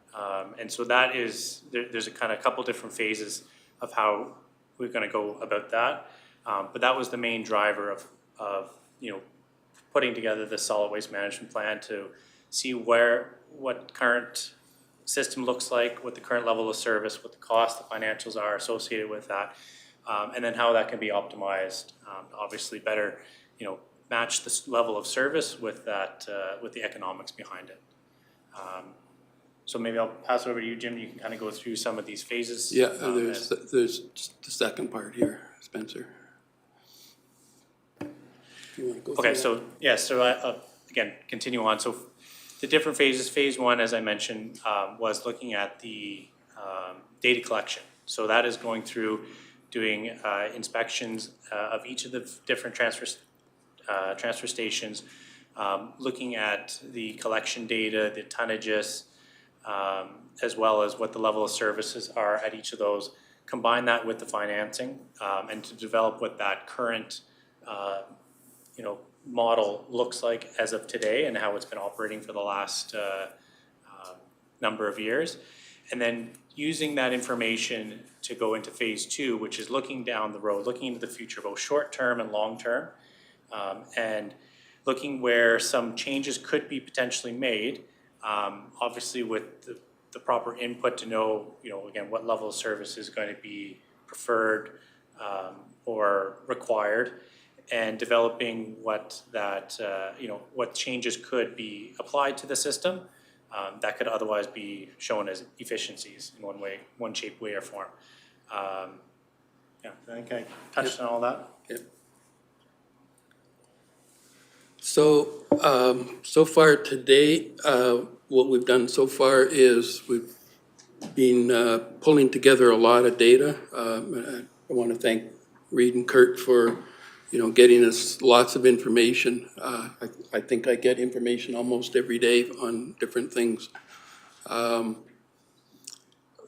And so that is, there's a kind of couple different phases of how we're going to go about that. But that was the main driver of putting together the solid waste management plan to see what current system looks like, what the current level of service, what the cost, the financials are associated with that, and then how that can be optimized. Obviously better, match this level of service with that, with the economics behind it. So maybe I'll pass it over to you, Jim. You can kind of go through some of these phases. Yeah, there's the second part here, Spencer. If you want to go through Okay, that. so, yeah, so again, continue on. So the different phases, phase one, as I mentioned, was looking at the data collection. So that is going through doing inspections of each of the different transfer stations, looking at the collection data, the tonnages, as well as what the level of services are at each of those, combine that with the financing, and to develop what that current model looks like as of today and how it's been operating for the last number of years. And then using that information to go into phase two, which is looking down the road, looking into the future, both short-term and long-term, and looking where some changes could be potentially made, obviously with the proper input to know, again, what level of service is going to be preferred or required, and developing what that, what changes could be applied to the system that could otherwise be shown as efficiencies in one shape, way, or form. Yeah, I think I touched on all that. Yeah. So, so far today, what we've done so far is we've been pulling together a lot of data. I want to thank Reed and Kurt for, getting us lots of information. I think I get information almost every day on different things.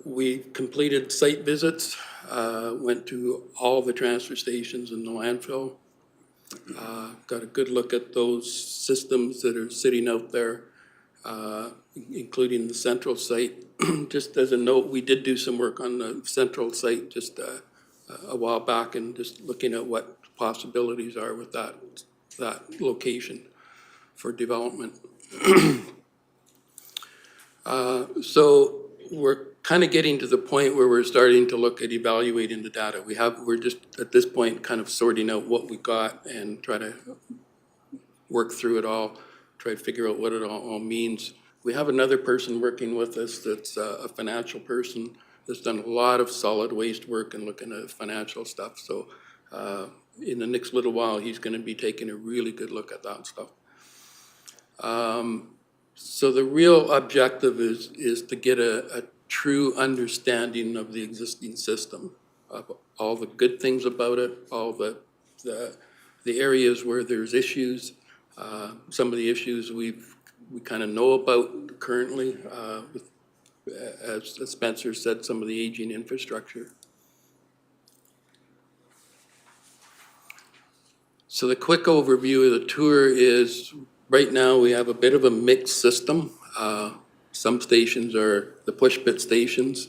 We completed site visits, went to all the transfer stations in the landfill. Got a good look at those systems that are sitting out there, including the central site. Just as a note, we did do some work on the central site just a while back, and just looking at what possibilities are with that location for development. So we're kind of getting to the point where we're starting to look at evaluating the data. We're just at this point kind of sorting out what we got and try to work through it all, try to figure out what it all means. We have another person working with us that's a financial person that's done a lot of solid waste work and looking at financial stuff. So in the next little while, he's going to be taking a really good look at that stuff. So the real objective is to get a true understanding of the existing system, of all the good things about it, all the areas where there's issues, Some of the issues we kind of know about currently, as Spencer said, some of the aging infrastructure. So the quick overview of the tour is, right now we have a bit of a mixed system. Some stations are the push pit stations,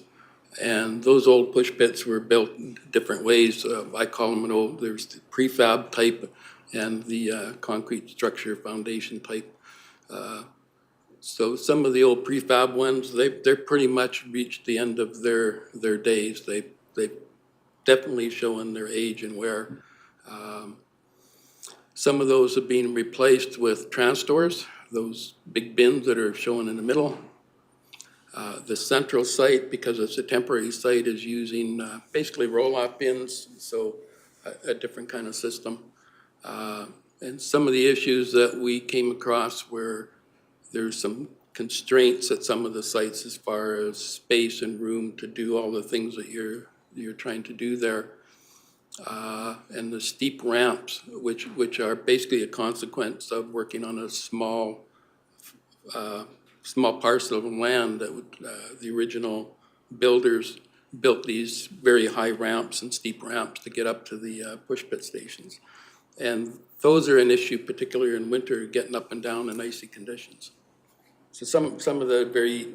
and those old push pits were built in different ways. I call them there's the prefab type and the concrete structure foundation type. So some of the old prefab ones, they're pretty much reached the end of their days. They've definitely showing their age and wear. Some of those are being replaced with trans-stores, those big bins that are shown in the middle. The central site, because it's a temporary site, is using basically roll-off bins, so a different kind of system. And some of the issues that we came across were there's some constraints at some of the sites as far as space and room to do all the things that you're trying to do there. And the steep ramps, which are basically a consequence of working on a small parcel of land that the original builders built these very high ramps and steep ramps to get up to the push pit stations. And those are an issue, particularly in winter, getting up and down in icy conditions. So some of the very,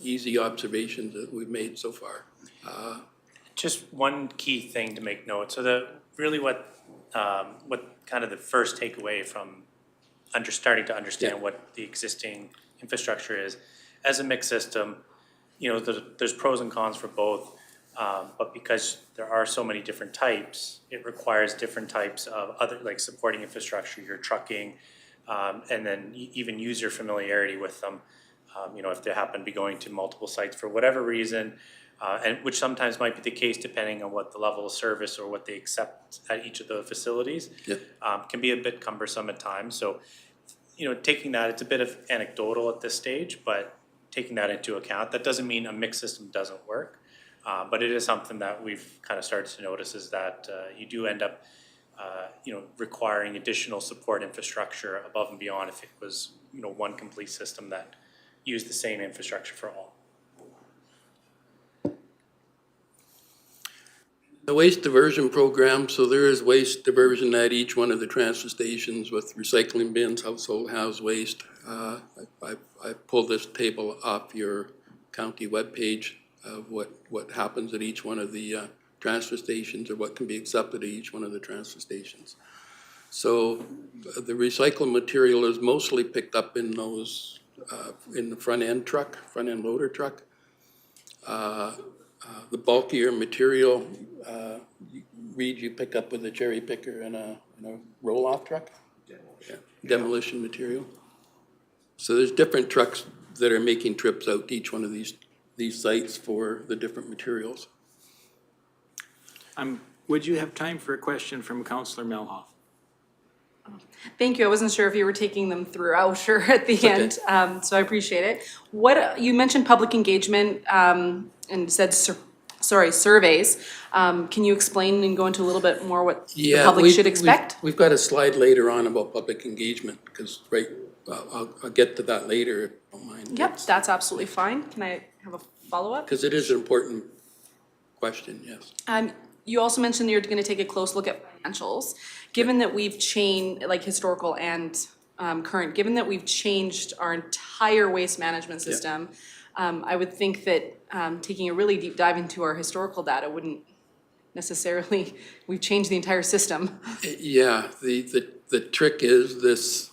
easy observations that we've made so far. Just one key thing to make note. So what kind of the first takeaway from starting to understand what the existing infrastructure is, as a mixed system, there's pros and cons for both. But because there are so many different types, it requires different types of other, like supporting infrastructure, your trucking, and then even user familiarity with them. If they happen to be going to multiple sites for whatever reason, and which sometimes might be the case depending on what the level of service or what they accept at each of the facilities, can be a bit cumbersome at times. So, taking that, it's a bit of anecdotal at this stage, but taking that into account, that doesn't mean a mixed system doesn't work. But it is something that we've kind of started to notice, is that you do end up requiring additional support infrastructure above and beyond if it was one complete system that used the same infrastructure for all. The waste diversion program, so there is waste diversion at each one of the transfer stations with recycling bins, household house waste. I pulled this table off your county webpage of what happens at each one of the transfer stations, or what can be accepted at each one of the transfer stations. So the recycled material is mostly picked up in those, in the front end loader truck. The bulkier material, you pick up with a cherry picker and a roll-off truck? Demolition material. So there's different trucks that are making trips out to each one of these sites for the different materials. Would you have time for a question from Councillor Melhoff? Thank you. I wasn't sure if you were taking them throughout or at the end, so I appreciate it. You mentioned public engagement and said, surveys. Can you explain and go into a little bit more what the public should expect? We've got a slide later on about public engagement, because I'll get to that later, if you don't mind. Yep, that's absolutely fine. Can I have a follow-up? Because it is an important question, yes. You also mentioned you're going to take a close look at financials. Given that we've changed, like historical and current, given that we've changed our entire waste management system, I would think that taking a really deep dive into our historical data wouldn't necessarily, we've changed the entire system. Yeah, the trick is this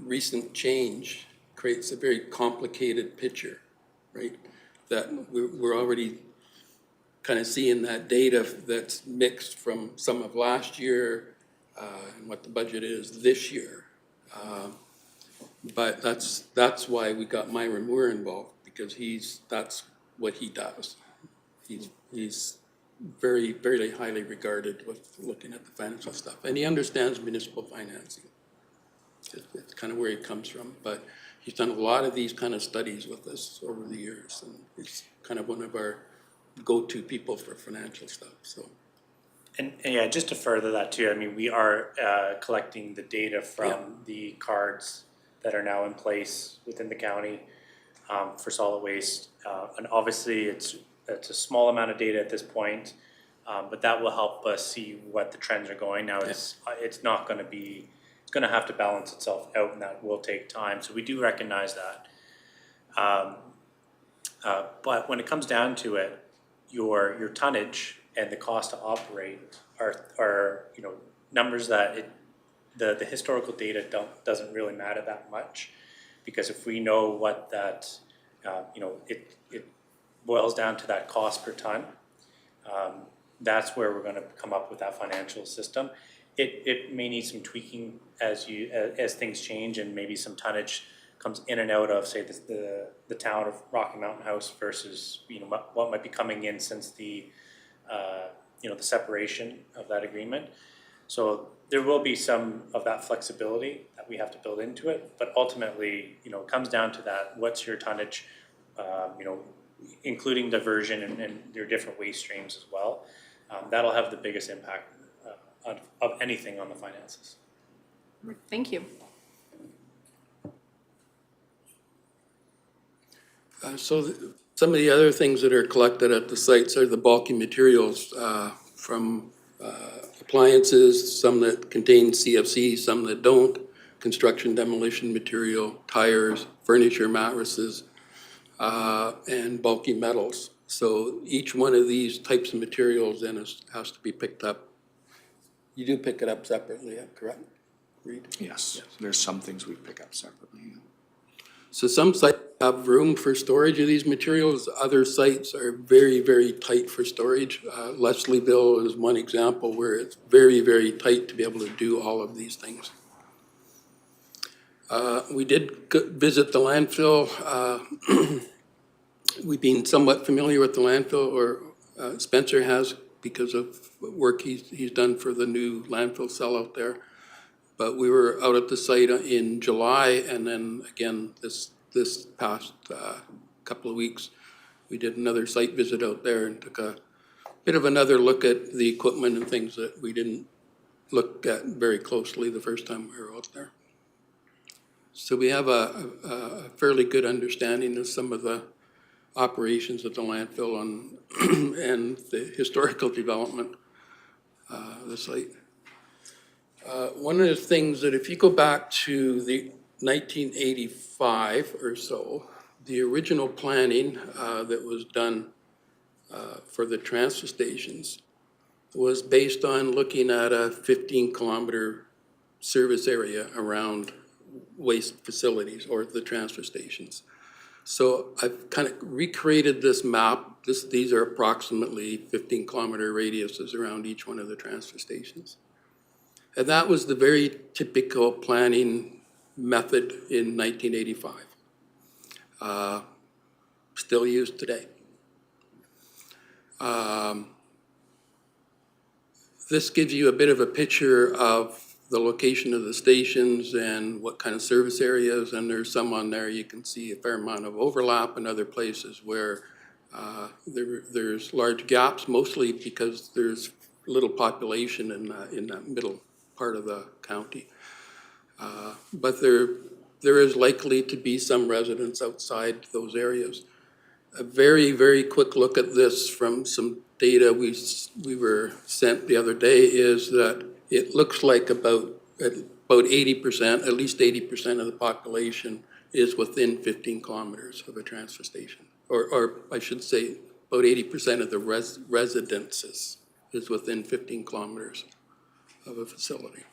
recent change creates a very complicated picture, right? That we're already kind of seeing that data that's mixed from some of last year and what the budget is this year. But that's why we got Myron Moore involved, because that's what he does. He's very, very highly regarded with looking at the financial stuff, and he understands municipal financing. It's kind of where he comes from, but he's done a lot of these kind of studies with us over the years, and he's kind of one of our go-to people for financial stuff. So, And yeah, just to further that too, I mean, we are collecting the data from the cards that are now in place within the county for solid waste. And obviously, it's a small amount of data at this point, but that will help us see what the trends are going. Now, it's not going to be, it's going to have to balance itself out, and that will take time. So we do recognize that. But when it comes down to it, your tonnage and the cost to operate are numbers that the historical data doesn't really matter that much, because if we know what that it boils down to that cost per ton, that's where we're going to come up with that financial system. It may need some tweaking as things change, and maybe some tonnage comes in and out of, say, the town of Rocky Mountain House versus what might be coming in since the the separation of that agreement. So there will be some of that flexibility that we have to build into it, but ultimately, it comes down to that: what's your tonnage, including diversion and your different waste streams as well. That'll have the biggest impact of anything on the finances. Thank you. Some of the other things that are collected at the sites are the bulky materials from appliances, some that contain CFC, some that don't, construction demolition material, tires, furniture, mattresses, and bulky metals. So each one of these types of materials then has to be picked up. You do pick it up separately, correct? Reed? Yes, there's some things we pick up separately. So some sites have room for storage of these materials. Other sites are very, very tight for storage. Leslieville is one example where it's very, very tight to be able to do all of these things. We did visit the landfill. We've been somewhat familiar with the landfill, or Spencer has, because of work he's done for the new landfill cell out there. But we were out at the site in July, and then again this past couple of weeks, we did another site visit out there and took a bit of another look at the equipment and things that we didn't look at very closely the first time we were out there. So we have a fairly good understanding of some of the operations at the landfill and the historical development of the site. One of the things that if you go back to the 1985 or so, the original planning that was done for the transfer stations was based on looking at a 15-kilometer service area around waste facilities or the transfer stations. So I've kind of recreated this map. These are approximately 15-kilometer radiuses around each one of the transfer stations. And that was the very typical planning method in 1985. Still used today. This gives you a bit of a picture of the location of the stations and what kind of service areas, and there's some on there you can see a fair amount of overlap, and other places where there's large gaps, mostly because there's little population in that middle part of the county. But there is likely to be some residents outside those areas. A very, very quick look at this from some data we were sent the other day is that it looks like about 80%, at least 80% of the population is within 15 kilometers of a transfer station. Or I should say about 80% of the residences is within 15 kilometers of a facility.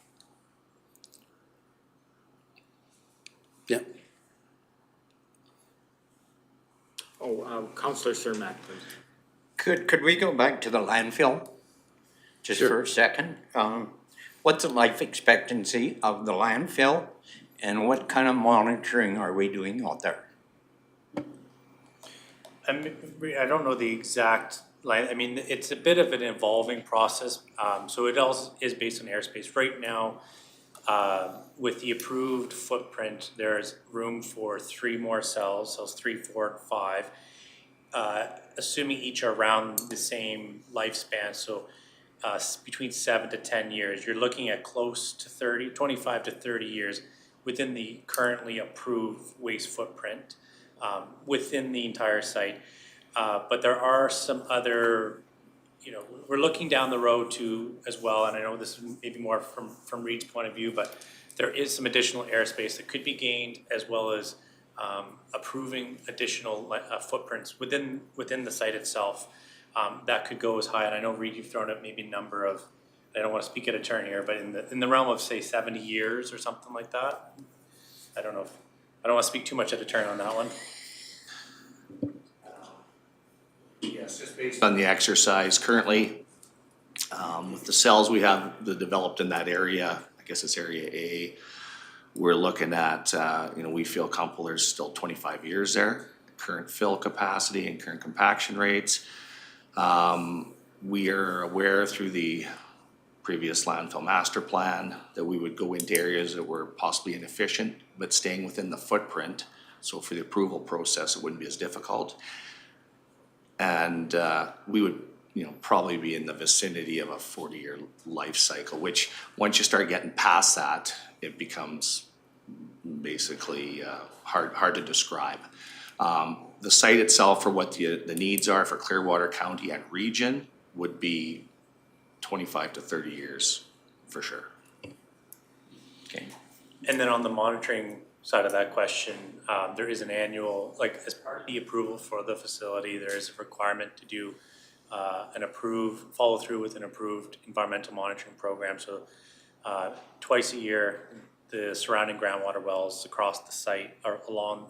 Yeah. Councillor Cermak, please. Could we go back to the landfill just for a second? What's the life expectancy of the landfill, and what kind of monitoring are we doing out there? I don't know the exact line. I mean, it's a bit of an evolving process. So it also is based on airspace. Right now, with the approved footprint, there's room for 3 more cells, cells 3, 4, and 5, assuming each are around the same lifespan. So between 7 to 10 years. You're looking at close to 25 to 30 years within the currently approved waste footprint within the entire site. But there are some other, we're looking down the road too as well, and I know this is maybe more from Reed's point of view, but there is some additional airspace that could be gained, as well as approving additional footprints within the site itself. That could go as high, and I know, Reed, you've thrown out maybe a number of, I don't want to speak at a turn here, but in the realm of, say, 70 years or something like that. I don't want to speak too much at a turn on that one. Yes, just based on the exercise currently, with the cells we have developed in that area, I guess it's area A, we're looking at, we feel comfortable there's still 25 years there, current fill capacity and current compaction rates. We are aware through the previous landfill master plan that we would go into areas that were possibly inefficient, but staying within the footprint. So for the approval process, it wouldn't be as difficult. And we would, probably be in the vicinity of a 40-year life cycle, which once you start getting past that, it becomes basically hard to describe. The site itself, for what the needs are for Clearwater County and region, would be 25 to 30 years for sure. Okay. And then on the monitoring side of that question, there is an annual, as part of the approval for the facility, there is a requirement to do follow through with an approved environmental monitoring program. So twice a year, the surrounding groundwater wells across the site or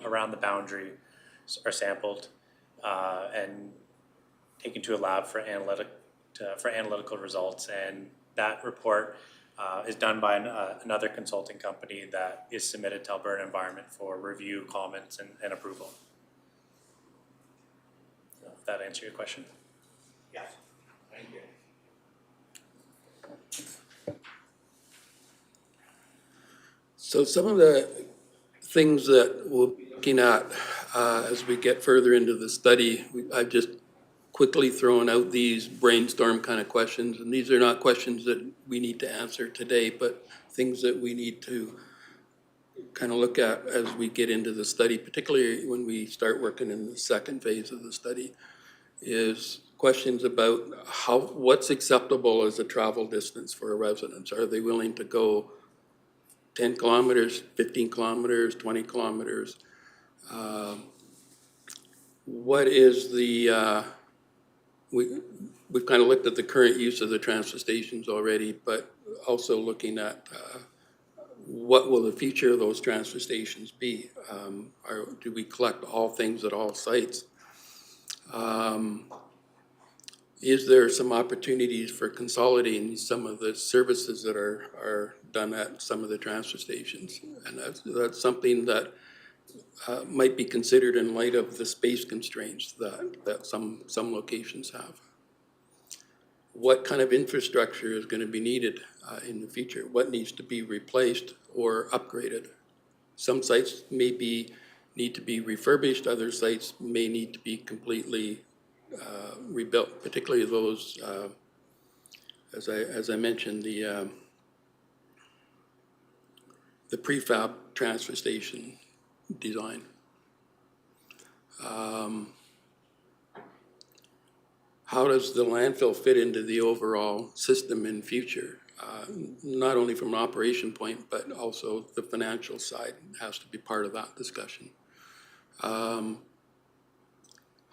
around the boundary are sampled and taken to a lab for analytical results. And that report is done by another consulting company that is submitted to Alberta Environment for review, comments, and approval. If that answers your question. Yes, thank you. So some of the things that we'll be looking at as we get further into the study, I've just quickly thrown out these brainstorm kind of questions, and these are not questions that we need to answer today, but things that we need to kind of look at as we get into the study, particularly when we start working in the second phase of the study, is questions about what's acceptable as a travel distance for a residence. Are they willing to go 10 kilometers, 15 kilometers, 20 kilometers? What is the, we've kind of looked at the current use of the transfer stations already, but also looking at what will the future of those transfer stations be? Do we collect all things at all sites? Is there some opportunities for consolidating some of the services that are done at some of the transfer stations? And that's something that might be considered in light of the space constraints that some locations have. What kind of infrastructure is going to be needed in the future? What needs to be replaced or upgraded? Some sites may need to be refurbished, other sites may need to be completely rebuilt, particularly those, as I mentioned, the prefab transfer station design. How does the landfill fit into the overall system in future? Not only from an operation point, but also the financial side has to be part of that discussion.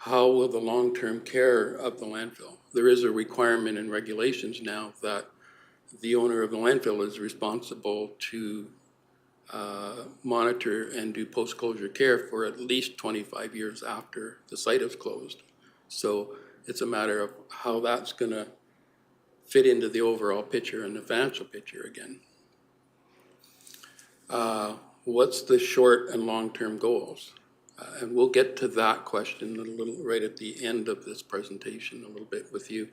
How will the long-term care of the landfill? There is a requirement in regulations now that the owner of the landfill is responsible to monitor and do post-closure care for at least 25 years after the site is closed. So it's a matter of how that's going to fit into the overall picture and the financial picture again. What's the short and long-term goals? And we'll get to that question a little right at the end of this presentation a little bit with you.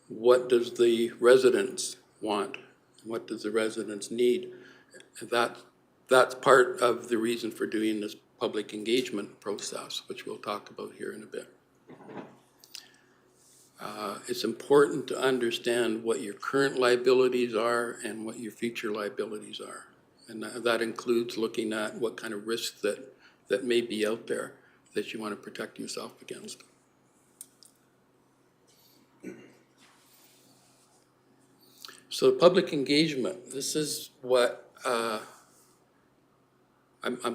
What does the residents want? What does the residents need? And that's part of the reason for doing this public engagement process, which we'll talk about here in a bit. It's important to understand what your current liabilities are and what your future liabilities are. And that includes looking at what kind of risks that may be out there that you want to protect yourself against. So public engagement, this is what I'm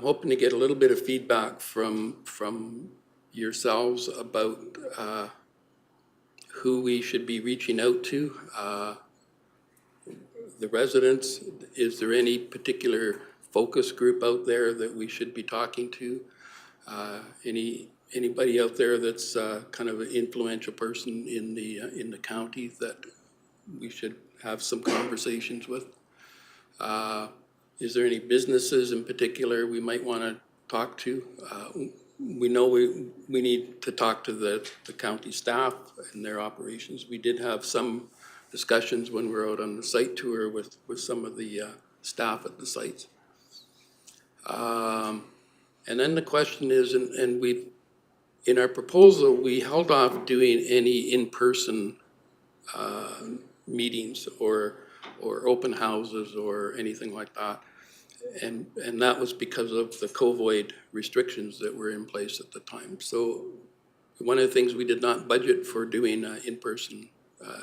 hoping to get a little bit of feedback from yourselves about who we should be reaching out to. The residents, is there any particular focus group out there that we should be talking to? Anybody out there that's kind of an influential person in the county that we should have some conversations with? Is there any businesses in particular we might want to talk to? We know we need to talk to the county staff and their operations. We did have some discussions when we were out on the site tour with some of the staff at the sites. And then the question is, and we, in our proposal, we held off doing any in-person meetings or open houses or anything like that. And that was because of the COVID restrictions that were in place at the time. So one of the things we did not budget for doing in-person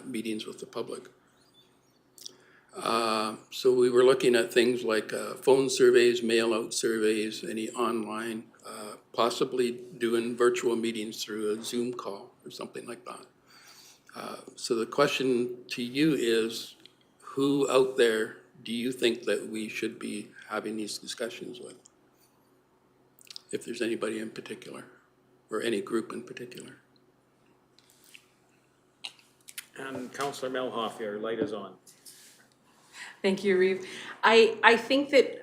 meetings with the public. So we were looking at things like phone surveys, mail-out surveys, any online, possibly doing virtual meetings through a Zoom call or something like that. So the question to you is, who out there do you think that we should be having these discussions with? If there's anybody in particular, or any group in particular. And Councillor Melhoff, your light is on. Thank you, Reeve. I think that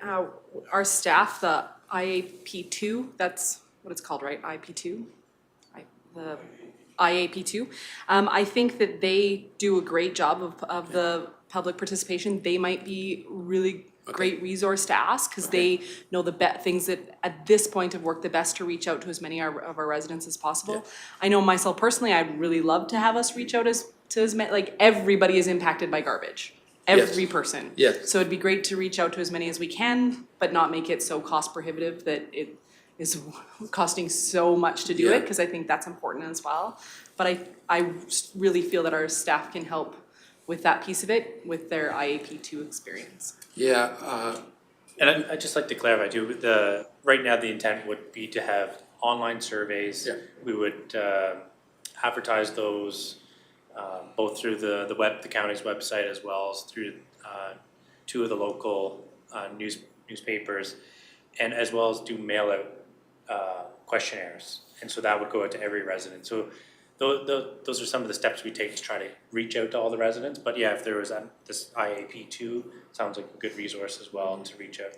our staff, the IAP2, that's what it's called, right? IP2? The IAP2. I think that they do a great job of the public participation. They might be really great resource to ask because they know the things that at this point have worked the best to reach out to as many of our residents as possible. Yeah. I know myself personally, I'd really love to have us reach out to as many, like everybody is impacted by garbage. Every person. Yes. So it'd be great to reach out to as many as we can, but not make it so cost prohibitive that it is costing so much to do it, because I think that's important as well. But I really feel that our staff can help with that piece of it with their IAP2 experience. Yeah. And I'd just like to clarify too, right now the intent would be to have online surveys. Yeah. We would advertise those both through the county's website as well as through two of the local newspapers, and as well as do mail out questionnaires. And so that would go out to every resident. So those are some of the steps we take to try to reach out to all the residents. But yeah, if there was this IAP2, sounds like a good resource as well to reach out.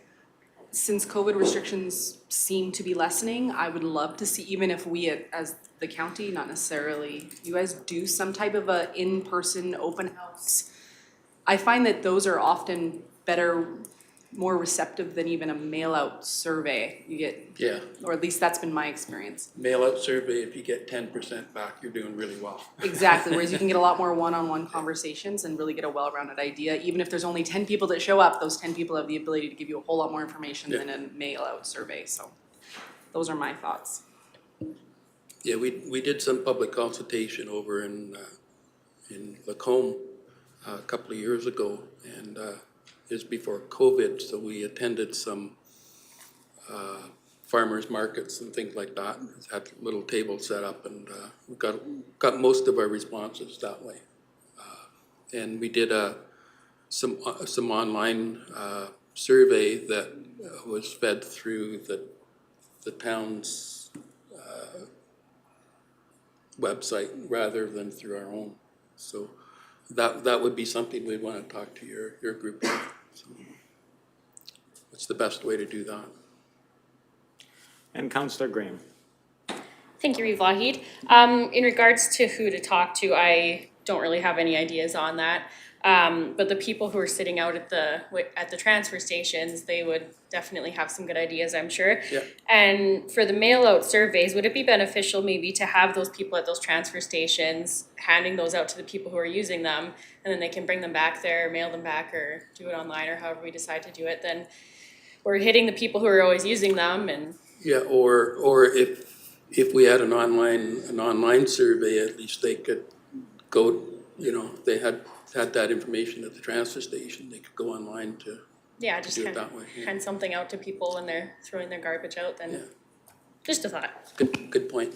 Since COVID restrictions seem to be lessening, I would love to see, even if we as the county, not necessarily you guys, do some type of a in-person open house. I find that those are often better, more receptive than even a mail-out survey you get. Yeah. Or at least that's been my experience. Mail-out survey, if you get 10% back, you're doing really well. Exactly, whereas you can get a lot more one-on-one conversations and really get a well-rounded idea. Even if there's only 10 people that show up, those 10 people have the ability to give you a whole lot more information than a mail-out survey. So those are my thoughts. Yeah, we did some public consultation over in Lacombe a couple of years ago, and it's before COVID, so we attended some farmers markets and things like that. Had a little table set up, and we got most of our responses that way. And we did some online survey that was fed through the town's website rather than through our own. So that would be something we'd want to talk to your group about. So it's the best way to do that. And Councillor Graham. Thank you, Reeve Lougheed. In regards to who to talk to, I don't really have any ideas on that. But the people who are sitting out at the transfer stations, they would definitely have some good ideas, I'm sure. Yeah. And for the mail out surveys, would it be beneficial maybe to have those people at those transfer stations handing those out to the people who are using them, and then they can bring them back there, mail them back, or do it online, or however we decide to do it? Then we're hitting the people who are always using them. And Yeah, or if we had an online survey, at least they could go, if they had that information at the transfer station, they could go online to yeah, just do it that way. Yeah. hand something out to people when they're throwing their garbage out. Then Yeah. just a thought. Good point.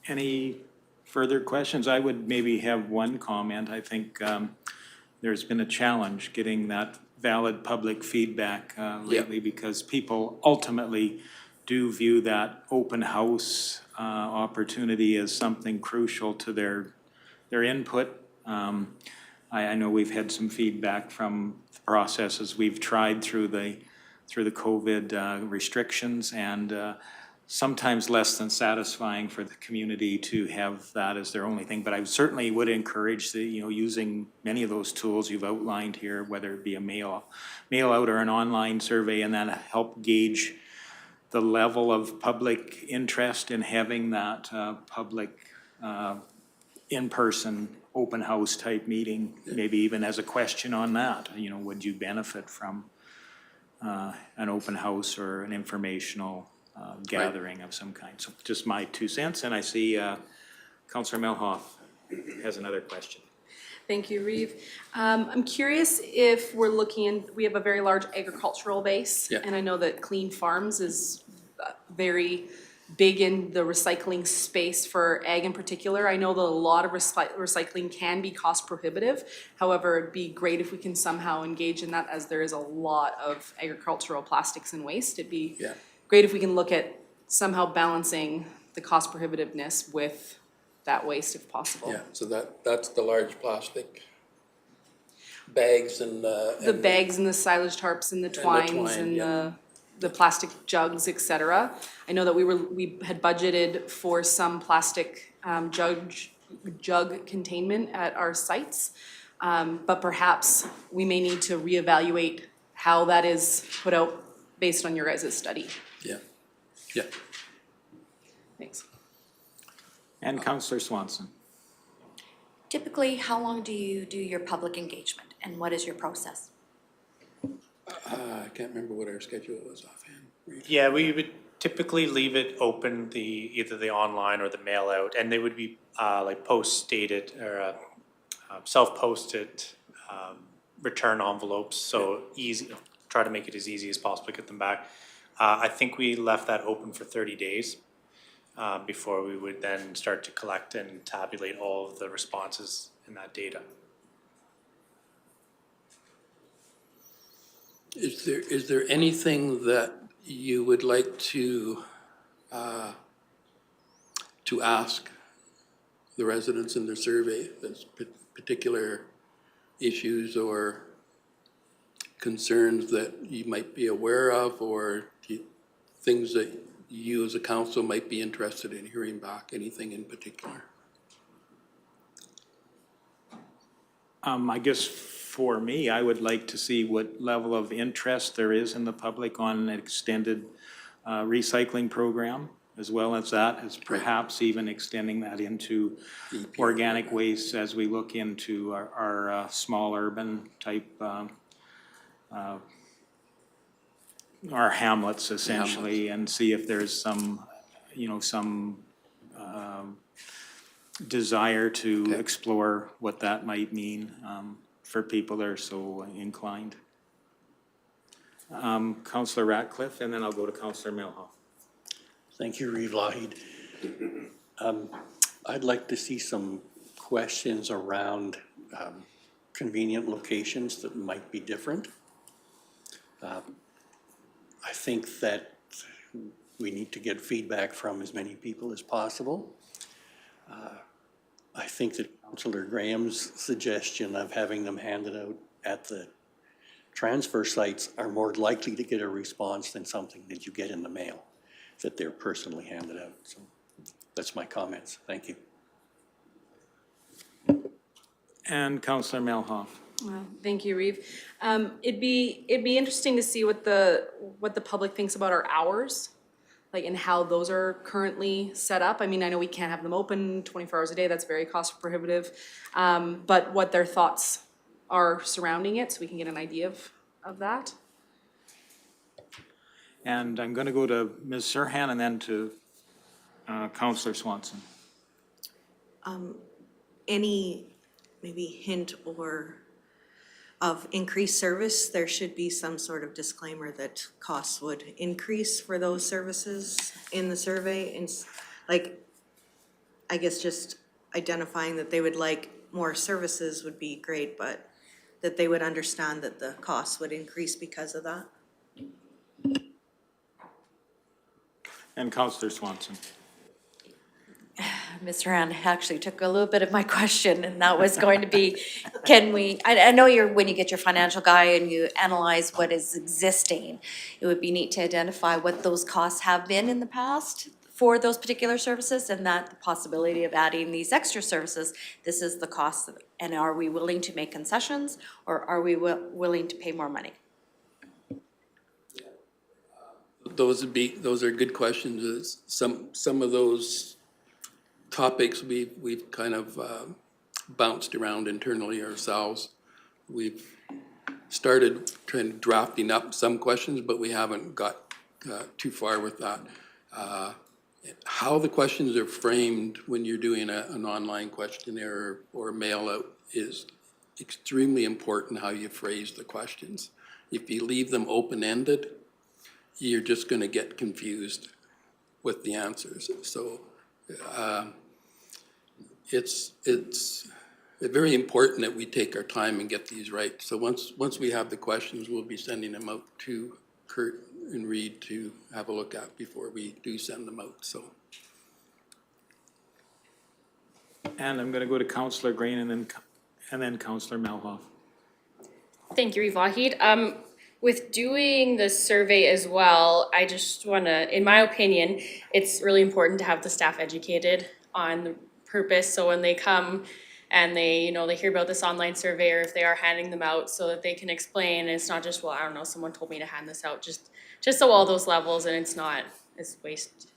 Any further questions? I would maybe have one comment. I think there's been a challenge getting that valid public feedback lately, because people ultimately do view that open house opportunity as something crucial to their input. I know we've had some feedback from the processes we've tried through the COVID restrictions, and sometimes less than satisfying for the community to have that as their only thing. But I certainly would encourage using many of those tools you've outlined here, whether it be a mail out or an online survey, and then help gauge the level of public interest in having that public in-person open house type meeting, maybe even as a question on that. Would you benefit from an open house or an informational gathering of some kind? So just my 2 cents, and I see Councillor Melhoff has another question. Thank you, Reeve. I'm curious if we're we have a very large agricultural base. Yeah. And I know that Clean Farms is very big in the recycling space for ag in particular. I know that a lot of recycling can be cost prohibitive. However, it'd be great if we can somehow engage in that, as there is a lot of agricultural plastics and waste. It'd be great if we can look at somehow balancing the cost prohibitiveness with that waste if possible. Yeah, so that's the large plastic bags and The bags and the silage tarps and the twines and the plastic jugs, et cetera. I know that we had budgeted for some plastic jug containment at our sites, but perhaps we may need to reevaluate how that is put out based on your guys' study. Yeah. Thanks. And Councillor Swanson. Typically, how long do you do your public engagement, and what is your process? I can't remember what our schedule was offhand. Yeah, we would typically leave it open, either the online or the mail out, and they would be like post-dated or self-posted return envelopes, so easy, try to make it as easy as possible to get them back. I think we left that open for 30 days before we would then start to collect and tabulate all of the responses in that data. Is there anything that you would like to ask the residents in the survey, that's particular issues or concerns that you might be aware of, or things that you as a council might be interested in hearing back? Anything in particular? I guess for me, I would like to see what level of interest there is in the public on an extended recycling program, as well as that, as perhaps even extending that into organic waste as we look into our small urban type, our hamlets essentially, and see if there's some, some desire to explore what that might mean for people that are so inclined. Councillor Ratcliffe, and then I'll go to Councillor Melhoff. Thank you, Reeve Lougheed. I'd like to see some questions around convenient locations that might be different. I think that we need to get feedback from as many people as possible. I think that Councillor Graham's suggestion of having them handed out at the transfer sites are more likely to get a response than something that you get in the mail, that they're personally handed out. So that's my comments. Thank you. And Councillor Melhoff. Well, thank you, Reeve. It'd be interesting to see what the public thinks about our hours, like, and how those are currently set up. I mean, I know we can't have them open 24 hours a day, that's very cost prohibitive. But what their thoughts are surrounding it, so we can get an idea of that. And I'm going to go to Ms. Serhan and then to Councillor Swanson. Any maybe hint or of increased service? There should be some sort of disclaimer that costs would increase for those services in the survey. And like, I guess just identifying that they would like more services would be great, but that they would understand that the costs would increase because of that. And Councillor Swanson. Mr. Rand actually took a little bit of my question, and that was going to be, can we, I know when you get your financial guy and you analyze what is existing, it would be neat to identify what those costs have been in the past for those particular services, and that the possibility of adding these extra services, this is the cost, and are we willing to make concessions, or are we willing to pay more money? Those are good questions. Some of those topics we've kind of bounced around internally ourselves. We've started kind of drafting up some questions, but we haven't got too far with that. How the questions are framed when you're doing an online questionnaire or mail out is extremely important, how you phrase the questions. If you leave them open-ended, you're just going to get confused with the answers. So it's very important that we take our time and get these right. So once we have the questions, we'll be sending them out to Kurt and Reed to have a look at before we do send them out. So. And I'm going to go to Councillor Grain and then Councillor Melhoff. Thank you, Reeve Wahid. With doing the survey as well, I just want to, in my opinion, it's really important to have the staff educated on the purpose. So when they come and they hear about this online survey, or if they are handing them out, so that they can explain, and it's not just, well, I don't know, someone told me to hand this out, just so all those levels, and it's not as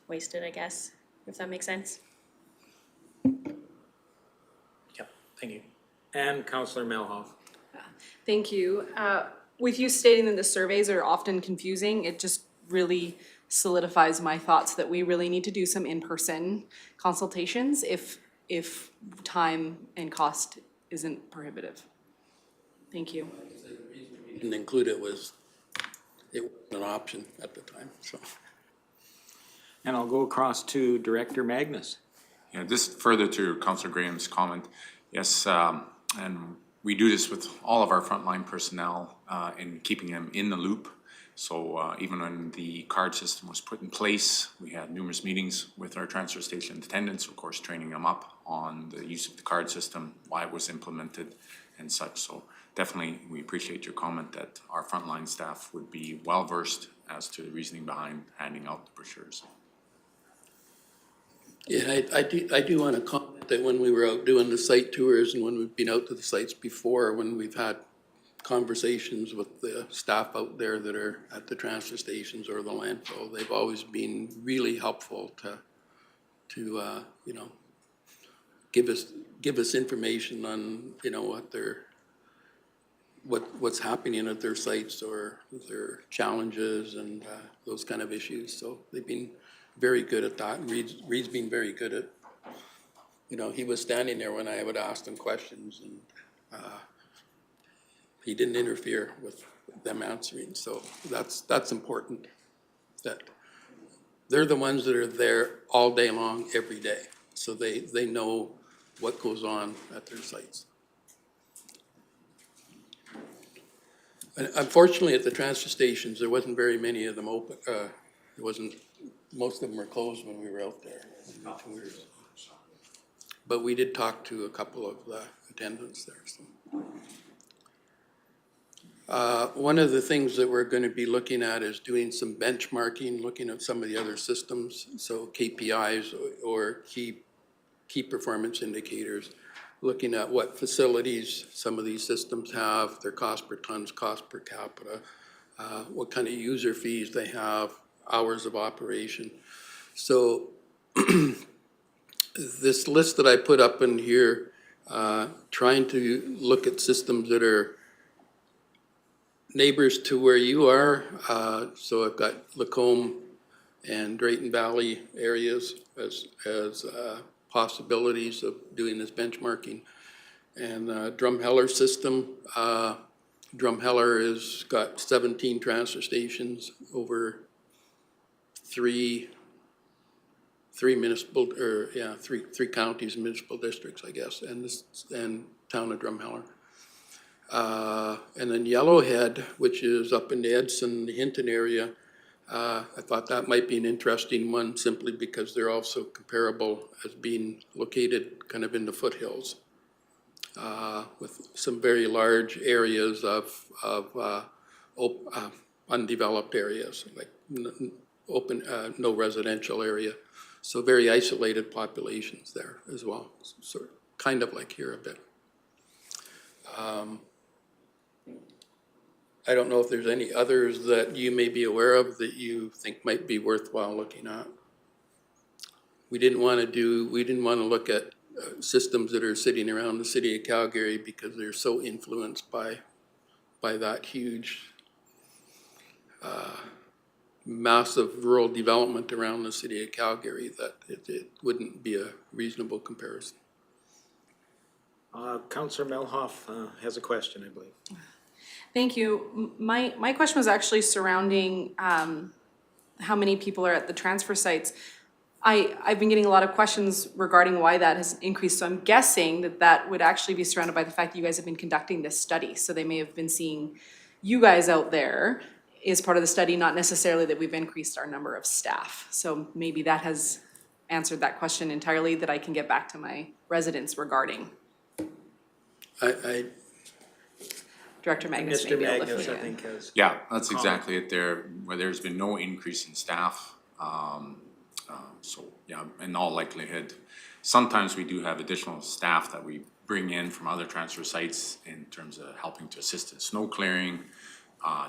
wasted, I guess, if that makes sense. Yep, thank you. And Councillor Melhoff. Thank you. With you stating that the surveys are often confusing, it just really solidifies my thoughts that we really need to do some in-person consultations if time and cost isn't prohibitive. Thank you. Didn't include it was an option at the time, so. And I'll go across to Director Magnus. Yeah, just further to Councillor Graham's comment, yes, and we do this with all of our frontline personnel in keeping them in the loop. So even when the card system was put in place, we had numerous meetings with our transfer station attendants, of course, training them up on the use of the card system, why it was implemented and such. So definitely we appreciate your comment that our frontline staff would be well versed as to the reasoning behind handing out the brochures. Yeah, I do want to comment that when we were out doing the site tours and when we've been out to the sites before, when we've had conversations with the staff out there that are at the transfer stations or the landfill, they've always been really helpful to give us information on what's happening at their sites or their challenges and those kind of issues. So they've been very good at that. And Reed's been very good at, he was standing there when I would ask them questions, and he didn't interfere with them answering. So that's important, that they're the ones that are there all day long, every day. So they know what goes on at their sites. And unfortunately, at the transfer stations, there wasn't very many of them open. Most of them were closed when we were out there. But we did talk to a couple of the attendants there. So. One of the things that we're going to be looking at is doing some benchmarking, looking at some of the other systems, so KPIs or key performance indicators, looking at what facilities some of these systems have, their cost per tons, cost per capita, what kind of user fees they have, hours of operation. So this list that I put up in here, trying to look at systems that are neighbors to where you are. So I've got Lacombe and Drayton Valley areas as possibilities of doing this benchmarking. And Drumheller system, Drumheller has got 17 transfer stations over three municipal, or yeah, three counties, municipal districts, I guess, and town of Drumheller. And then Yellowhead, which is up in the Edson, the Hinton area, I thought that might be an interesting one simply because they're also comparable as being located kind of in the foothills, with some very large areas of undeveloped areas, like open, no residential area. So very isolated populations there as well, sort of, kind of like here a bit. I don't know if there's any others that you may be aware of that you think might be worthwhile looking at. We didn't want to look at systems that are sitting around the city of Calgary because they're so influenced by that huge, massive rural development around the city of Calgary that it wouldn't be a reasonable comparison. Councillor Melhoff has a question, I believe. Thank you. My question was actually surrounding how many people are at the transfer sites. I've been getting a lot of questions regarding why that has increased, so I'm guessing that would actually be surrounded by the fact that you guys have been conducting this study, so they may have been seeing you guys out there as part of the study, not necessarily that we've increased our number of staff. So maybe that has answered that question entirely, that I can get back to my residents regarding. Director Magnus may Mr. be able to Magnus, fill I in. think, has. Yeah, that's exactly it there, where there's been no increase in staff. So, yeah, in all likelihood, sometimes we do have additional staff that we bring in from other transfer sites in terms of helping to assist in snow clearing,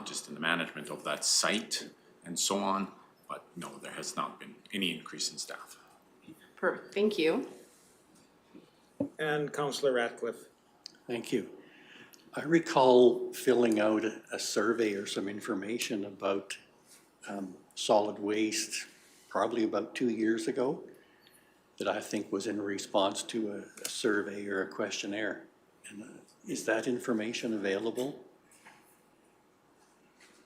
just in the management of that site and so on. But no, there has not been any increase in staff. Perfect, thank you. And Councillor Ratcliffe. Thank you. I recall filling out a survey or some information about solid waste probably about 2 years ago that I think was in response to a survey or a questionnaire. And is that information available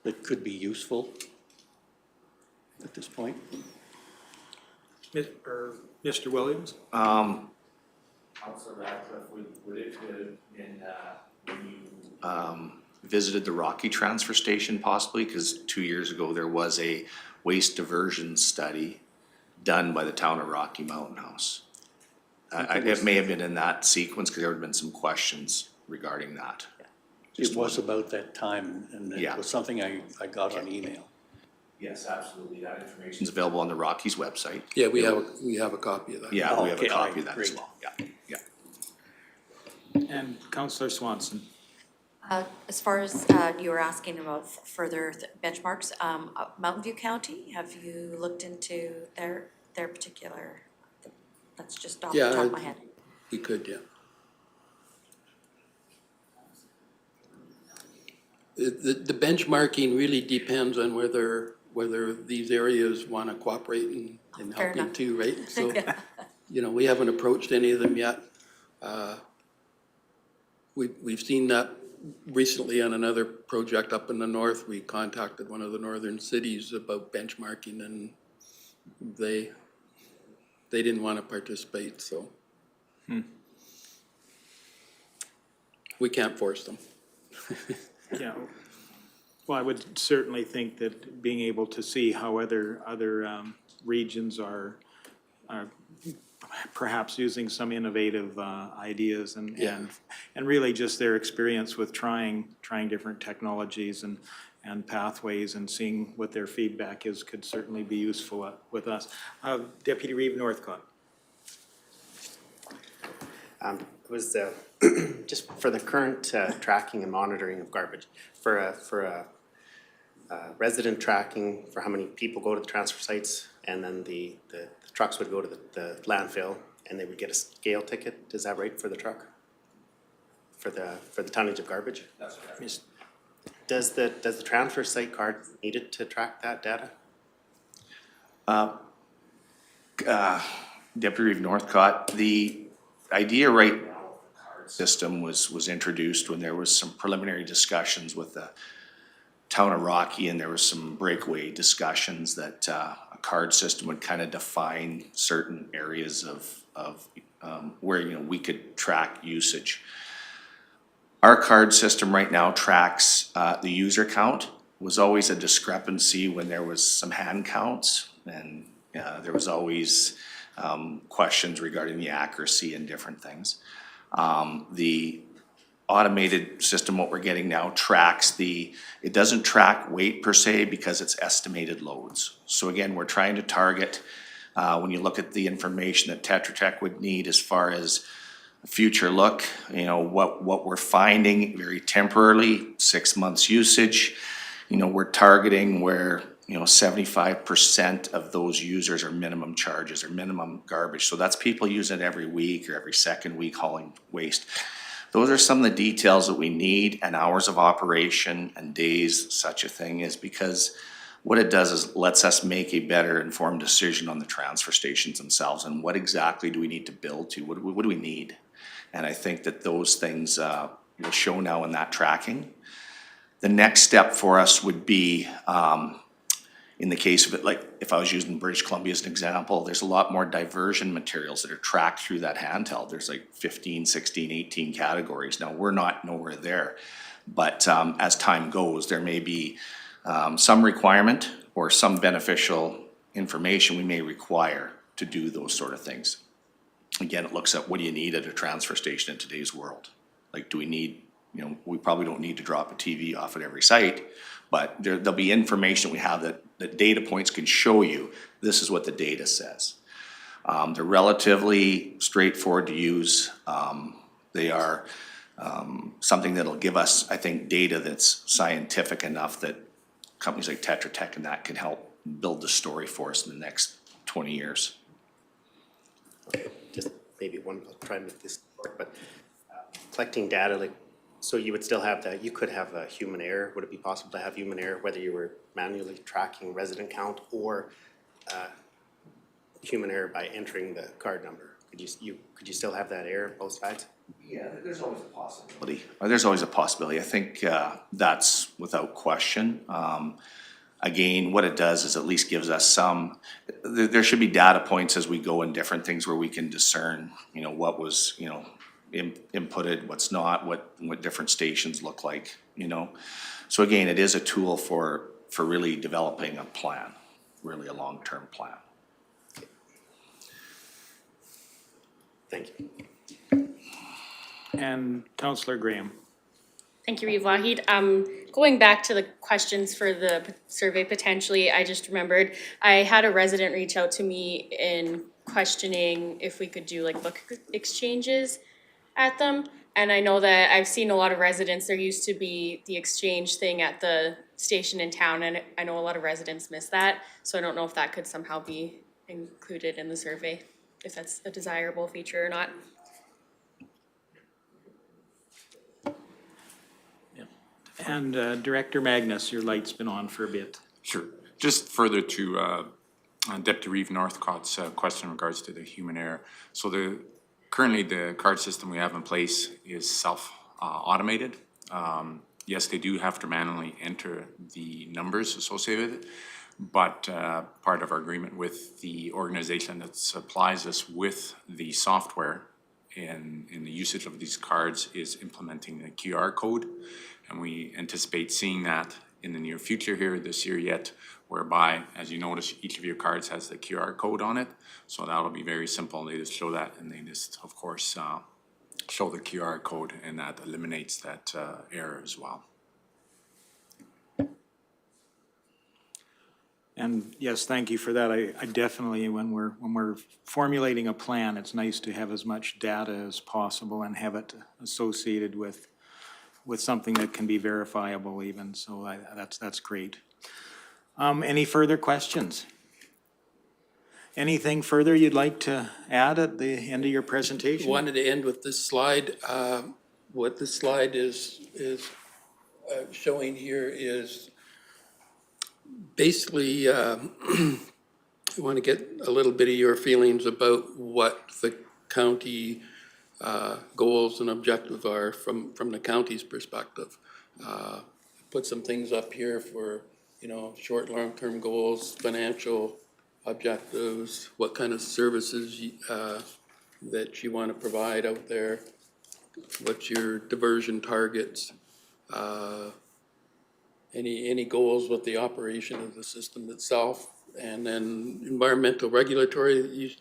that could be useful at this point? Mr. Williams? Councillor Radcliffe, would it have been, when you visited the Rocky transfer station possibly? Because 2 years ago, there was a waste diversion study done by the town of Rocky Mountain House. It may have been in that sequence because there would have been some questions regarding that. It was about that time, and it Yeah. was something I got on email. Yes, absolutely. That information is available on the Rockies website. Yeah, we have a copy of that. Yeah, we have a Okay, copy of that as great. well. Yeah. And Councillor Swanson. As far as you were asking about further benchmarks, Mountain View County, have you looked into their particular, that's just off the top of my head? We could, yeah. The benchmarking really depends on whether these areas want to cooperate in Fair helping enough. too, right? So, we haven't approached any of them yet. We've seen that recently on another project up in the north. We contacted one of the northern cities about benchmarking, and they didn't want to participate, so. We can't force them. Yeah, well, I would certainly think that being able to see how other regions are perhaps using some innovative ideas and really just their experience with trying different technologies and pathways and seeing what their feedback is could certainly be useful with us. Deputy Reeve Northcott. was just for the current tracking and monitoring of garbage, for a resident tracking for how many people go to the transfer sites, and then the trucks would go to the landfill, and they would get a scale ticket. Is that right for the truck? For the tonnage of garbage? That's correct. Does the transfer site card need it to track that data? Deputy Reeve Northcott, the idea right now of the card system was introduced when there was some preliminary discussions with the town of Rocky, and there was some breakaway discussions that a card system would kind of define certain areas of where, you know, we could track usage. Our card system right now tracks the user count. Was always a discrepancy when there was some hand counts, and there was always questions regarding the accuracy and different things. The automated system, what we're getting now, tracks it doesn't track weight per se because it's estimated loads. So again, we're trying to target, when you look at the information that Tetra Tech would need as far as future look, you know, what we're finding very temporarily, 6 months usage, you know, we're targeting where, you know, 75% of those users are minimum charges or minimum garbage. So that's people using it every week or every second week hauling waste. Those are some of the details that we need, and hours of operation and days such a thing is, because what it does is lets us make a better informed decision on the transfer stations themselves and what exactly do we need to build to, what do we need? And I think that those things will show now in that tracking. The next step for us would be, in the case of it, like if I was using British Columbia as an example, there's a lot more diversion materials that are tracked through that handheld. There's like 15, 16, 18 categories. Now, we're not nowhere there, but as time goes, there may be some requirement or some beneficial information we may require to do those sort of things. Again, it looks at what do you need at a transfer station in today's world? Like, do we need, you know, we probably don't need to drop a TV off at every site, but there'll be information we have that data points can show you, this is what the data says. They're relatively straightforward to use. They are something that'll give us, I think, data that's scientific enough that companies like Tetra Tech and that can help build the story for us in the next 20 years. Okay, just maybe one, I'll try and make this work, but collecting data, like, so you would still have that, you could have a human error. Would it be possible to have human error, whether you were manually tracking resident count or human error by entering the card number? Could you still have that error both sides? Yeah, there's always a possibility. There's always a possibility. I think that's without question. Again, what it does is at least gives us some, there should be data points as we go in different things where we can discern, you know, what was, you know, inputted, what's not, what different stations look like, you know. So again, it is a tool for really developing a plan, really a long-term plan. Thank you. And Councillor Graham. Thank you, Reeve Wahid. Going back to the questions for the survey potentially, I just remembered, I had a resident reach out to me in questioning if we could do like book exchanges at them. And I know that I've seen a lot of residents, there used to be the exchange thing at the station in town, and I know a lot of residents miss that. So I don't know if that could somehow be included in the survey, if that's a desirable feature or not. And Director Magnus, your light's been on for a bit. Sure. Just further to Deputy Reeve Northcott's question in regards to the human error. So currently the card system we have in place is self-automated. Yes, they do have to manually enter the numbers associated with it, but part of our agreement with the organization that supplies us with the software in the usage of these cards is implementing the QR code. And we anticipate seeing that in the near future here this year yet, whereby, as you notice, each of your cards has the QR code on it. So that'll be very simple. They just show that, and they just, of course, show the QR code, and that eliminates that error as well. And yes, thank you for that. I definitely, when we're formulating a plan, it's nice to have as much data as possible and have it associated with something that can be verifiable even, so that's great. Any further questions? Anything further you'd like to add at the end of your presentation? Wanted to end with this slide. What this slide is showing here is basically, I want to get a little bit of your feelings about what the county goals and objectives are from the county's perspective. Put some things up here for, short, long-term goals, financial objectives, what kind of services that you want to provide out there, what's your diversion targets, any goals with the operation of the system itself, and then environmental regulatory,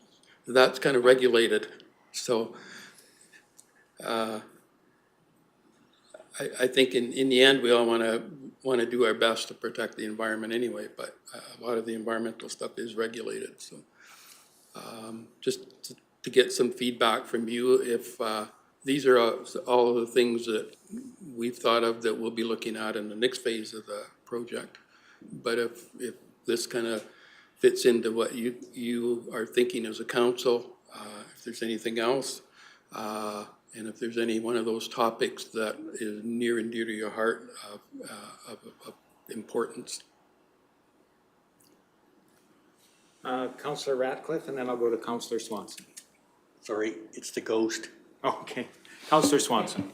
that's kind of regulated. So I think in the end, we all want to do our best to protect the environment anyway, but a lot of the environmental stuff is regulated. So just to get some feedback from you, if these are all of the things that we've thought of that we'll be looking at in the next phase of the project. But if this kind of fits into what you are thinking as a council, if there's anything else, and if there's any one of those topics that is near and dear to your heart of importance. Councillor Ratcliffe, and then I'll go to Councillor Swanson. Sorry, it's the ghost. Okay, Councillor Swanson.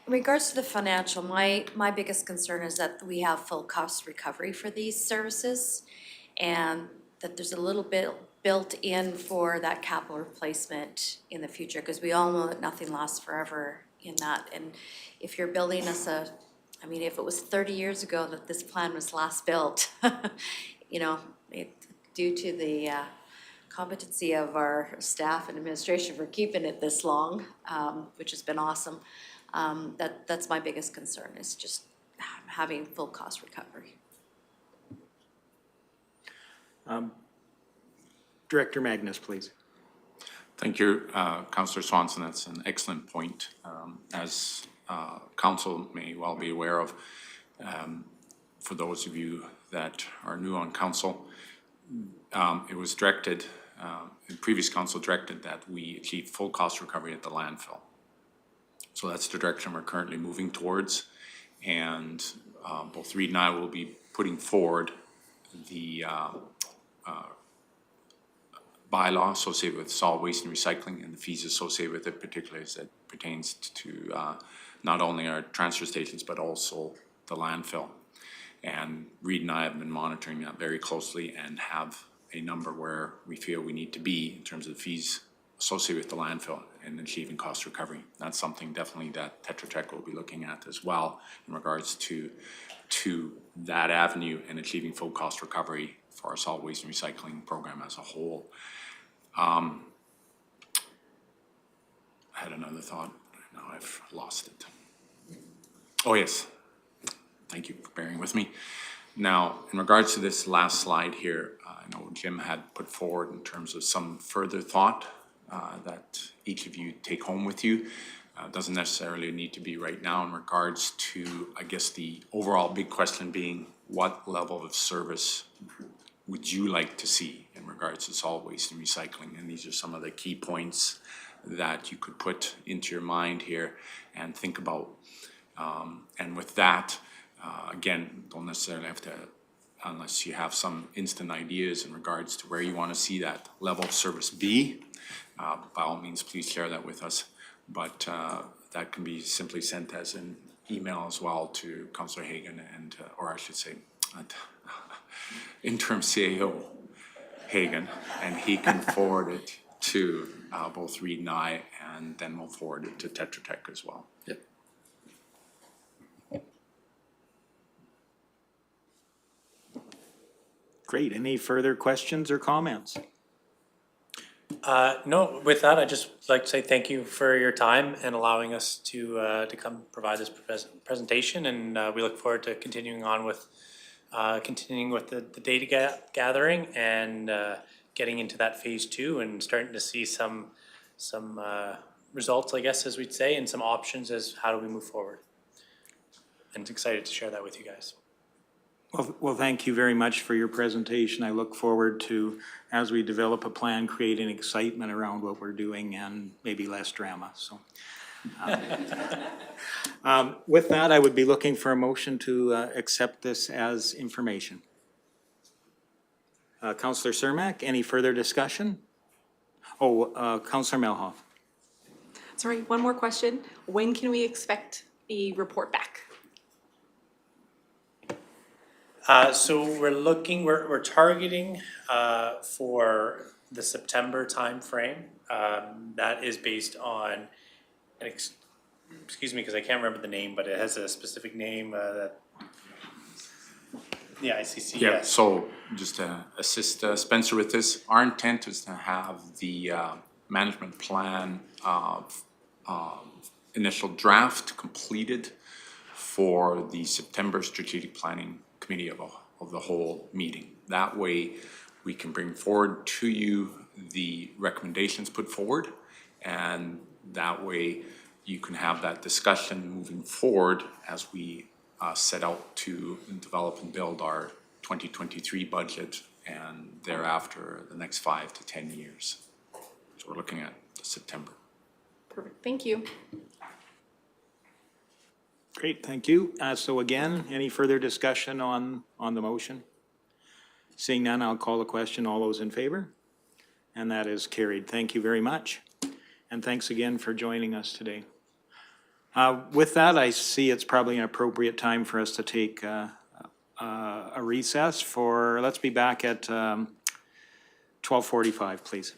In regards to the financial, my biggest concern is that we have full cost recovery for these services, and that there's a little bit built in for that capital replacement in the future, because we all know that nothing lasts forever in that. And if you're building us if it was 30 years ago that this plan was last built, due to the competency of our staff and administration for keeping it this long, which has been awesome, that's my biggest concern, is just having full cost recovery. Director Magnus, please. Thank you, Councillor Swanson. That's an excellent point. As Council may well be aware of, for those of you that are new on Council, it was directed, the previous Council directed that we achieve full cost recovery at the landfill. So that's the direction we're currently moving towards. And both Reid and I will be putting forward the bylaw associated with solid waste and recycling and the fees associated with it, particularly as it pertains to not only our transfer stations, but also the landfill. And Reid and I have been monitoring that very closely and have a number where we feel we need to be in terms of fees associated with the landfill and achieving cost recovery. That's something definitely that Tetra Tech will be looking at as well in regards to that avenue and achieving full cost recovery for our solid waste and recycling program as a whole. I had another thought, but now I've lost it. Oh yes, thank you for bearing with me. Now, in regards to this last slide here, I know Jim had put forward in terms of some further thought that each of you take home with you. Doesn't necessarily need to be right now in regards to, I guess, the overall big question being what level of service would you like to see in regards to solid waste and recycling? And these are some of the key points that you could put into your mind here and think about. And with that, again, don't necessarily have to, unless you have some instant ideas in regards to where you want to see that level of service be, by all means, please share that with us. But that can be simply sent as an email as well to Councillor Hagan and, or I should say, interim CAO Hagan, and he can forward it to both Reid and I, and then we'll forward it to Tetra Tech as well. Yep. Great. Any further questions or comments? No, with that, I'd just like to say thank you for your time and allowing us to come provide this presentation, and we look forward to continuing on with continuing with the data gathering and getting into that phase 2 and starting to see some results, I guess, as we'd say, and some options as how do we move forward. And excited to share that with you guys. Well, thank you very much for your presentation. I look forward to, as we develop a plan, creating excitement around what we're doing and maybe less drama, so. With that, I would be looking for a motion to accept this as information. Councillor Cermak, any further discussion? Oh, Councillor Melhoff. Sorry, one more question. When can we expect the report back? So we're targeting for the September timeframe. That is based on, excuse me, because I can't remember the name, but it has a specific name that, yeah, ICC, Yeah, yes. so just to assist Spencer with this, our intent is to have the management plan initial draft completed for the September Strategic Planning Committee of the whole meeting. That way, we can bring forward to you the recommendations put forward, and that way you can have that discussion moving forward as we set out to develop and build our 2023 budget and thereafter the next 5 to 10 years. So we're looking at September. Perfect, thank you. Great, thank you. So again, any further discussion on the motion? Seeing none, I'll call the question. All those in favor? And that is carried. Thank you very much. And thanks again for joining us today. With that, I see it's probably an appropriate time for us to take a recess for, let's be back at 12:45, please.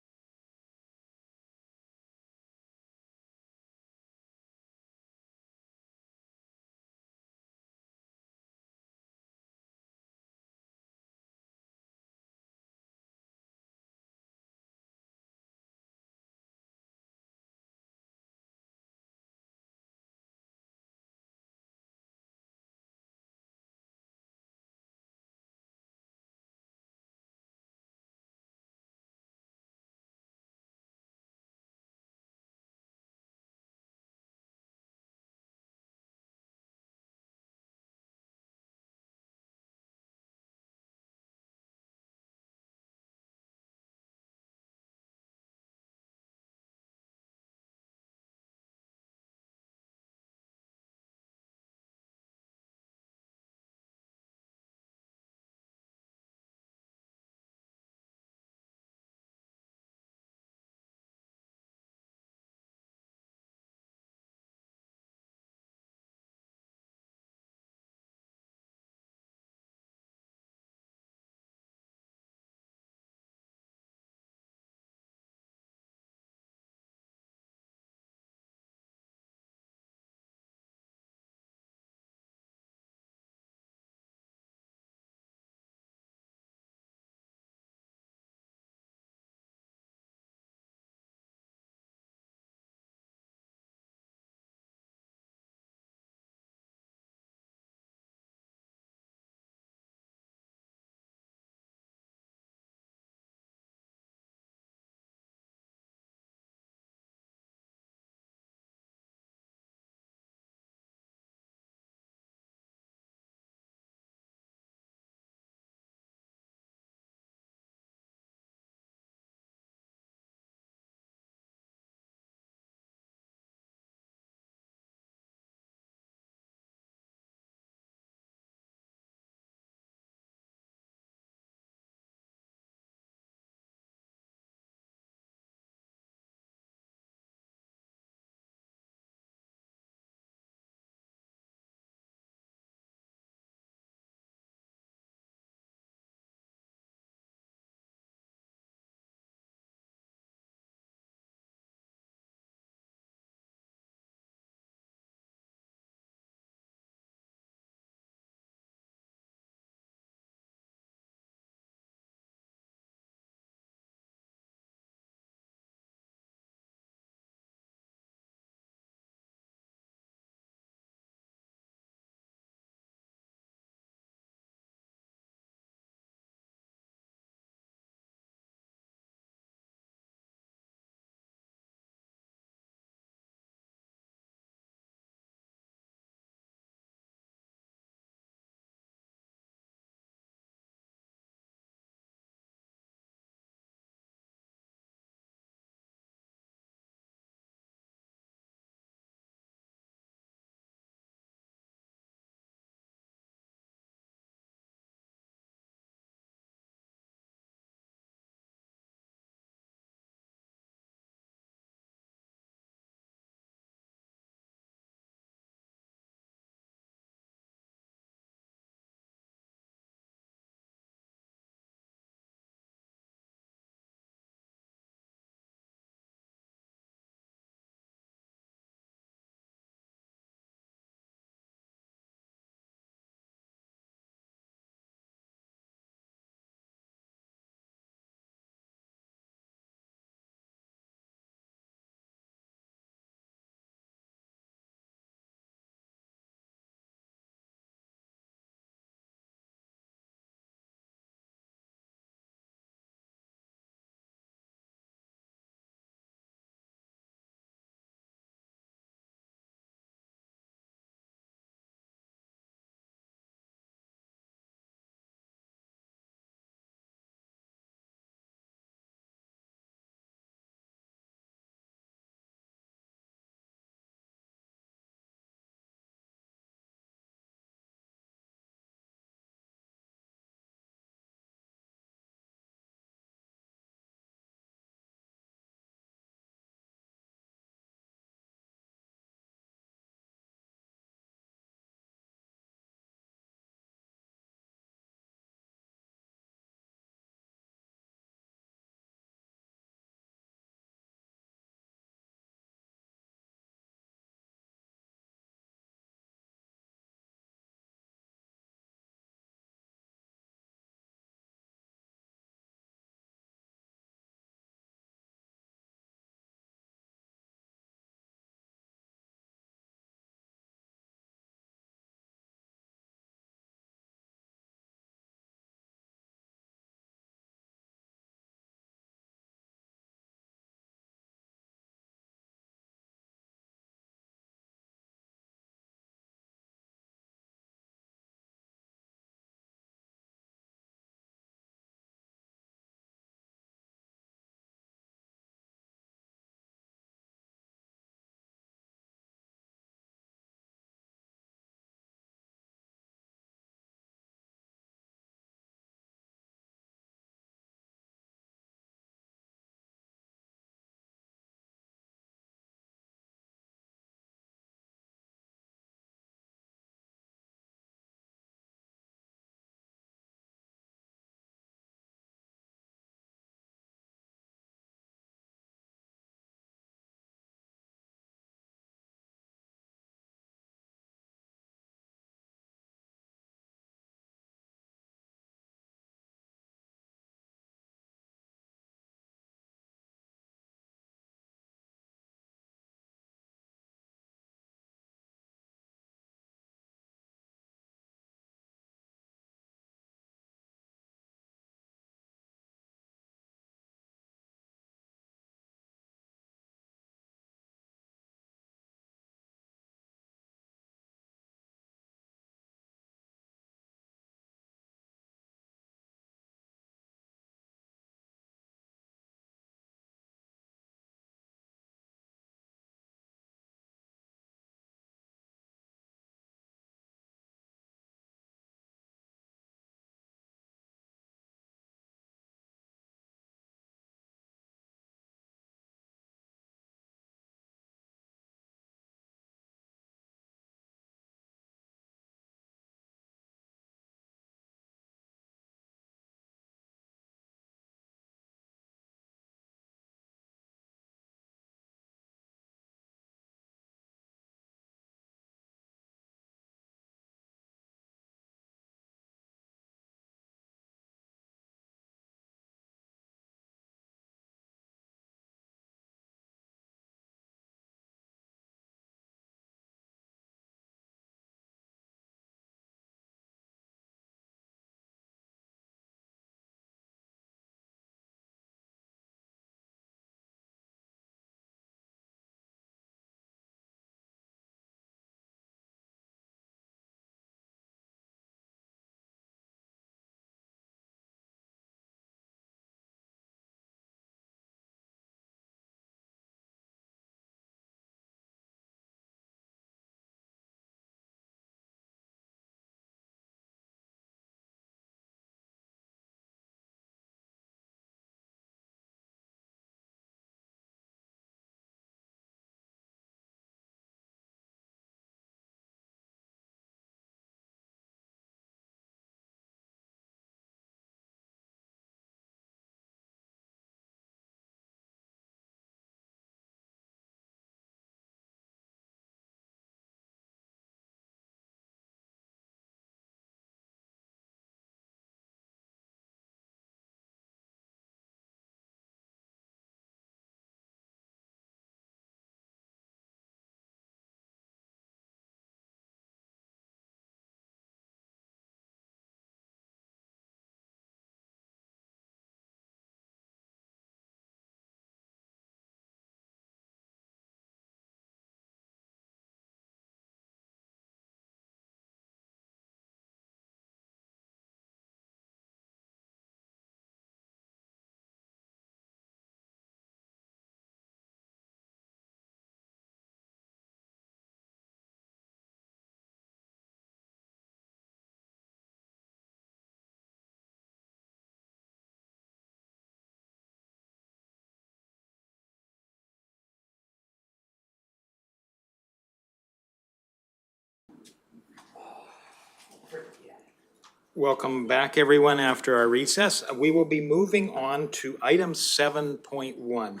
Welcome back, everyone, after our recess. We will be moving on to item 7.1,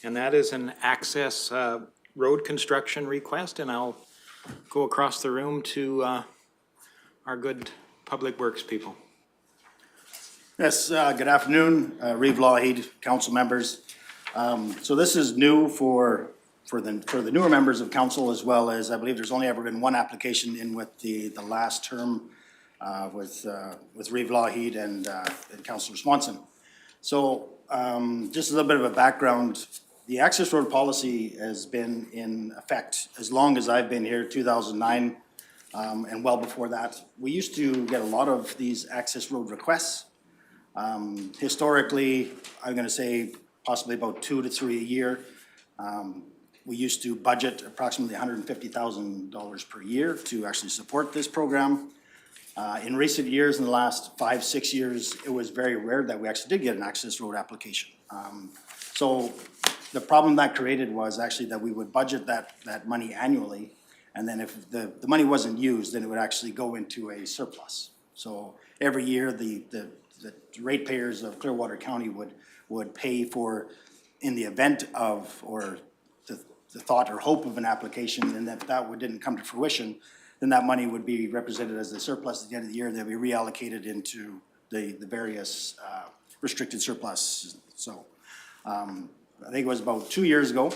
and that is an access road construction request, and I'll go across the room to our good Public Works people. Yes, good afternoon, Reeve Lawheed, council members. So this is new for the newer members of council, as well as, I believe there's only ever been one application in with the last term with Reeve Lawheed and Councillor Swanson. So just a little bit of a background. The access road policy has been in effect as long as I've been here, 2009, and well before that. We used to get a lot of these access road requests. Historically, I'm gonna say possibly about 2 to 3 a year. We used to budget approximately $150,000 per year to actually support this program. In recent years, in the last 5, 6 years, it was very rare that we actually did get an access road application. So the problem that created was actually that we would budget that money annually, and then if the money wasn't used, then it would actually go into a surplus. So every year, the ratepayers of Clearwater County would pay for, in the event of, or the thought or hope of an application, and if that didn't come to fruition, then that money would be represented as the surplus at the end of the year. They'll be reallocated into the various restricted surplus. So I think it was about 2 years ago,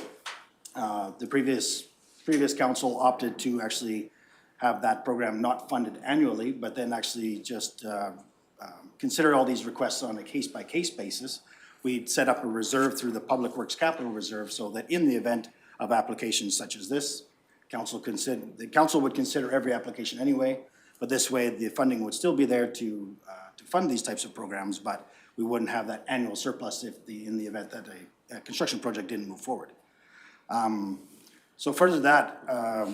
the previous council opted to actually have that program not funded annually, but then actually just consider all these requests on a case-by-case basis. We'd set up a reserve through the Public Works Capital Reserve so that in the event of applications such as this, the council would consider every application anyway, but this way the funding would still be there to fund these types of programs, but we wouldn't have that annual surplus in the event that a construction project didn't move forward. So further to that,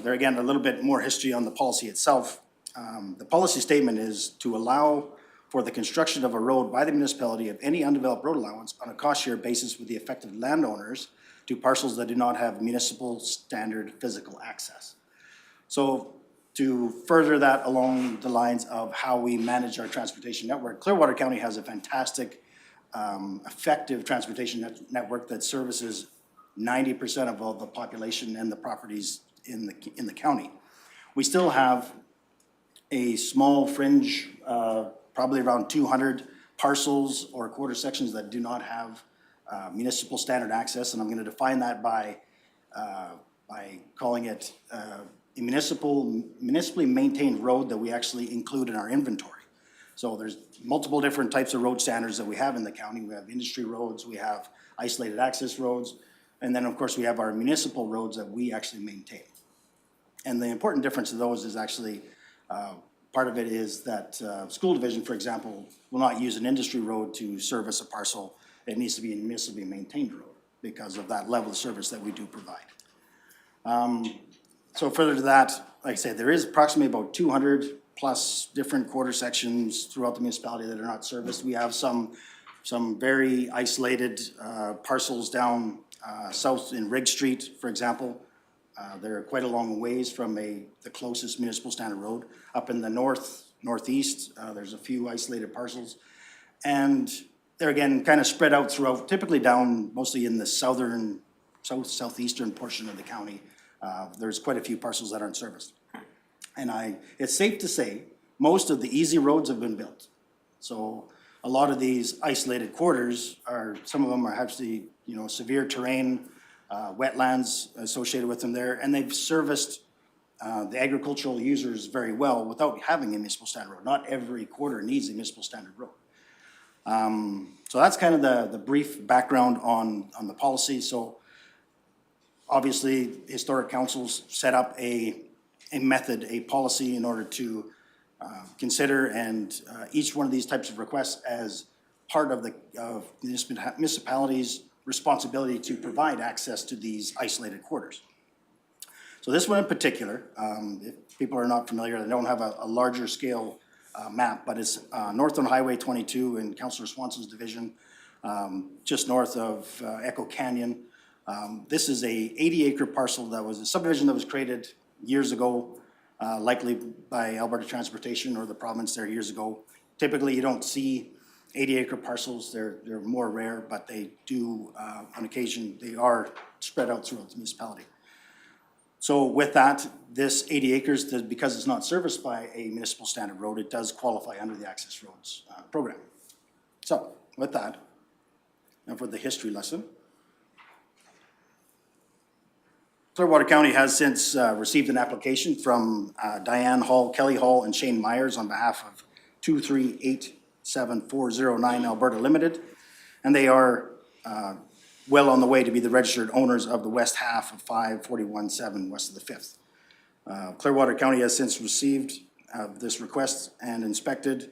there again, a little bit more history on the policy itself. The policy statement is to allow for the construction of a road by the municipality of any undeveloped road allowance on a cost share basis with the affected landowners to parcels that do not have municipal standard physical access. So to further that along the lines of how we manage our transportation network, Clearwater County has a fantastic, effective transportation network that services 90% of all the population and the properties in the county. We still have a small fringe, probably around 200 parcels or quarter sections that do not have municipal standard access, and I'm gonna define that by calling it a municipally maintained road that we actually include in our inventory. So there's multiple different types of road standards that we have in the county. We have industry roads, we have isolated access roads, and then of course we have our municipal roads that we actually maintain. And the important difference of those is actually, part of it is that school division, for example, will not use an industry road to service a parcel. It needs to be a municipally maintained road because of that level of service that we do provide. So further to that, like I said, there is approximately about 200 plus different quarter sections throughout the municipality that are not serviced. We have some very isolated parcels down south in Rigg Street, for example. They're quite a long ways from the closest municipal standard road. Up in the northeast, there's a few isolated parcels. And they're again kind of spread out throughout, typically down mostly in the southeastern portion of the county. There's quite a few parcels that aren't serviced. And it's safe to say most of the easy roads have been built. So a lot of these isolated quarters some of them are actually, severe terrain, wetlands associated with them there, and they've serviced the agricultural users very well without having a municipal standard road. Not every quarter needs a municipal standard road. So that's kind of the brief background on the policy. So obviously, historic councils set up a method, a policy in order to consider and each one of these types of requests as part of the municipality's responsibility to provide access to these isolated quarters. So this one in particular, if people are not familiar, they don't have a larger scale map, but it's north on Highway 22 in Councillor Swanson's division, just north of Echo Canyon. This is a 80-acre parcel that was a subdivision that was created years ago, likely by Alberta Transportation or the province there years ago. Typically, you don't see 80-acre parcels, they're more rare, but they do, on occasion, they are spread out throughout the municipality. So with that, this 80 acres, because it's not serviced by a municipal standard road, it does qualify under the Access Roads program. So with that, and for the history lesson, Clearwater County has since received an application from Diane Hall, Kelly Hall, and Shane Myers on behalf of 2387409 Alberta Limited, and they are well on the way to be the registered owners of the west half of 5417 west of the 5th. Clearwater County has since received this request and inspected.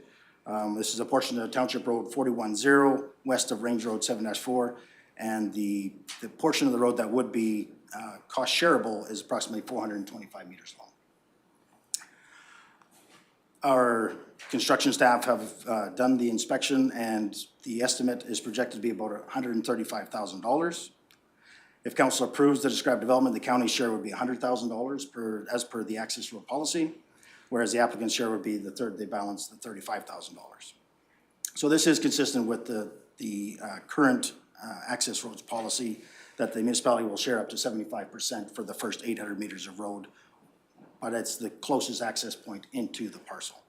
This is a portion of Township Road 410 west of Range Road 7-4, and the portion of the road that would be cost shareable is approximately 425 meters long. Our construction staff have done the inspection, and the estimate is projected to be about $135,000. If council approves the described development, the county share would be $100,000 as per the access road policy, whereas the applicant's share would be the balance, the $35,000. So this is consistent with the current access roads policy, that the municipality will share up to 75% for the first 800 meters of road, but it's the closest access point into the parcel.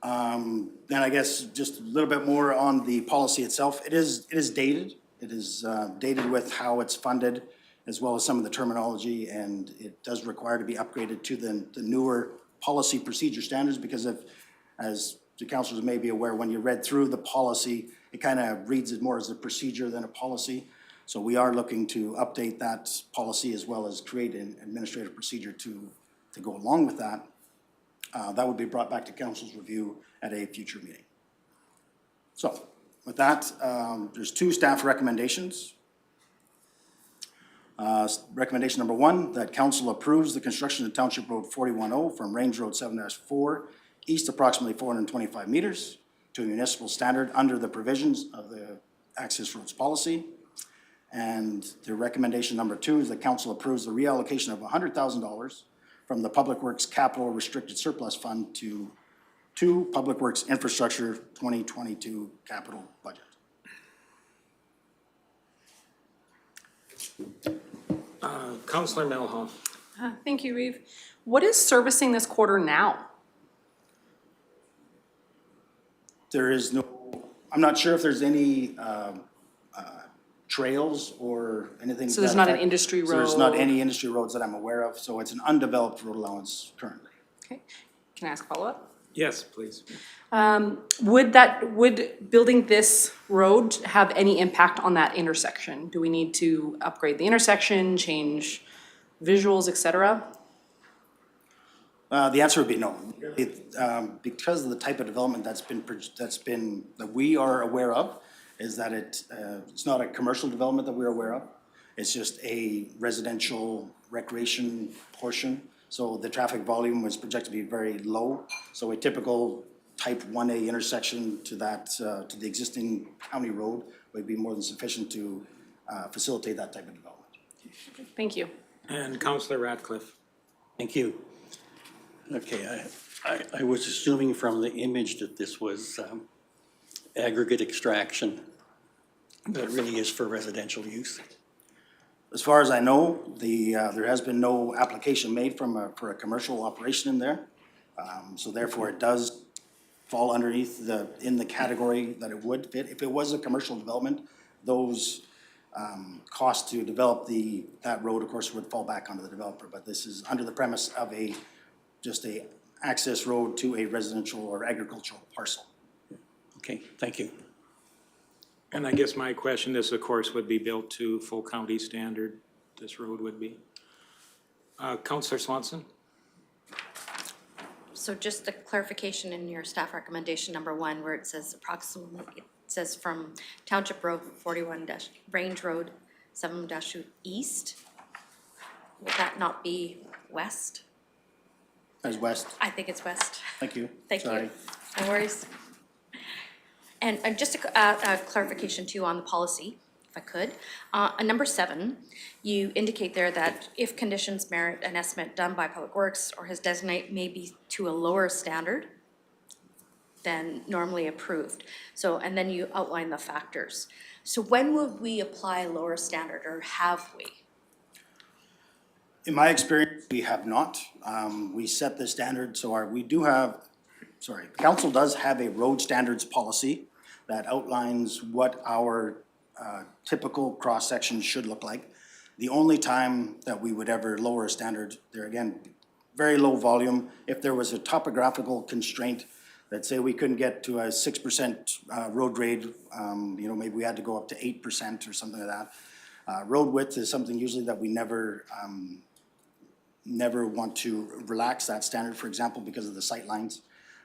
Then I guess just a little bit more on the policy itself. It is dated. It is dated with how it's funded, as well as some of the terminology, and it does require to be upgraded to the newer policy procedure standards, because as the councilors may be aware, when you read through the policy, it kind of reads it more as a procedure than a policy. So we are looking to update that policy as well as create an administrative procedure to go along with that. That would be brought back to council's review at a future meeting. So with that, there's 2 staff recommendations. Recommendation number 1, that council approves the construction of Township Road 410 from Range Road 7-4 east approximately 425 meters to a municipal standard under the provisions of the Access Roads policy. And the recommendation number 2 is that council approves the reallocation of $100,000 from the Public Works Capital Restricted Surplus Fund to Public Works Infrastructure 2022 capital budget. Councillor Melhall. Thank you, Reeve. What is servicing this quarter now? There is no, I'm not sure if there's any trails or anything. So there's not an industry So there's not road? any industry roads that I'm aware of, so it's an undeveloped road allowance currently. Okay, can I ask a follow-up? Yes, please. Would building this road have any impact on that intersection? Do we need to upgrade the intersection, change visuals, et cetera? The answer would be no. Because of the type of development that we are aware of, is that it's not a commercial development that we're aware of. It's just a residential recreation portion. So the traffic volume was projected to be very low. So a typical type 1A intersection to the existing county road would be more than sufficient to facilitate that type of development. Thank you. And Councillor Ratcliffe. Thank you. Okay, I was assuming from the image that this was aggregate extraction, but it really is for residential use. As far as I know, there has been no application made for a commercial operation in there. So therefore, it does fall underneath in the category that it would fit. If it was a commercial development, those costs to develop that road, of course, would fall back onto the developer. But this is under the premise of just a access road to a residential or agricultural parcel. Okay, thank you. And I guess my question, this of course would be built to full county standard, this road would be. Councillor Swanson? So just a clarification in your staff recommendation number 1, where it says approximately, it says from Township Road 41 Range Road 7-2 east. Would that not be west? As west. I think it's west. Thank you. Thank Sorry. you. No worries. And just a clarification too on the policy if I could. Number 7, you indicate there that if conditions merit an estimate done by Public Works or his designate may be to a lower standard than normally approved. So, and then you outline the factors. So when would we apply lower standard, or have we? In my experience, we have not. We set the standard, so council does have a road standards policy that outlines what our typical cross-section should look like. The only time that we would ever lower a standard, there again, very low volume, if there was a topographical constraint that say we couldn't get to a 6% road grade, maybe we had to go up to 8% or something like that. Road width is something usually that we never want to relax that standard, for example, because of the sight lines.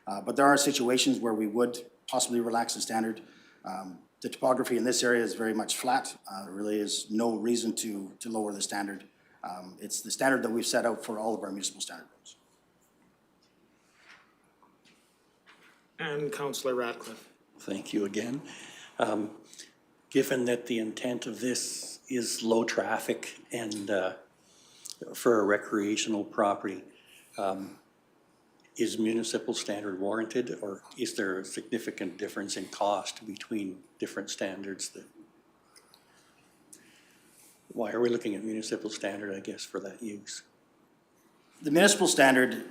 But there are situations where we would possibly relax the standard. The topography in this area is very much flat. There really is no reason to lower the standard. It's the standard that we've set out for all of our municipal standard roads. And Councillor Ratcliffe. Thank you again. Given that the intent of this is low traffic and for a recreational property, is municipal standard warranted, or is there a significant difference in cost between different standards? Why are we looking at municipal standard, I guess, for that use? The municipal standard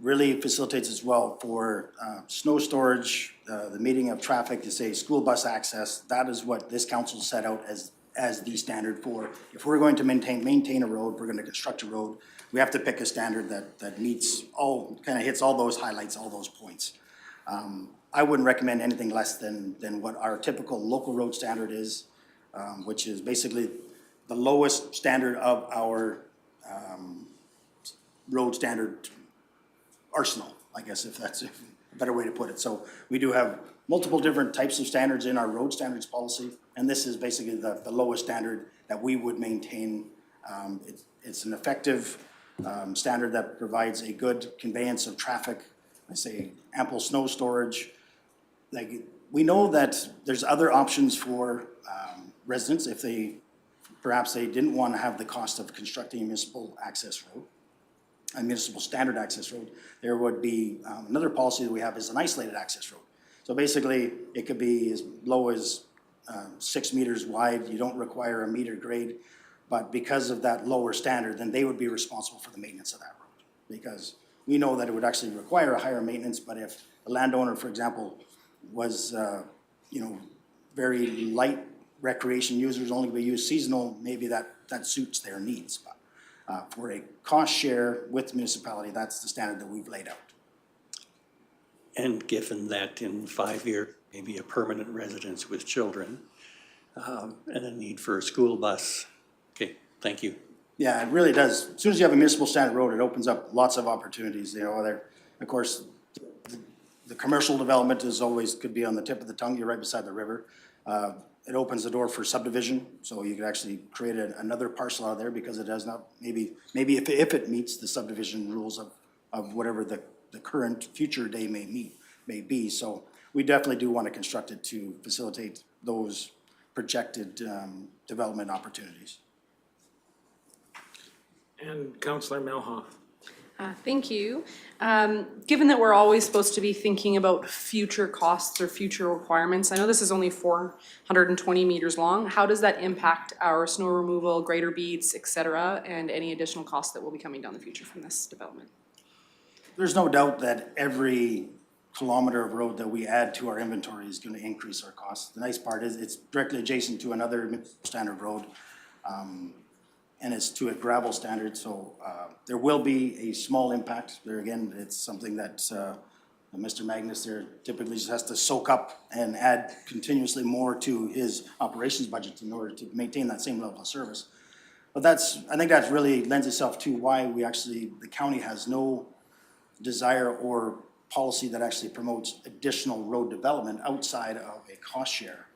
really facilitates as well for snow storage, the meeting of traffic, to say school bus access. That is what this council set out as the standard for. If we're going to maintain a road, we're going to construct a road, we have to pick a standard that meets all, kind of hits all those highlights, all those points. I wouldn't recommend anything less than what our typical local road standard is, which is basically the lowest standard of our road standard arsenal, I guess, if that's a better way to put it. So we do have multiple different types of standards in our road standards policy, and this is basically the lowest standard that we would maintain. It's an effective standard that provides a good conveyance of traffic. I say ample snow storage. Like, we know that there's other options for residents if perhaps they didn't want to have the cost of constructing a municipal access road, a municipal standard access road. There would be another policy that we have is an isolated access road. So basically, it could be as low as 6 meters wide. You don't require a meter grade, but because of that lower standard, then they would be responsible for the maintenance of that road. Because we know that it would actually require a higher maintenance, but if the landowner, for example, was very light recreation users, only be used seasonal, maybe that suits their needs. But for a cost share with the municipality, that's the standard that we've laid out. And given that in 5 years, maybe a permanent residence with children, and a need for a school bus. Okay, thank you. Yeah, it really does. As soon as you have a municipal standard road, it opens up lots of opportunities. Of course, the commercial development could be on the tip of the tongue. You're right beside the river. It opens the door for subdivision, so you could actually create another parcel out there because it does not, maybe if it meets the subdivision rules of whatever the current future day may be. So we definitely do want to construct it to facilitate those projected development opportunities. And Councillor Melhoff. Thank you. Given that we're always supposed to be thinking about future costs or future requirements, I know this is only 420 meters long. How does that impact our snow removal, grader beads, et cetera, and any additional costs that will be coming down the future from this development? There's no doubt that every kilometer of road that we add to our inventory is going to increase our costs. The nice part is it's directly adjacent to another standard road. And it's to a gravel standard, so there will be a small impact. There again, it's something that Mr. Magnus there typically just has to soak up and add continuously more to his operations budget in order to maintain that same level of service. But I think that really lends itself to why the county has no desire or policy that actually promotes additional road development outside of a cost share.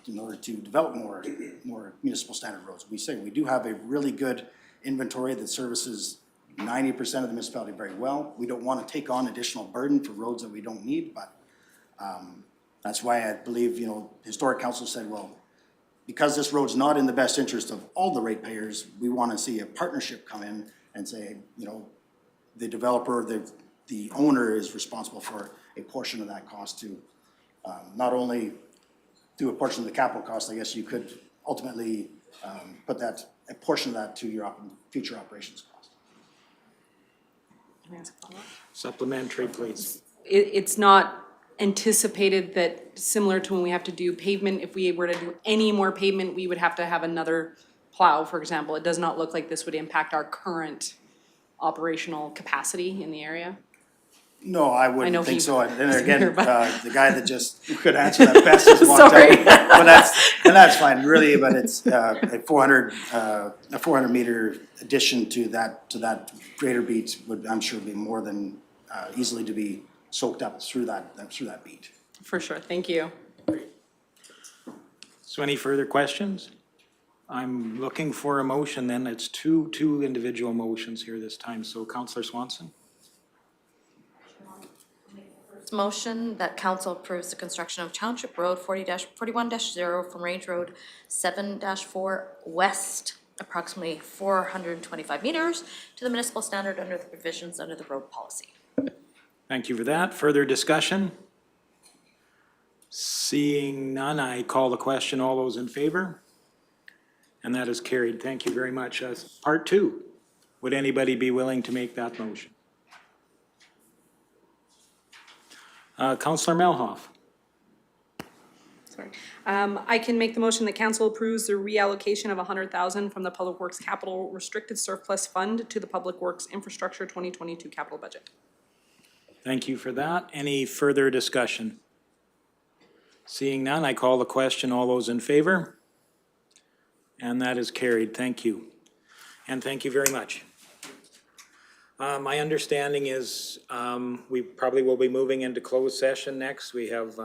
In order to develop more municipal standard roads. We say we do have a really good inventory that services 90% of the municipality very well. We don't want to take on additional burden for roads that we don't need, but that's why I believe, historic council said, well, because this road's not in the best interest of all the ratepayers, we want to see a partnership come in and say, you know, the developer, the owner is responsible for a portion of that cost to not only do a portion of the capital cost, I guess you could ultimately put that, a portion of that to your future operations cost. Can I ask a follow-up? Supplementary, please. It's not anticipated that, similar to when we have to do pavement, if we were to do any more pavement, we would have to have another plow, for example. It does not look like this would impact our current operational capacity in the area. No, I know wouldn't think he- so. And then he's again, here, but- the guy that just could answer that best has walked out. Sorry. But that's fine, really, but it's a 400 meter addition to that greater beat would, I'm sure, be more than easily to be soaked up through that beat. For sure, thank you. So any further questions? I'm looking for a motion then. It's two individual motions here this time. So Councillor Swanson? Motion that council approves the construction of Township Road 41-0 from Range Road 7-4 west, approximately 425 meters, to the municipal standard under the provisions under the road policy. Thank you for that. Further discussion? Seeing none, I call the question. All those in favor? And that is carried. Thank you very much. Part two. Would anybody be willing to make that motion? Councillor Melhoff. Sorry. I can make the motion that council approves the reallocation of $100,000 from the Public Works Capital Restricted Surplus Fund to the Public Works Infrastructure 2022 capital budget. Thank you for that. Any further discussion? Seeing none, I call the question. All those in favor? And that is carried. Thank you. And thank you very much. My understanding is we probably will be moving into closed session next. We have,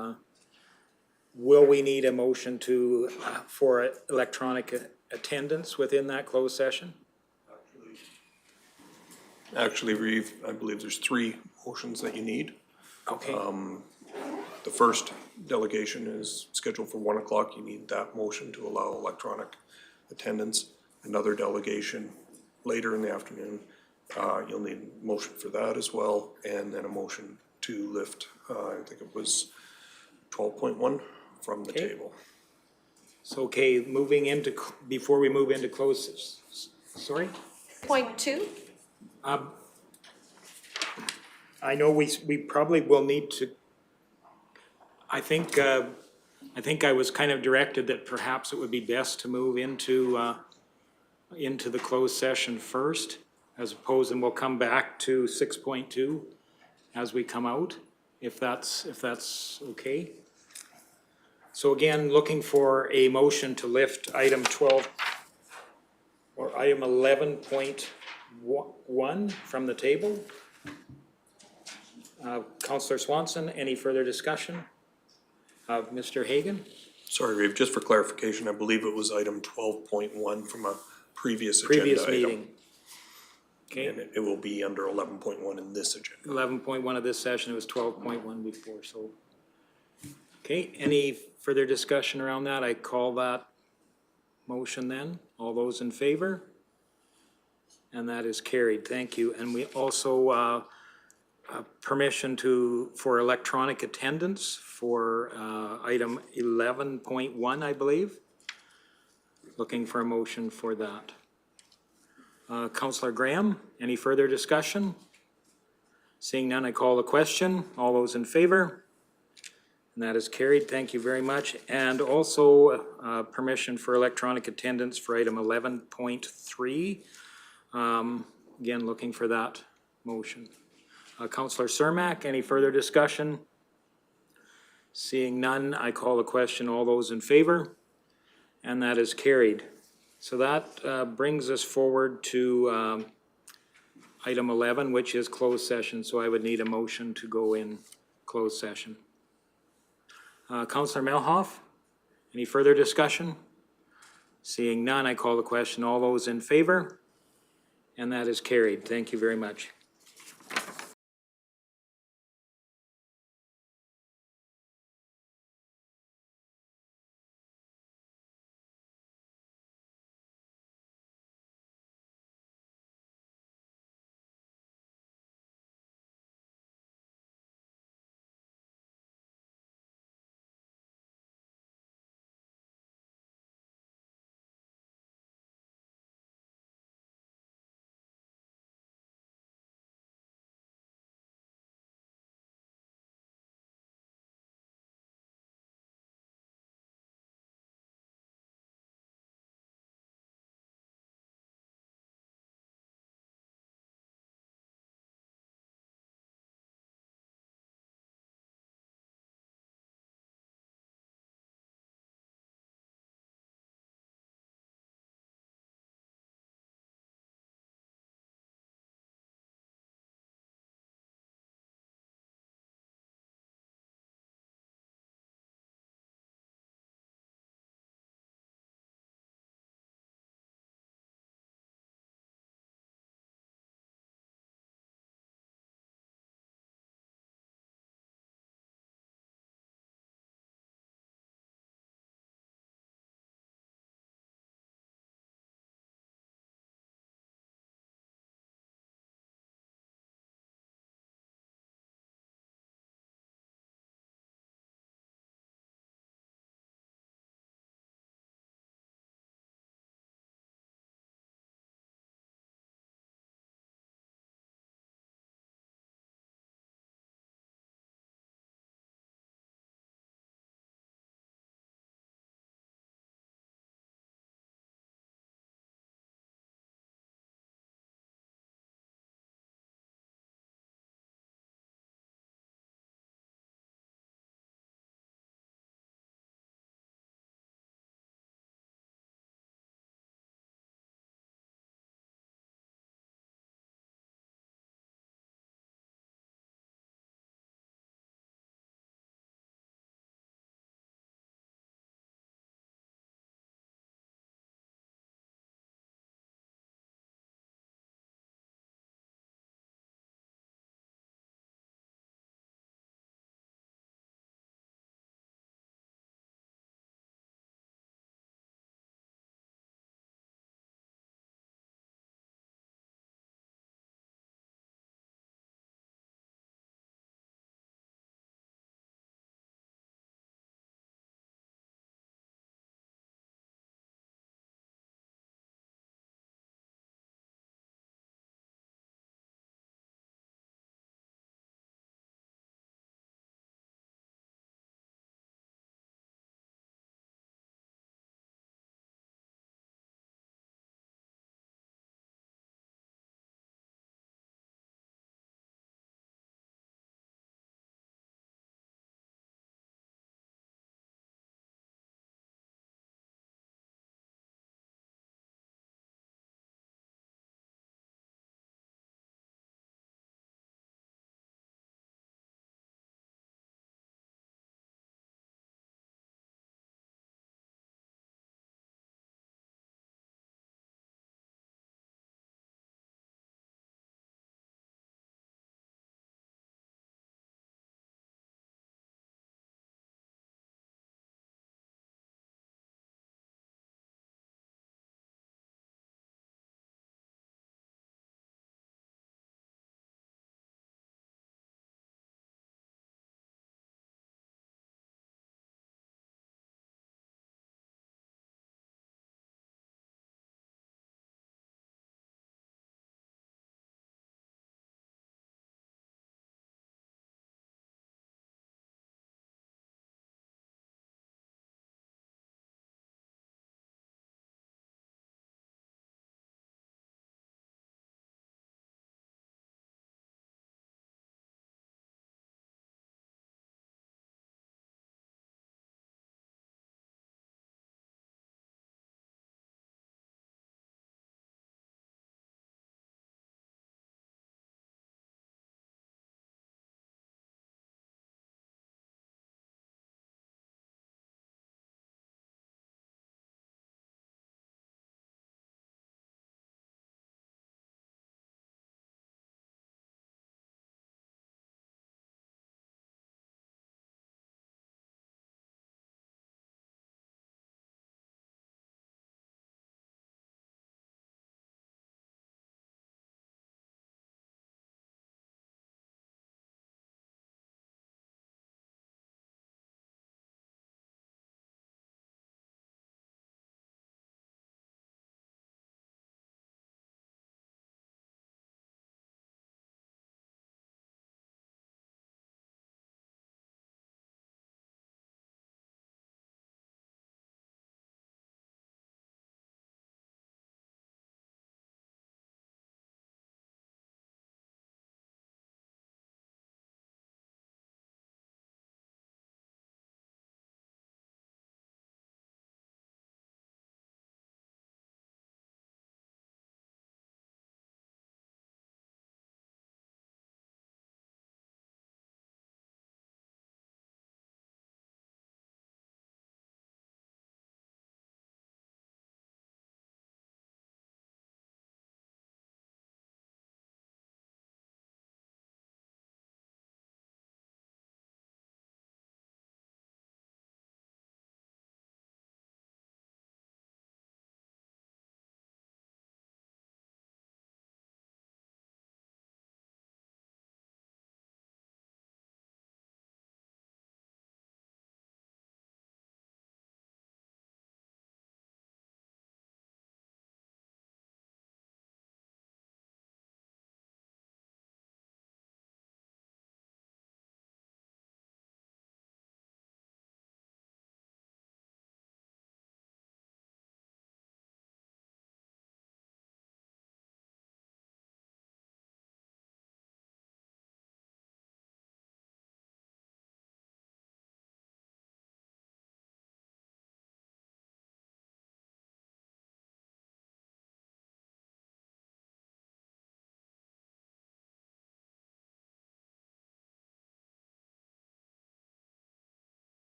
will we need a motion to, for electronic attendance within that closed session? Actually, Reeve, I believe there's 3 motions that you need. Okay. The first delegation is scheduled for 1 o'clock. You need that motion to allow electronic attendance. Another delegation later in the afternoon. You'll need a motion for that as well, and then a motion to lift, I think it was 12.1 from the Okay. table. So, okay, moving into, before we move into closed, sorry? Point 2. I know we probably will need to, I think I was kind of directed that perhaps it would be best to move into the closed session first, as opposed, and we'll come back to 6.2 as we come out, if that's okay. So again, looking for a motion to lift item 12, or item 11.1 from the table. Councillor Swanson, any further discussion? Mr. Hagan? Sorry, Reeve, just for clarification, I believe it was item 12.1 from a previous agenda item. Previous meeting. Okay, And it will be under 11.1 in this agenda. 11.1 of this session, it was 12.1 before, so. Okay, any further discussion around that? I call that motion then. All those in favor? And that is carried, thank you. And we also, permission for electronic attendance for item 11.1, I believe. Looking for a motion for that. Councillor Graham, any further discussion? Seeing none, I call the question. All those in favor? And that is carried. Thank you very much. And also permission for electronic attendance for item 11.3. Again, looking for that motion. Councillor Cermak, any further discussion? Seeing none, I call the question. All those in favor? And that is carried. So that brings us forward to item 11, which is closed session. So I would need a motion to go in closed session. Councillor Melhoff, any further discussion? Seeing none, I call the question. All those in favor? And that is carried. Thank you very much.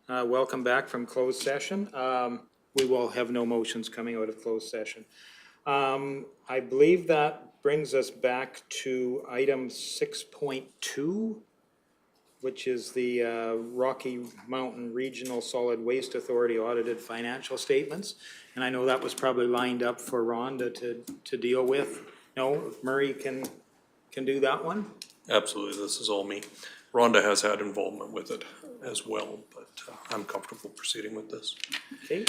Welcome back from closed session. We will have no motions coming out of closed session. I believe that brings us back to item 6.2, which is the Rocky Mountain Regional Solid Waste Authority audited financial statements. And I know that was probably lined up for Rhonda to deal with. No, Murray can do that one? Absolutely, this is all me. Rhonda has had involvement with it as well, but I'm comfortable proceeding with this. Okay.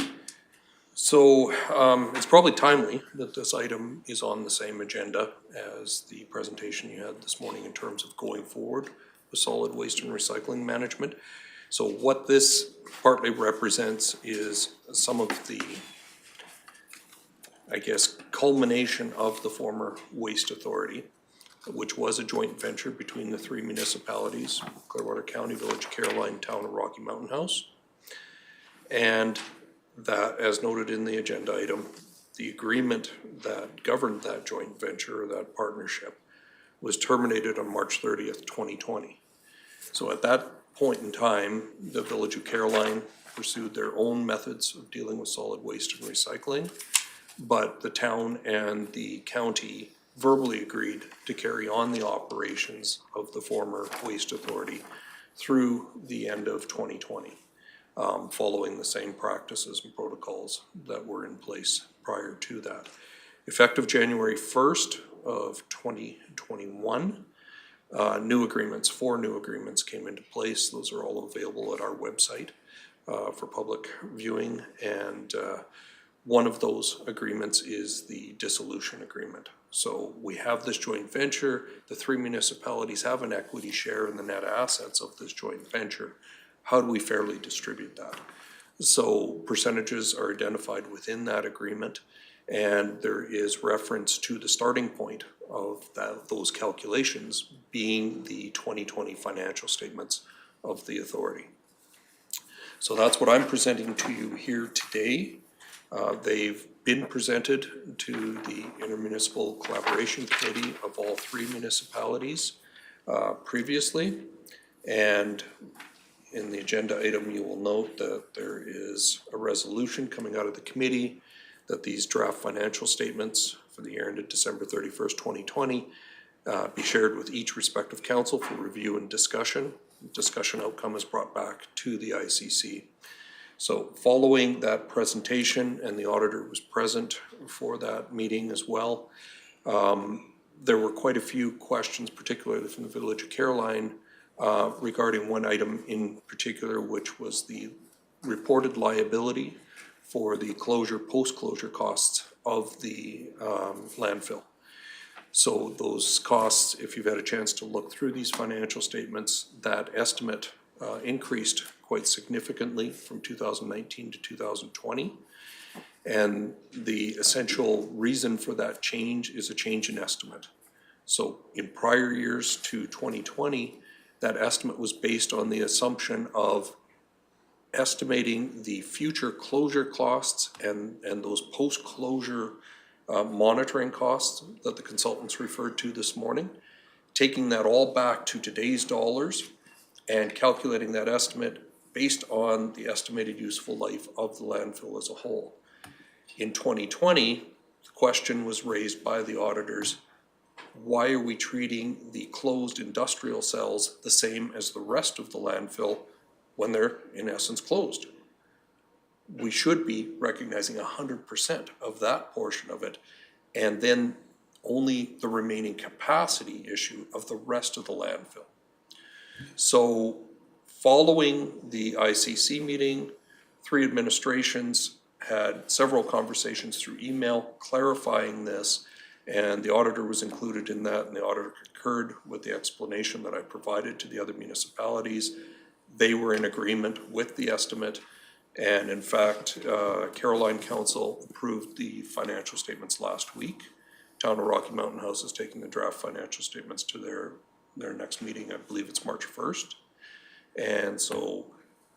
So it's probably timely that this item is on the same agenda as the presentation you had this morning in terms of going forward with solid waste and recycling management. So what this partly represents is some of the, I guess, culmination of the former Waste Authority, which was a joint venture between the three municipalities, Clearwater County, Village of Caroline, Town of Rocky Mountain House. And that, as noted in the agenda item, the agreement that governed that joint venture, or that partnership, was terminated on March 30th, 2020. So at that point in time, the Village of Caroline pursued their own methods of dealing with solid waste and recycling, but the town and the county verbally agreed to carry on the operations of the former Waste Authority through the end of 2020. Following the same practices and protocols that were in place prior to that. Effective January 1st of 2021, four new agreements came into place. Those are all available at our website for public viewing. And one of those agreements is the dissolution agreement. So we have this joint venture. The three municipalities have an equity share in the net assets of this joint venture. How do we fairly distribute that? So percentages are identified within that agreement, and there is reference to the starting point of those calculations being the 2020 financial statements of the authority. So that's what I'm presenting to you here today. They've been presented to the Intermunicipal Collaboration Committee of all three municipalities previously, and in the agenda item, you will note that there is a resolution coming out of the committee that these draft financial statements for the year ended December 31st, 2020 be shared with each respective council for review and discussion. Discussion outcome is brought back to the ICC. So following that presentation, and the auditor was present for that meeting as well, there were quite a few questions, particularly from the Village of Caroline, regarding one item in particular, which was the reported liability for the post-closure costs of the landfill. So those costs, if you've had a chance to look through these financial statements, that estimate increased quite significantly from 2019 to 2020. And the essential reason for that change is a change in estimate. So in prior years to 2020, that estimate was based on the assumption of estimating the future closure costs and those post-closure monitoring costs that the consultants referred to this morning, taking that all back to today's dollars and calculating that estimate based on the estimated useful life of the landfill as a whole. In 2020, the question was raised by the auditors, why are we treating the closed industrial cells the same as the rest of the landfill when they're in essence closed? We should be recognizing 100% of that portion of it, and then only the remaining capacity issue of the rest of the landfill. So following the ICC meeting, three administrations had several conversations through email clarifying this, and the auditor was included in that, and the auditor concurred with the explanation that I provided to the other municipalities. They were in agreement with the estimate, and in fact, Caroline Council approved the financial statements last week. Town of Rocky Mountain House is taking the draft financial statements to their next meeting. I believe it's March 1st. And so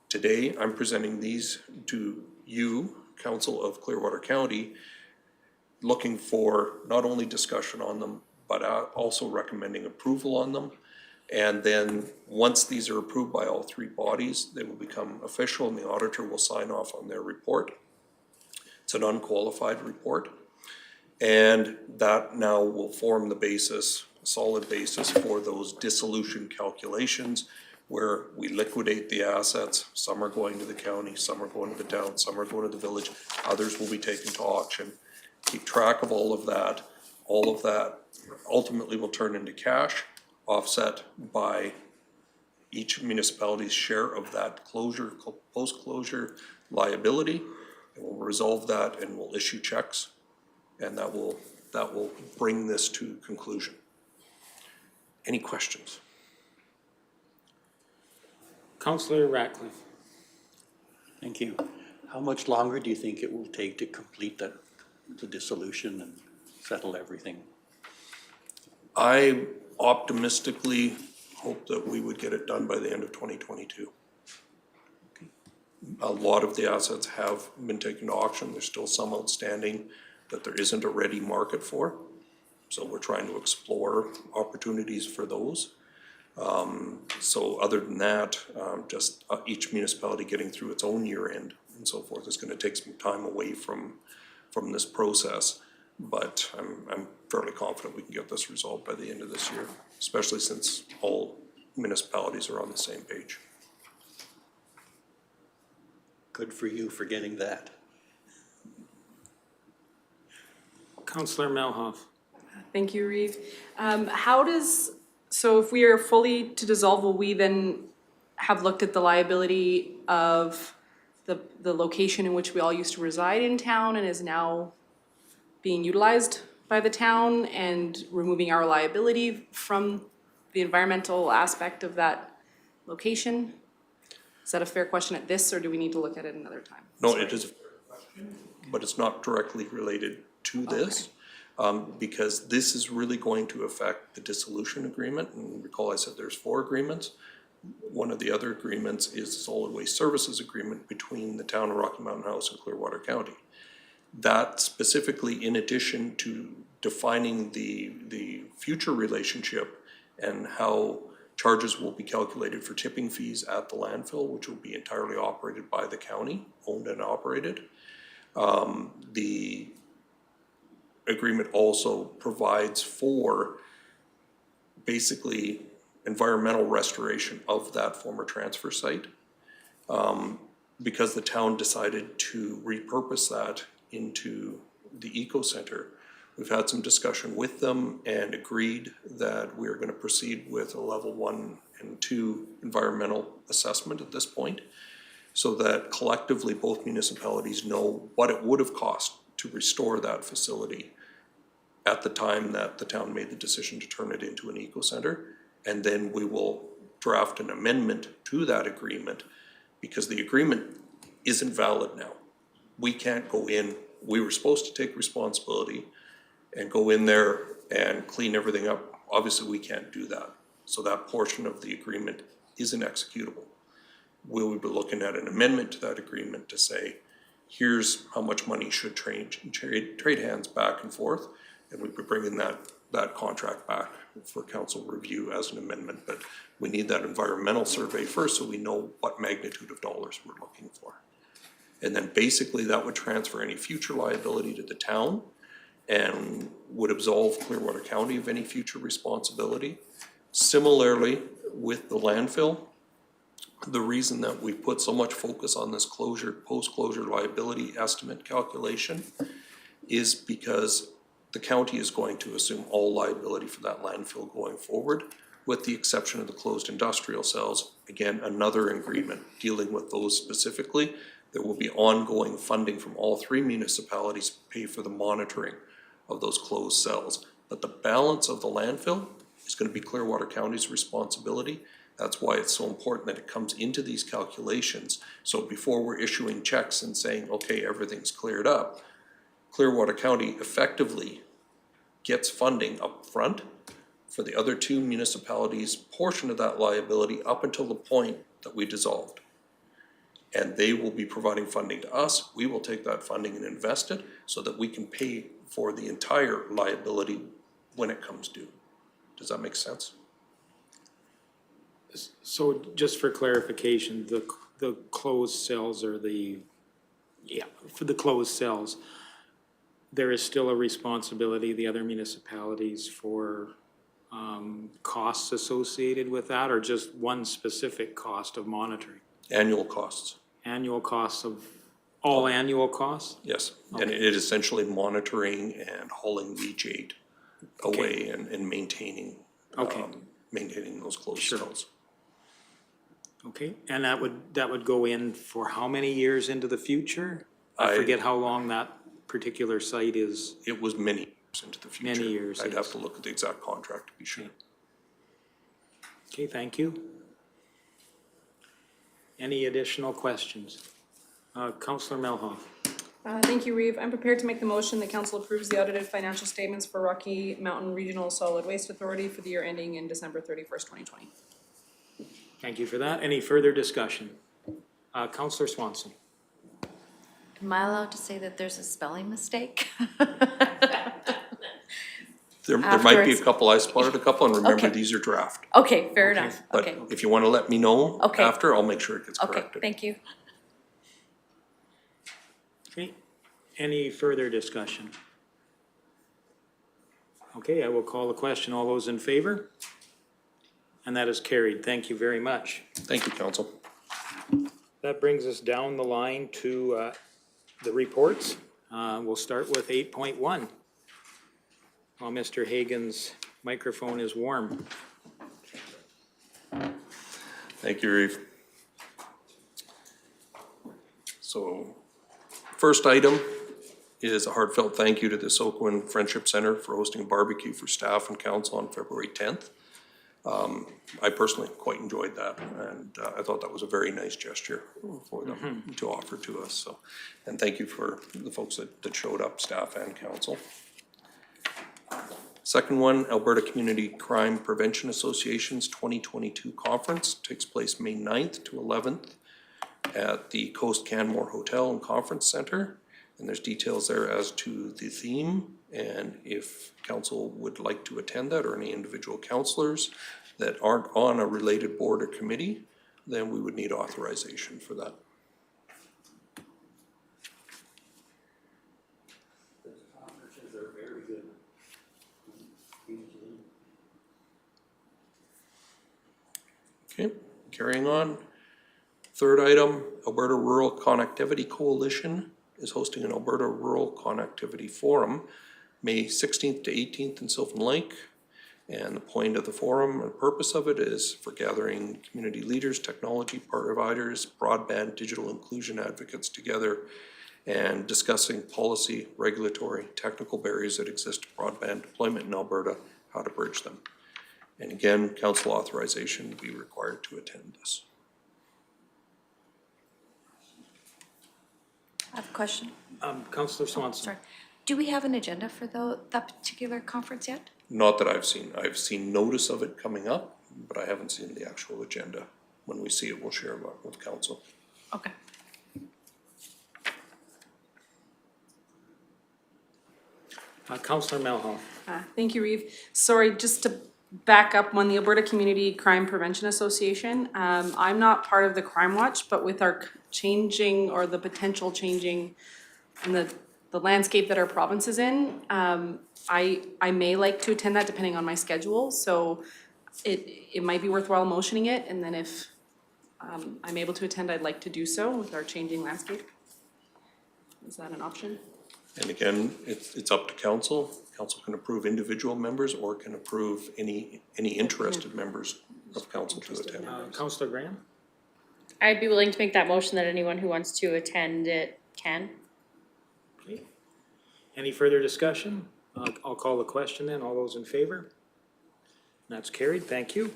today I'm presenting these to you, Council of Clearwater County, looking for not only discussion on them, but also recommending approval on them. And then, once these are approved by all three bodies, they will become official and the auditor will sign off on their report. It's an unqualified report. And that now will form the basis, a solid basis for those dissolution calculations where we liquidate the assets. Some are going to the county, some are going to the town, some are going to the village, others will be taken to auction. Keep track of all of that. All of that ultimately will turn into cash, offset by each municipality's share of that closure, post-closure liability. And we'll resolve that and we'll issue checks. And that will bring this to conclusion. Any questions? Councillor Ratcliffe. Thank you. How much longer do you think it will take to complete the dissolution and settle everything? I optimistically hope that we would get it done by the end of 2022. A lot of the assets have been taken to auction. There's still some outstanding that there isn't a ready market for. So we're trying to explore opportunities for those. So other than that, just each municipality getting through its own year end and so forth is going to take some time away from this process. But I'm fairly confident we can get this resolved by the end of this year, especially since all municipalities are on the same page. Good for you for getting that. Councillor Melhoff. Thank you, Reeve. So if we are fully to dissolve, will we then have looked at the liability of the location in which we all used to reside in town and is now being utilized by the town, and removing our liability from the environmental aspect of that location? Is that a fair question at this, or do we need to look at it another time? No, it is a fair question, but it's not directly related to this. Because this is really going to affect the dissolution agreement. And recall I said there's 4 agreements. One of the other agreements is the solid waste services agreement between the town of Rocky Mountain House and Clearwater County. That specifically, in addition to defining the future relationship and how charges will be calculated for tipping fees at the landfill, which will be entirely operated by the county, owned and operated. The agreement also provides for basically environmental restoration of that former transfer site. Because the town decided to repurpose that into the eco center, we've had some discussion with them and agreed that we're going to proceed with a level 1 and 2 environmental assessment at this point, so that collectively both municipalities know what it would have cost to restore that facility at the time that the town made the decision to turn it into an eco center. And then we will draft an amendment to that agreement, because the agreement isn't valid now. We can't go in, we were supposed to take responsibility and go in there and clean everything up. Obviously, we can't do that. So that portion of the agreement isn't executable. We will be looking at an amendment to that agreement to say, here's how much money should trade hands back and forth. And we'd be bringing that contract back for council review as an amendment. But we need that environmental survey first, so we know what magnitude of dollars we're looking for. And then basically that would transfer any future liability to the town and would absolve Clearwater County of any future responsibility. Similarly, with the landfill, the reason that we put so much focus on this post-closure liability estimate calculation is because the county is going to assume all liability for that landfill going forward, with the exception of the closed industrial cells. Again, another agreement dealing with those specifically. There will be ongoing funding from all 3 municipalities to pay for the monitoring of those closed cells. But the balance of the landfill is going to be Clearwater County's responsibility. That's why it's so important that it comes into these calculations. So before we're issuing checks and saying, okay, everything's cleared up, Clearwater County effectively gets funding up front for the other 2 municipalities' portion of that liability up until the point that we dissolved. And they will be providing funding to us. We will take that funding and invest it so that we can pay for the entire liability when it comes due. Does that make sense? So just for clarification, the closed cells or for the closed cells, there is still a responsibility, the other municipalities, for costs associated with that, or just one specific cost of monitoring? Annual costs, Annual costs of, all annual costs? yes. And it is essentially monitoring and hauling leachate away and maintaining, Okay. Maintaining those closed Sure. cells. Okay, and that would go in for how many years into the future? I I- forget how long that particular site is. It was many years into the future. Many years, I'd yes. have to look at the exact contract to be sure. Okay, thank you. Any additional questions? Councillor Melhoff. Thank you, Reeve. I'm prepared to make the motion that council approves the audited financial statements for Rocky Mountain Regional Solid Waste Authority for the year ending in December 31st, 2020. Thank you for that. Any further discussion? Councillor Swanson. Am I allowed to say that there's a spelling mistake? There might be a Afterwards. couple, I spotted a couple, and remember, Okay. these are draft. Okay, fair enough. But Okay, if you want to let me know Okay. after, I'll make sure it gets okay, corrected. thank you. Okay, any further discussion? Okay, I will call the question. All those in favor? And that is carried. Thank you very much. Thank you, council. That brings us down the line to the reports. We'll start with 8.1. While Mr. Hagan's microphone is warm. Thank you, Reeve. So, first item is a heartfelt thank you to the Soquin Friendship Center for hosting a barbecue for staff and council on February 10th. I personally quite enjoyed that, and I thought that was a very nice gesture for them to offer to us. So, and thank you for the folks that showed up, staff and council. Second one, Alberta Community Crime Prevention Association's 2022 conference takes place May 9th to 11th at the Coast Canmore Hotel and Conference Center. And there's details there as to the theme, and if council would like to attend that, or any individual councillors that aren't on a related board or committee, then we would need authorization for that. Conferences are very good. Okay, carrying on. Third item, Alberta Rural Connectivity Coalition is hosting an Alberta Rural Connectivity Forum, May 16th to 18th in Sylvan Lake. And the point of the forum and purpose of it is for gathering community leaders, technology providers, broadband digital inclusion advocates together and discussing policy, regulatory, technical barriers that exist to broadband deployment in Alberta, how to bridge them. And again, council authorization will be required to attend this. I have a question. Councillor Swanson. Sorry. Do we have an agenda for that particular conference yet? Not that I've seen. I've seen notice of it coming up, but I haven't seen the actual agenda. When we see it, we'll share it with council. Okay. Councillor Melhoff. Thank you, Reeve. Sorry, just to back up on the Alberta Community Crime Prevention Association. I'm not part of the Crime Watch, but with our changing or the potential changing in the landscape that our province is in, I may like to attend that depending on my schedule. So it might be worthwhile motioning it, and then if I'm able to attend, I'd like to do so with our changing landscape. Is that an option? And again, it's up to council. Council can approve individual members or can approve any interested members of council to attend. Councillor Graham? I'd be willing to make that motion that anyone who wants to attend it can. Okay. Any further discussion? I'll call the question then. All those in favor? That's carried. Thank you.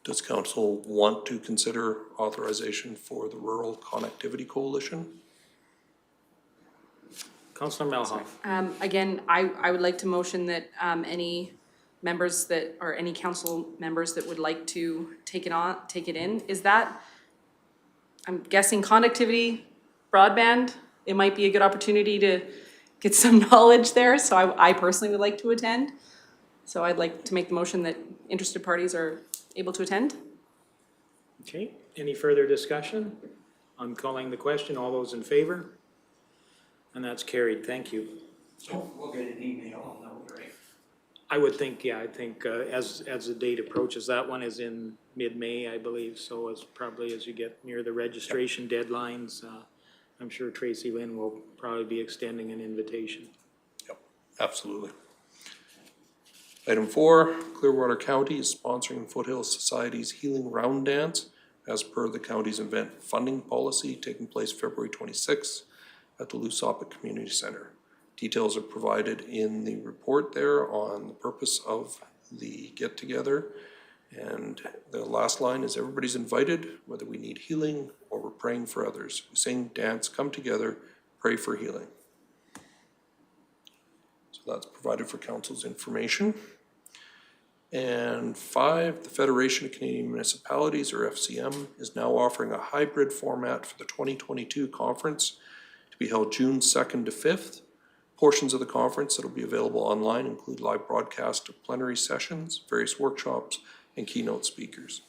Does council want to consider authorization for the Rural Connectivity Coalition? Councillor Melhoff. Again, I would like to motion that any members that, or any council members that would like to take it in, is that, I'm guessing connectivity, broadband, it might be a good opportunity to get some knowledge there, so I personally would like to attend. So I'd like to make the motion that interested parties are able to attend. Okay, any further discussion? I'm calling the question. All those in favor? And that's carried. Thank you. So we'll get an email, no, right? I would think, yeah, I think as the date approaches, that one is in mid-May, I believe. So as probably as you get near the registration deadlines, I'm sure Tracy Lynn will probably be extending an invitation. Yep, absolutely. Item 4, Clearwater County is sponsoring Foothills Society's Healing Round Dance as per the county's event funding policy taking place February 26th at the Lusapa Community Center. Details are provided in the report there on the purpose of the get-together. And the last line is everybody's invited, whether we need healing or we're praying for others. We sing, dance, come together, pray for healing. So that's provided for council's information. And 5, the Federation of Canadian Municipalities, or FCM, is now offering a hybrid format for the 2022 conference to be held June 2nd to 5th. Portions of the conference that will be available online include live broadcast of plenary sessions, various workshops, and keynote speakers.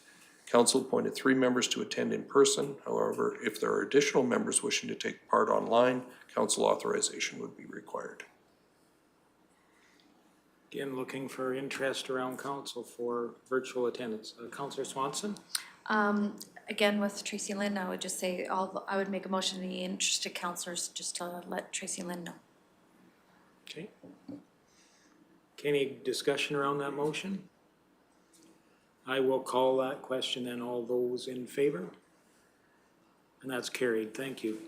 Council appointed 3 members to attend in person. However, if there are additional members wishing to take part online, council authorization would be required. Again, looking for interest around council for virtual attendance. Councillor Swanson? Again, with Tracy Lynn, I would just say, I would make a motion to the interested councillors just to let Tracy Lynn know. Okay. Any discussion around that motion? I will call that question and all those in favor? And that's carried. Thank you.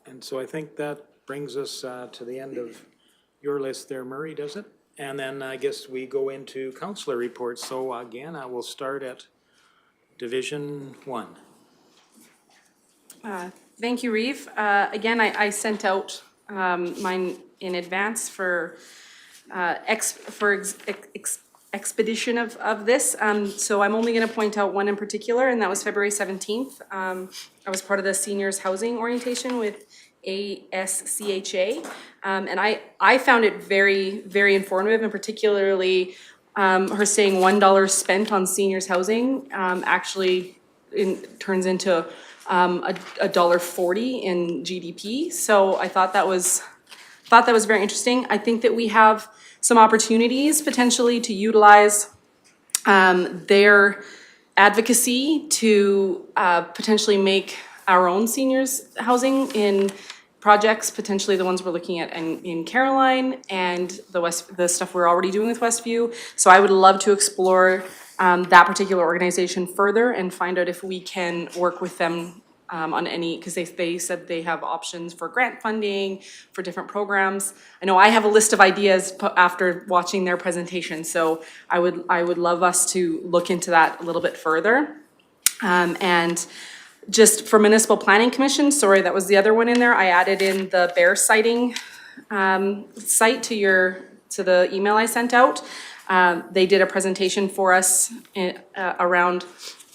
And so I think that brings us to the end of your list there, Murray, does it? And then I guess we go into councillor reports. So again, I will start at Division 1. Thank you, Reeve. Again, I sent out mine in advance for expedition of this. So I'm only going to point out one in particular, and that was February 17th. I was part of the seniors housing orientation with ASCHA, and I found it very, very informative, and particularly her saying $1 spent on seniors housing actually turns into $1.40 in GDP. So I thought that was very interesting. I think that we have some opportunities potentially to utilize their advocacy to potentially make our own seniors housing in projects, potentially the ones we're looking at in Caroline and the stuff we're already doing with Westview. So I would love to explore that particular organization further and find out if we can work with them on any, because they said they have options for grant funding for different programs. I know I have a list of ideas after watching their presentation, so I would love us to look into that a little bit further. And just for Municipal Planning Commission, sorry, that was the other one in there. I added in the bear sighting site to the email I sent out. They did a presentation for us around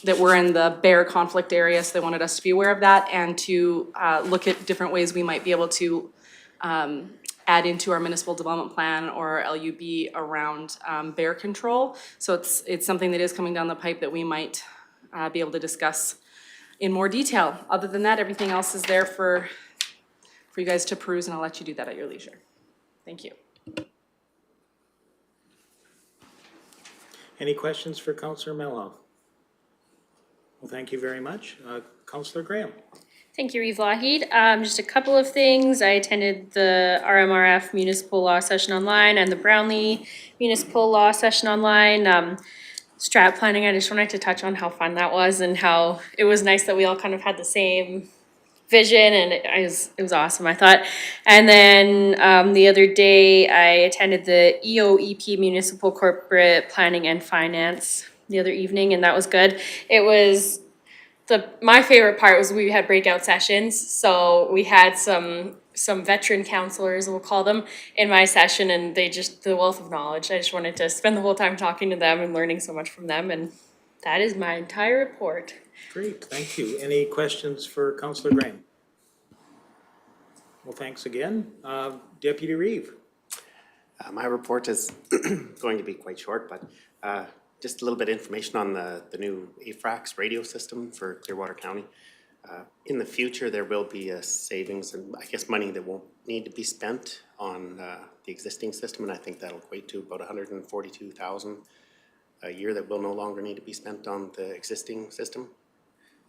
that we're in the bear conflict area, so they wanted us to be aware of that and to look at different ways we might be able to add into our municipal development plan or LUB around bear control. So it's something that is coming down the pipe that we might be able to discuss in more detail. Other than that, everything else is there for you guys to peruse, and I'll let you do that at your leisure. Thank you. Any questions for Councillor Melhoff? Well, thank you very much. Councillor Graham. Thank you, Reeve Lougheed. Just a couple of things. I attended the RMRF Municipal Law Session online and the Brownlee Municipal Law Session online. Strat planning, I just wanted to touch on how fun that was and how it was nice that we all kind of had the same vision, and it was awesome, I thought. And then the other day, I attended the EOEP Municipal Corporate Planning and Finance the other evening, and that was good. It was my favorite part was we had breakout sessions, so we had some some veteran counselors, we'll call them, in my session, and they just, the wealth of knowledge. I just wanted to spend the whole time talking to them and learning so much from them, and that is my entire report. Great, thank you. Any questions for Councillor Graham? Well, thanks again. Deputy Reeve. My report is going to be quite short, but just a little bit of information on the new AFRAX radio system for Clearwater County. In the future, there will be a savings and I guess money that won't need to be spent on the existing system, and I think that'll equate to about $142,000 a year that will no longer need to be spent on the existing system.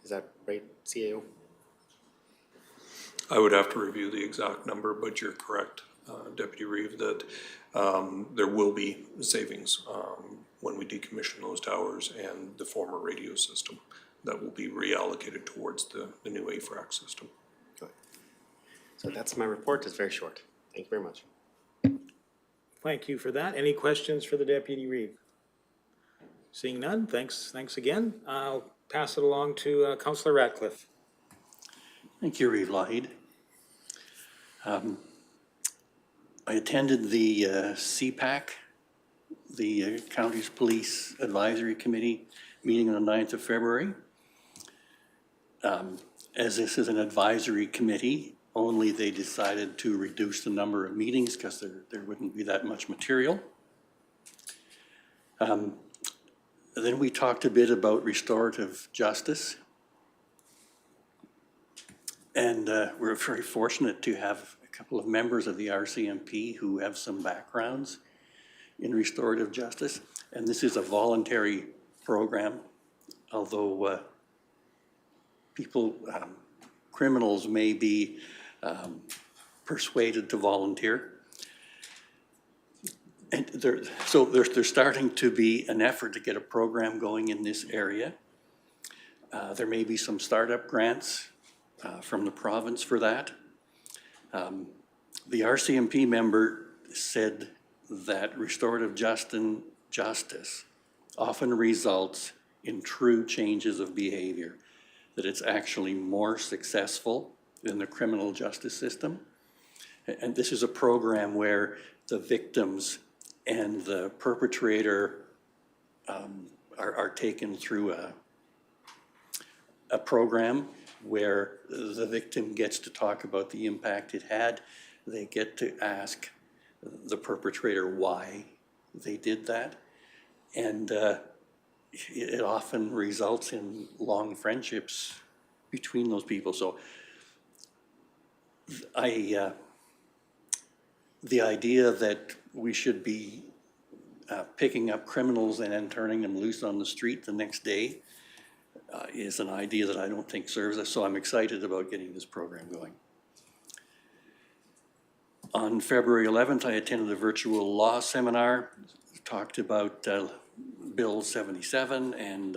Is that right, CAO? I would have to review the exact number, but you're correct, Deputy Reeve, that there will be savings when we decommission those towers and the former radio system that will be reallocated towards the new AFRAC system. Good. So that's my report. It's very short. Thank you very much. Thank you for that. Any questions for the Deputy Reeve? Seeing none, thanks again. I'll pass it along to Councillor Ratcliffe. Thank you, Reeve Lougheed. I attended the CPAC, the County's Police Advisory Committee meeting on the 9th of February. As this is an advisory committee, only they decided to reduce the number of meetings because there wouldn't be that much material. Then we talked a bit about restorative justice. And we're very fortunate to have a couple of members of the RCMP who have some backgrounds in restorative justice. And this is a voluntary program, although criminals may be persuaded to volunteer. And there's starting to be an effort to get a program going in this area. There may be some startup grants from the province for that. The RCMP member said that restorative justice often results in true changes of behavior, that it's actually more successful than the criminal justice system. And this is a program where the victims and the perpetrator are taken through a program where the victim gets to talk about the impact it had. They get to ask the perpetrator why they did that. And it often results in long friendships between those people. So the idea that we should be picking up criminals and then turning them loose on the street the next day is an idea that I don't think serves us, so I'm excited about getting this program going. On February 11th, I attended a virtual law seminar, talked about Bill 77 and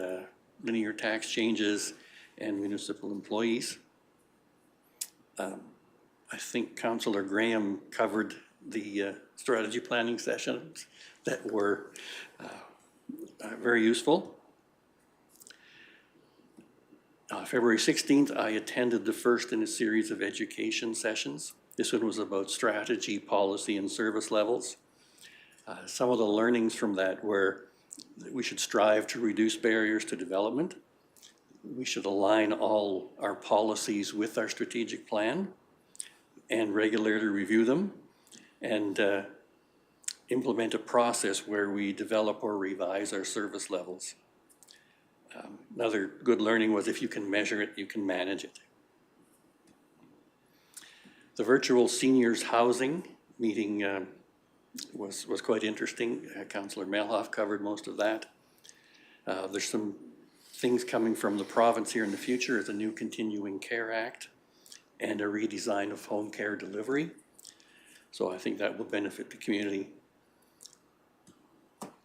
linear tax changes and municipal employees. I think Councillor Graham covered the strategy planning sessions that were very useful. February 16th, I attended the first in a series of education sessions. This one was about strategy, policy, and service levels. Some of the learnings from that were that we should strive to reduce barriers to development. We should align all our policies with our strategic plan and regularly review them, and implement a process where we develop or revise our service levels. Another good learning was if you can measure it, you can manage it. The virtual seniors housing meeting was quite interesting. Councillor Melhoff covered most of that. There's some things coming from the province here in the future, the new Continuing Care Act and a redesign of home care delivery. So I think that will benefit the community.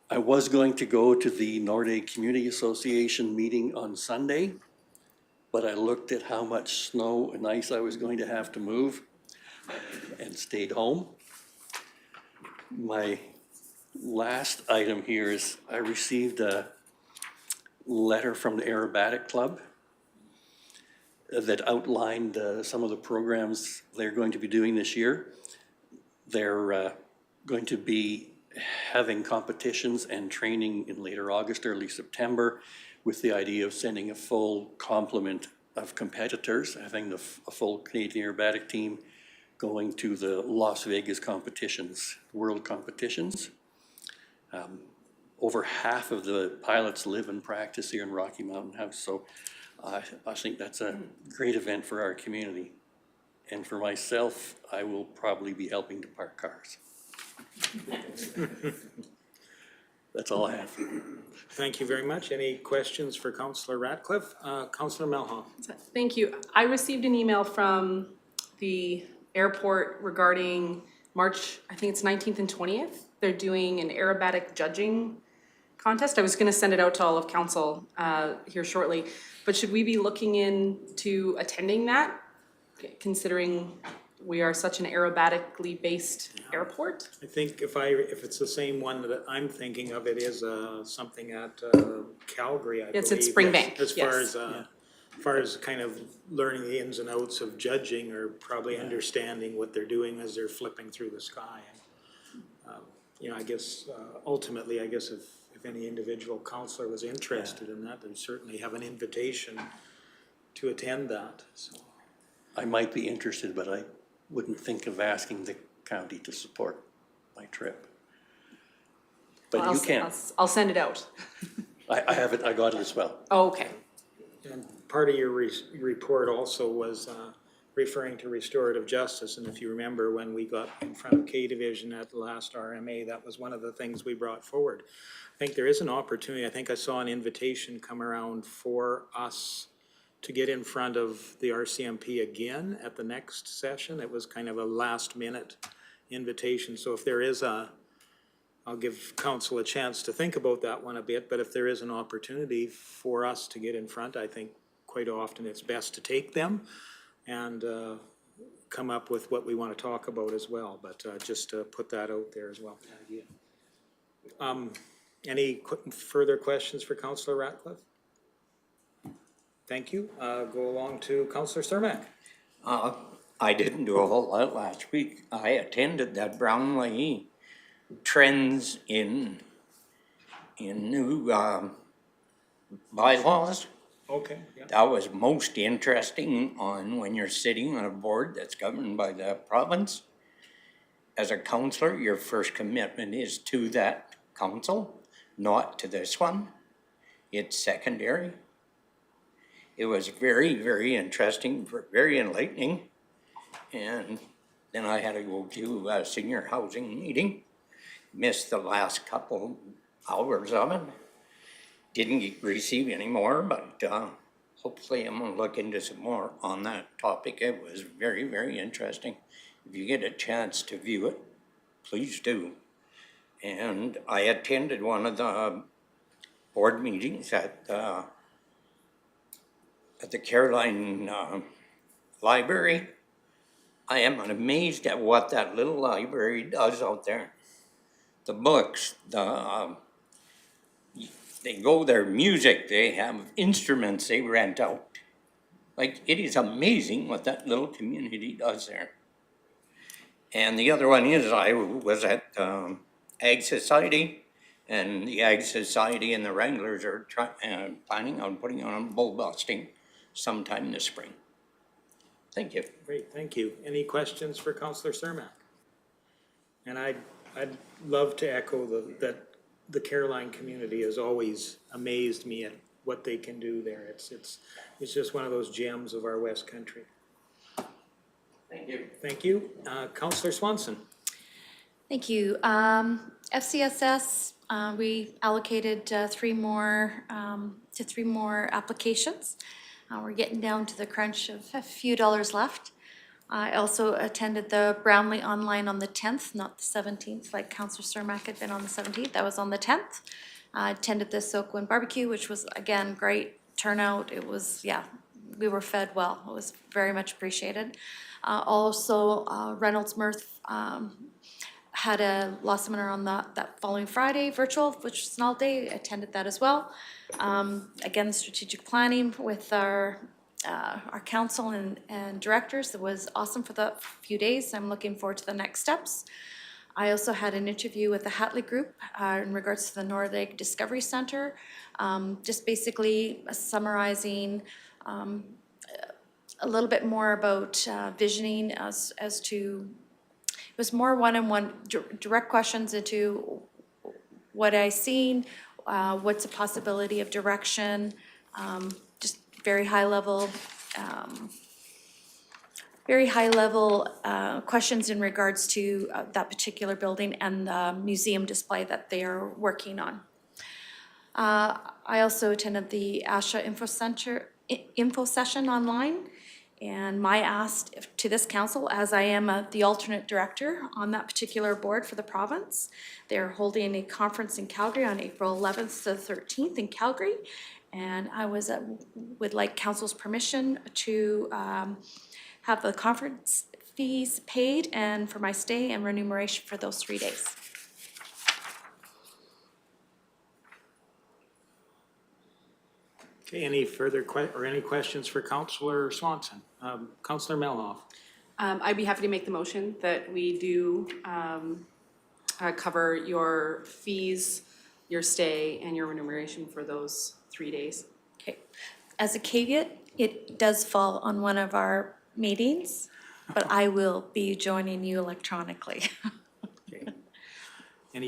I was going to go to the Norday Community Association meeting on Sunday, but I looked at how much snow and ice I was going to have to move and stayed home. My last item here is I received a letter from the Aerobatic Club. that outlined some of the programs they're going to be doing this year. They're going to be having competitions and training in later August, early September, with the idea of sending a full complement of competitors, having a full Canadian aerobatic team going to the Las Vegas competitions, world competitions. Over half of the pilots live and practice here in Rocky Mountain House, so I think that's a great event for our community. And for myself, I will probably be helping to park cars. That's all I have. Thank you very much. Any questions for Councillor Ratcliffe? Councillor Melhoff? Thank you. I received an email from the airport regarding March, I think it's 19th and 20th. They're doing an aerobatic judging contest. I was going to send it out to all of council here shortly, but should we be looking into attending that, considering we are such an aerobatically based airport? I think if it's the same one that I'm thinking of, it is something at Calgary, I believe. It's at Springbank, As yes. far as kind of learning the ins and outs of judging, or probably understanding what they're doing as they're flipping through the sky. And, I guess ultimately, if any individual councillor was interested in that, they'd certainly have an invitation to attend that. So I might be interested, but I wouldn't think of asking the county to support my trip. But you can. I'll send it out. I have it, I got it as well. Oh, okay. And part of your report also was referring to restorative justice, and if you remember when we got in front of K Division at the last RMA, that was one of the things we brought forward. I think there is an opportunity. I think I saw an invitation come around for us to get in front of the RCMP again at the next session. It was kind of a last minute invitation, so if there is I'll give council a chance to think about that one a bit, but if there is an opportunity for us to get in front, I think quite often it's best to take them and come up with what we want to talk about as well, but just to put that out there as well. Any further questions for Councillor Ratcliffe? Thank you. Go along to Councillor Cermak. I didn't do a whole lot last week. I attended that Brownlee Trends in new bylaws. Okay. Yeah. That was most interesting on when you're sitting on a board that's governed by the province. As a councillor, your first commitment is to that council, not to this one. It's secondary. It was very, very interesting, very enlightening. And then I had to go to a senior housing meeting. Missed the last couple hours of it. Didn't receive any more, but hopefully I'm going to look into some more on that topic. It was very, very interesting. If you get a chance to view it, please do. And I attended one of the board meetings at the Caroline Library. I am amazed at what that little library does out there. The books, they go there, music, they have instruments they rent out. Like, it is amazing what that little community does there. And the other one is, I was at Ag Society, and the Ag Society and the Wranglers are planning on putting on bull busting sometime this spring. Thank you. Great, thank you. Any questions for Councillor Cermak? And I'd love to echo that the Caroline community has always amazed me at what they can do there. It's just one of those gems of our West Country. Thank you. Thank you. Councillor Swanson. Thank you. FCSS, we allocated three more applications. We're getting down to the crunch of a few dollars left. I also attended the Brownlee Online on the 10th, not the 17th, like Councillor Cermak had been on the 17th. I was on the 10th. I attended the Soakwind Barbecue, which was, again, great turnout. It was, yeah, we were fed well. It was very much appreciated. Also, Reynolds Mirth had a law seminar on that following Friday, virtual, which was an all day. Attended that as well. Again, strategic planning with our our council and directors. It was awesome for the few days. I'm looking forward to the next steps. I also had an interview with the Hatley Group in regards to the Norlake Discovery Center, just basically summarizing a little bit more about visioning as to, it was more one-on-one direct questions into what I seen, what's a possibility of direction, just very high level questions in regards to that particular building and the museum display that they are working on. I also attended the ASHA info session online, and my ask to this council, as I am the alternate director on that particular board for the province, they're holding a conference in Calgary on April 11th to 13th in Calgary, and I would like council's permission to have the conference fees paid and for my stay and remuneration for those 3 days. Okay, any further any questions for Councillor Swanson? Councillor Melhoff. I'd be happy to make the motion that we do cover your fees, your stay, and your remuneration for those 3 days. Okay. As a caveat, it does fall on one of our meetings, but I will be joining you electronically. Okay.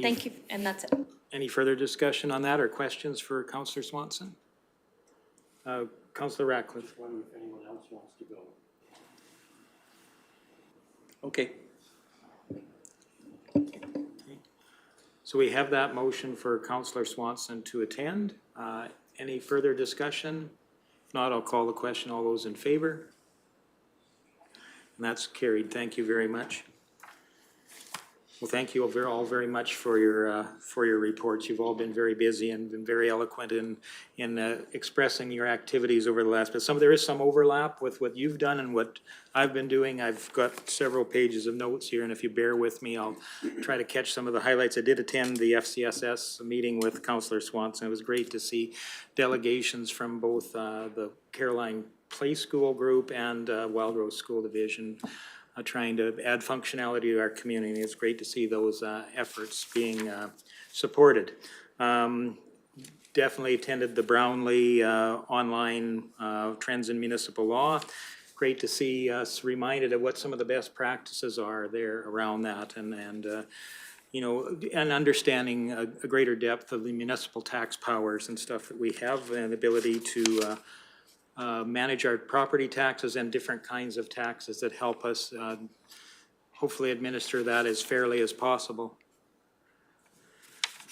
Thank you, and that's it. Any further discussion on that or questions for Councillor Swanson? Councillor Ratcliffe. Wonder if anyone else wants to go. Okay. So we have that motion for Councillor Swanson to attend. Any further discussion? If not, I'll call the question. All those in favor? And that's carried. Thank you very much. Well, thank you all very much for your reports. You've all been very busy and been very eloquent in expressing your activities over the last. But there is some overlap with what you've done and what I've been doing. I've got several pages of notes here, and if you bear with me, I'll try to catch some of the highlights. I did attend the FCSS meeting with Councillor Swanson. It was great to see delegations from both the Caroline Play School Group and Wildrose School Division. Trying to add functionality to our community. It's great to see those efforts being supported. Definitely attended the Brownlee online Trends in Municipal Law. Great to see us reminded of what some of the best practices are there around that, and you know, and understanding a greater depth of the municipal tax powers and stuff that we have, and the ability to manage our property taxes and different kinds of taxes that help us hopefully administer that as fairly as possible.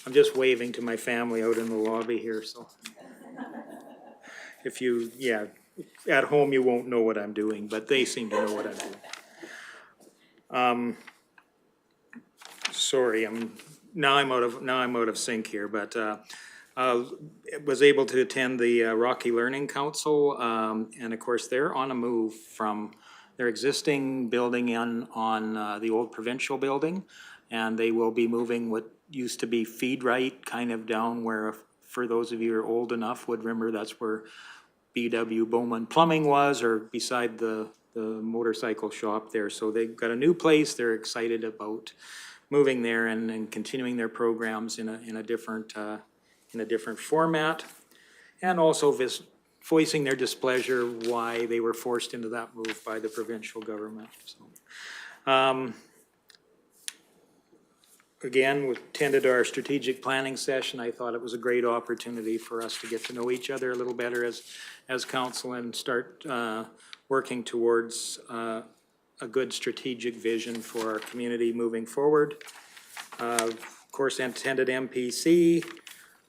I'm just waving to my family out in the lobby here, so if you, at home you won't know what I'm doing, but they seem to know what I'm doing. Sorry, now I'm out of sync here, but was able to attend the Rocky Learning Council, and of course they're on a move from their existing building on the old provincial building, and they will be moving what used to be Feed Right kind of down where, for those of you who are old enough would remember, that's where B.W. Bowman Plumbing was, or beside the motorcycle shop there. So they've got a new place. They're excited about moving there and continuing their programs in a different format, and also voicing their displeasure why they were forced into that move by the provincial government. So, again, we attended our strategic planning session. I thought it was a great opportunity for us to get to know each other a little better as council and start working towards a good strategic vision for our community moving forward. Of course, attended MPC.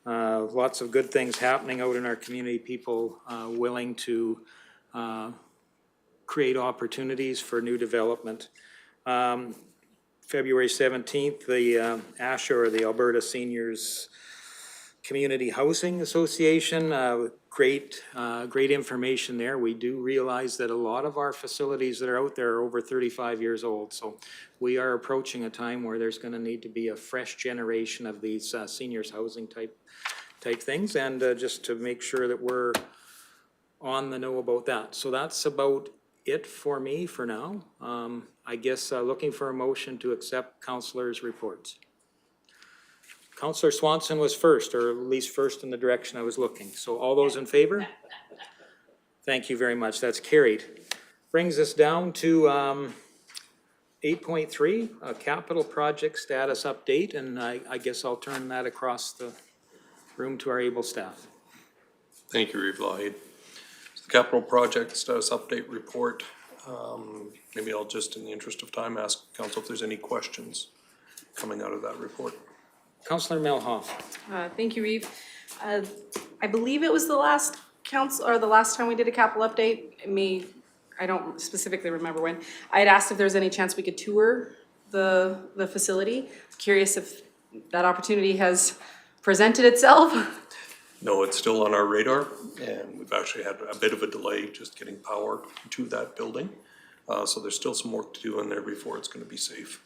Lots of good things happening out in our community, people willing to create opportunities for new development. February 17th, the ASHA, or the Alberta Seniors Community Housing Association, great information there. We do realize that a lot of our facilities that are out there are over 35 years old, so we are approaching a time where there's going to need to be a fresh generation of these seniors housing type things, and just to make sure that we're on the know about that. So that's about it for me for now. I guess looking for a motion to accept councillors' reports. Councillor Swanson was first, or at least first in the direction I was looking. So all those in favor? Thank you very much. That's carried. Brings us down to 8.3, a capital project status update, and I guess I'll turn that across the room to our able staff. Thank you, Reeve Lahid. The capital project status update report. Maybe I'll just, in the interest of time, ask council if there's any questions coming out of that report. Councillor Melhoff. Thank you, Reeve. I believe it was the last council, or the last time we did a capital update. I don't specifically remember when. I had asked if there was any chance we could tour the facility. Curious if that opportunity has presented itself. No, it's still on our radar, and we've actually had a bit of a delay just getting power to that building. So there's still some work to do in there before it's gonna be safe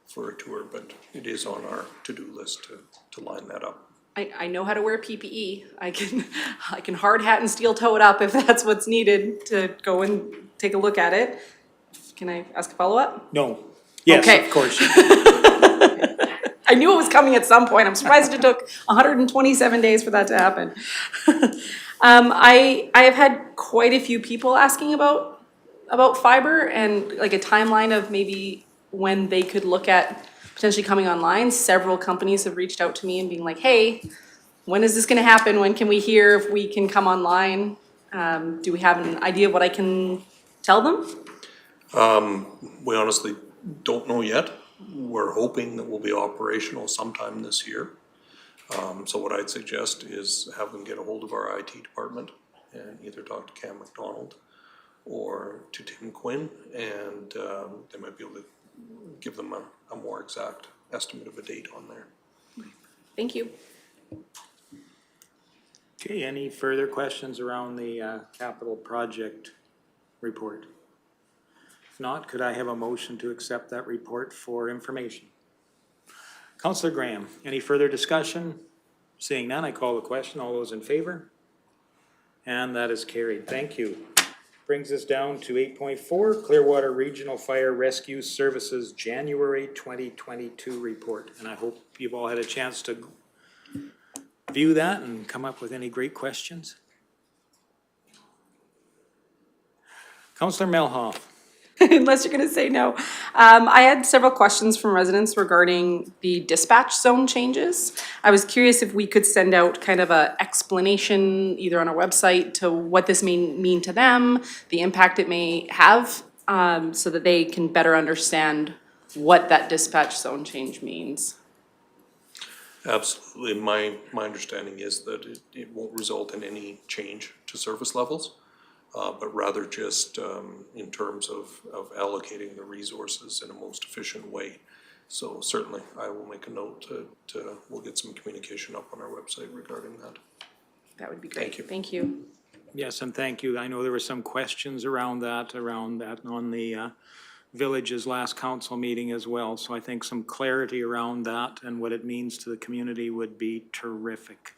for a tour, but it is on our to-do list to line that up. I know how to wear PPE. I can hard hat and steel toe it up if that's what's needed to go and take a look at it. Can I ask a follow-up? No. Yes, Okay. of course. I knew it was coming at some point. I'm surprised it took 127 days for that to happen. I have had quite a few people asking about fiber and like a timeline of maybe when they could look at potentially coming online. Several companies have reached out to me and being like, hey, when is this gonna happen? When can we hear if we can come online? Do we have an idea of what I can tell them? We honestly don't know yet. We're hoping that we'll be operational sometime this year. So what I'd suggest is have them get a hold of our IT department and either talk to Cam McDonald or to Tim Quinn, and they might be able to give them a more exact estimate of a date on there. Thank you. Okay, any further questions around the capital project report? If not, could I have a motion to accept that report for information? Councillor Graham, any further discussion? Seeing none, I call the question. All those in favor? And that is carried. Thank you. Brings us down to 8.4, Clearwater Regional Fire Rescue Services January 2022 report. And I hope you've all had a chance to view that and come up with any great questions. Councillor Melhoff. Unless you're gonna say no. I had several questions from residents regarding the dispatch zone changes. I was curious if we could send out kind of a explanation either on our website to what this may mean to them, the impact it may have, so that they can better understand what that dispatch zone change means. Absolutely. My understanding is that it won't result in any change to service levels, but rather just in terms of allocating the resources in a most efficient way. So certainly, I will make a note we'll get some communication up on our website regarding that. That would be great. Thank you. Thank you. Yes, and thank you. I know there were some questions around that on the village's last council meeting as well. So I think some clarity around that and what it means to the community would be terrific.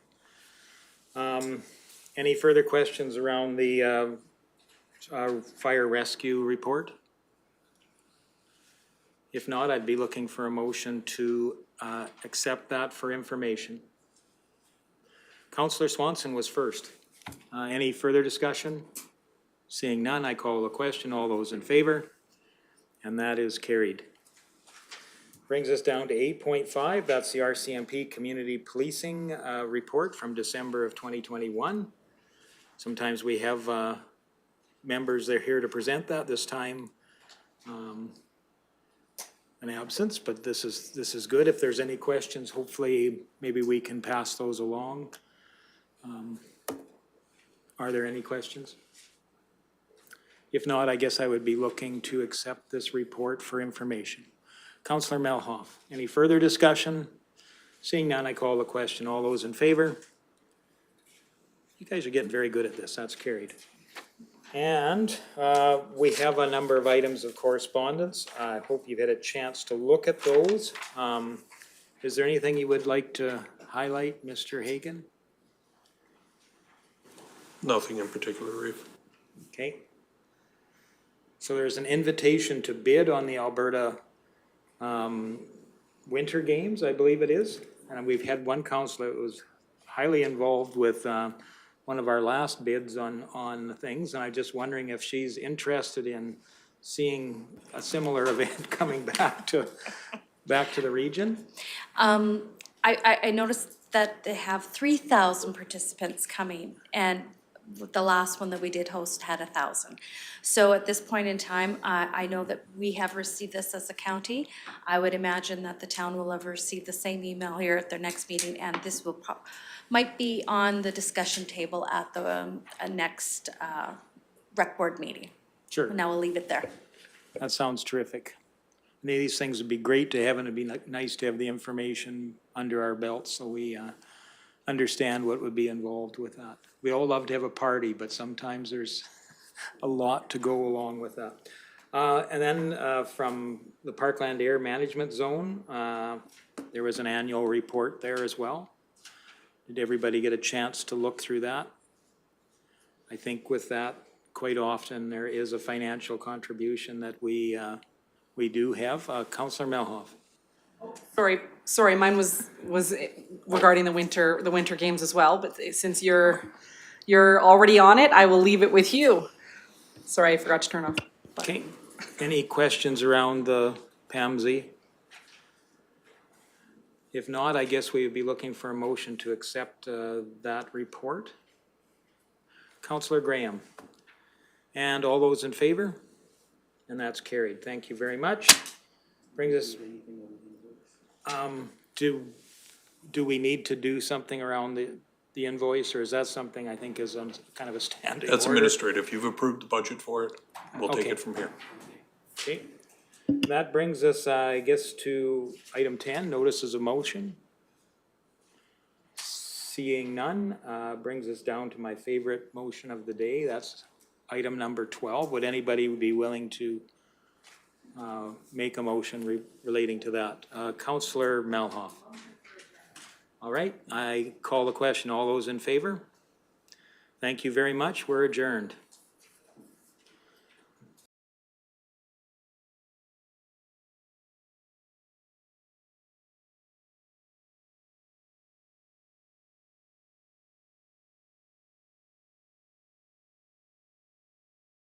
Any further questions around the fire rescue report? If not, I'd be looking for a motion to accept that for information. Councillor Swanson was first. Any further discussion? Seeing none, I call the question. All those in favor? And that is carried. Brings us down to 8.5. That's the RCMP Community Policing report from December of 2021. Sometimes we have members that are here to present that. This time an absence, but this is good. If there's any questions, hopefully maybe we can pass those along. Are there any questions? If not, I guess I would be looking to accept this report for information. Councillor Melhoff, any further discussion? Seeing none, I call the question. All those in favor? You guys are getting very good at this. That's carried. And we have a number of items of correspondence. I hope you've had a chance to look at those. Is there anything you would like to highlight, Mr. Hagan? Nothing in particular, Reeve. Okay. So there's an invitation to bid on the Alberta Winter Games, I believe it is. And we've had one councillor that was highly involved with one of our last bids on things. And I'm just wondering if she's interested in seeing a similar event coming back to the region. I noticed that they have 3,000 participants coming, and the last one that we did host had 1,000. So at this point in time, I know that we have received this as a county. I would imagine that the town will have received the same email here at their next meeting, and this will might be on the discussion table at the next rec board meeting. Sure. Now we'll leave it there. That sounds terrific. Any of these things would be great to have, and it'd be nice to have the information under our belts so we understand what would be involved with that. We all love to have a party, but sometimes there's a lot to go along with that. And then from the Parkland Air Management Zone, there was an annual report there as well. Did everybody get a chance to look through that? I think with that, quite often there is a financial contribution that we do have. Councillor Melhoff. Sorry, mine was regarding the winter games as well, but since you're already on it, I will leave it with you. Sorry, I forgot to turn off. Okay, any questions around the PAMZ? If not, I guess we would be looking for a motion to accept that report. Councillor Graham. And all those in favor? And that's carried. Thank you very much. Brings us, do we need to do something around the invoice, or is that something I think is kind of a standing That's order? administrative. You've approved the budget for it. We'll take Okay. it from here. Okay. That brings us, I guess, to item 10, notices of motion. Seeing none, brings us down to my favorite motion of the day. That's item number 12. Would anybody be willing to make a motion relating to that? Councillor Melhoff. All right, I call the question. All those in favor? Thank you very much. We're adjourned.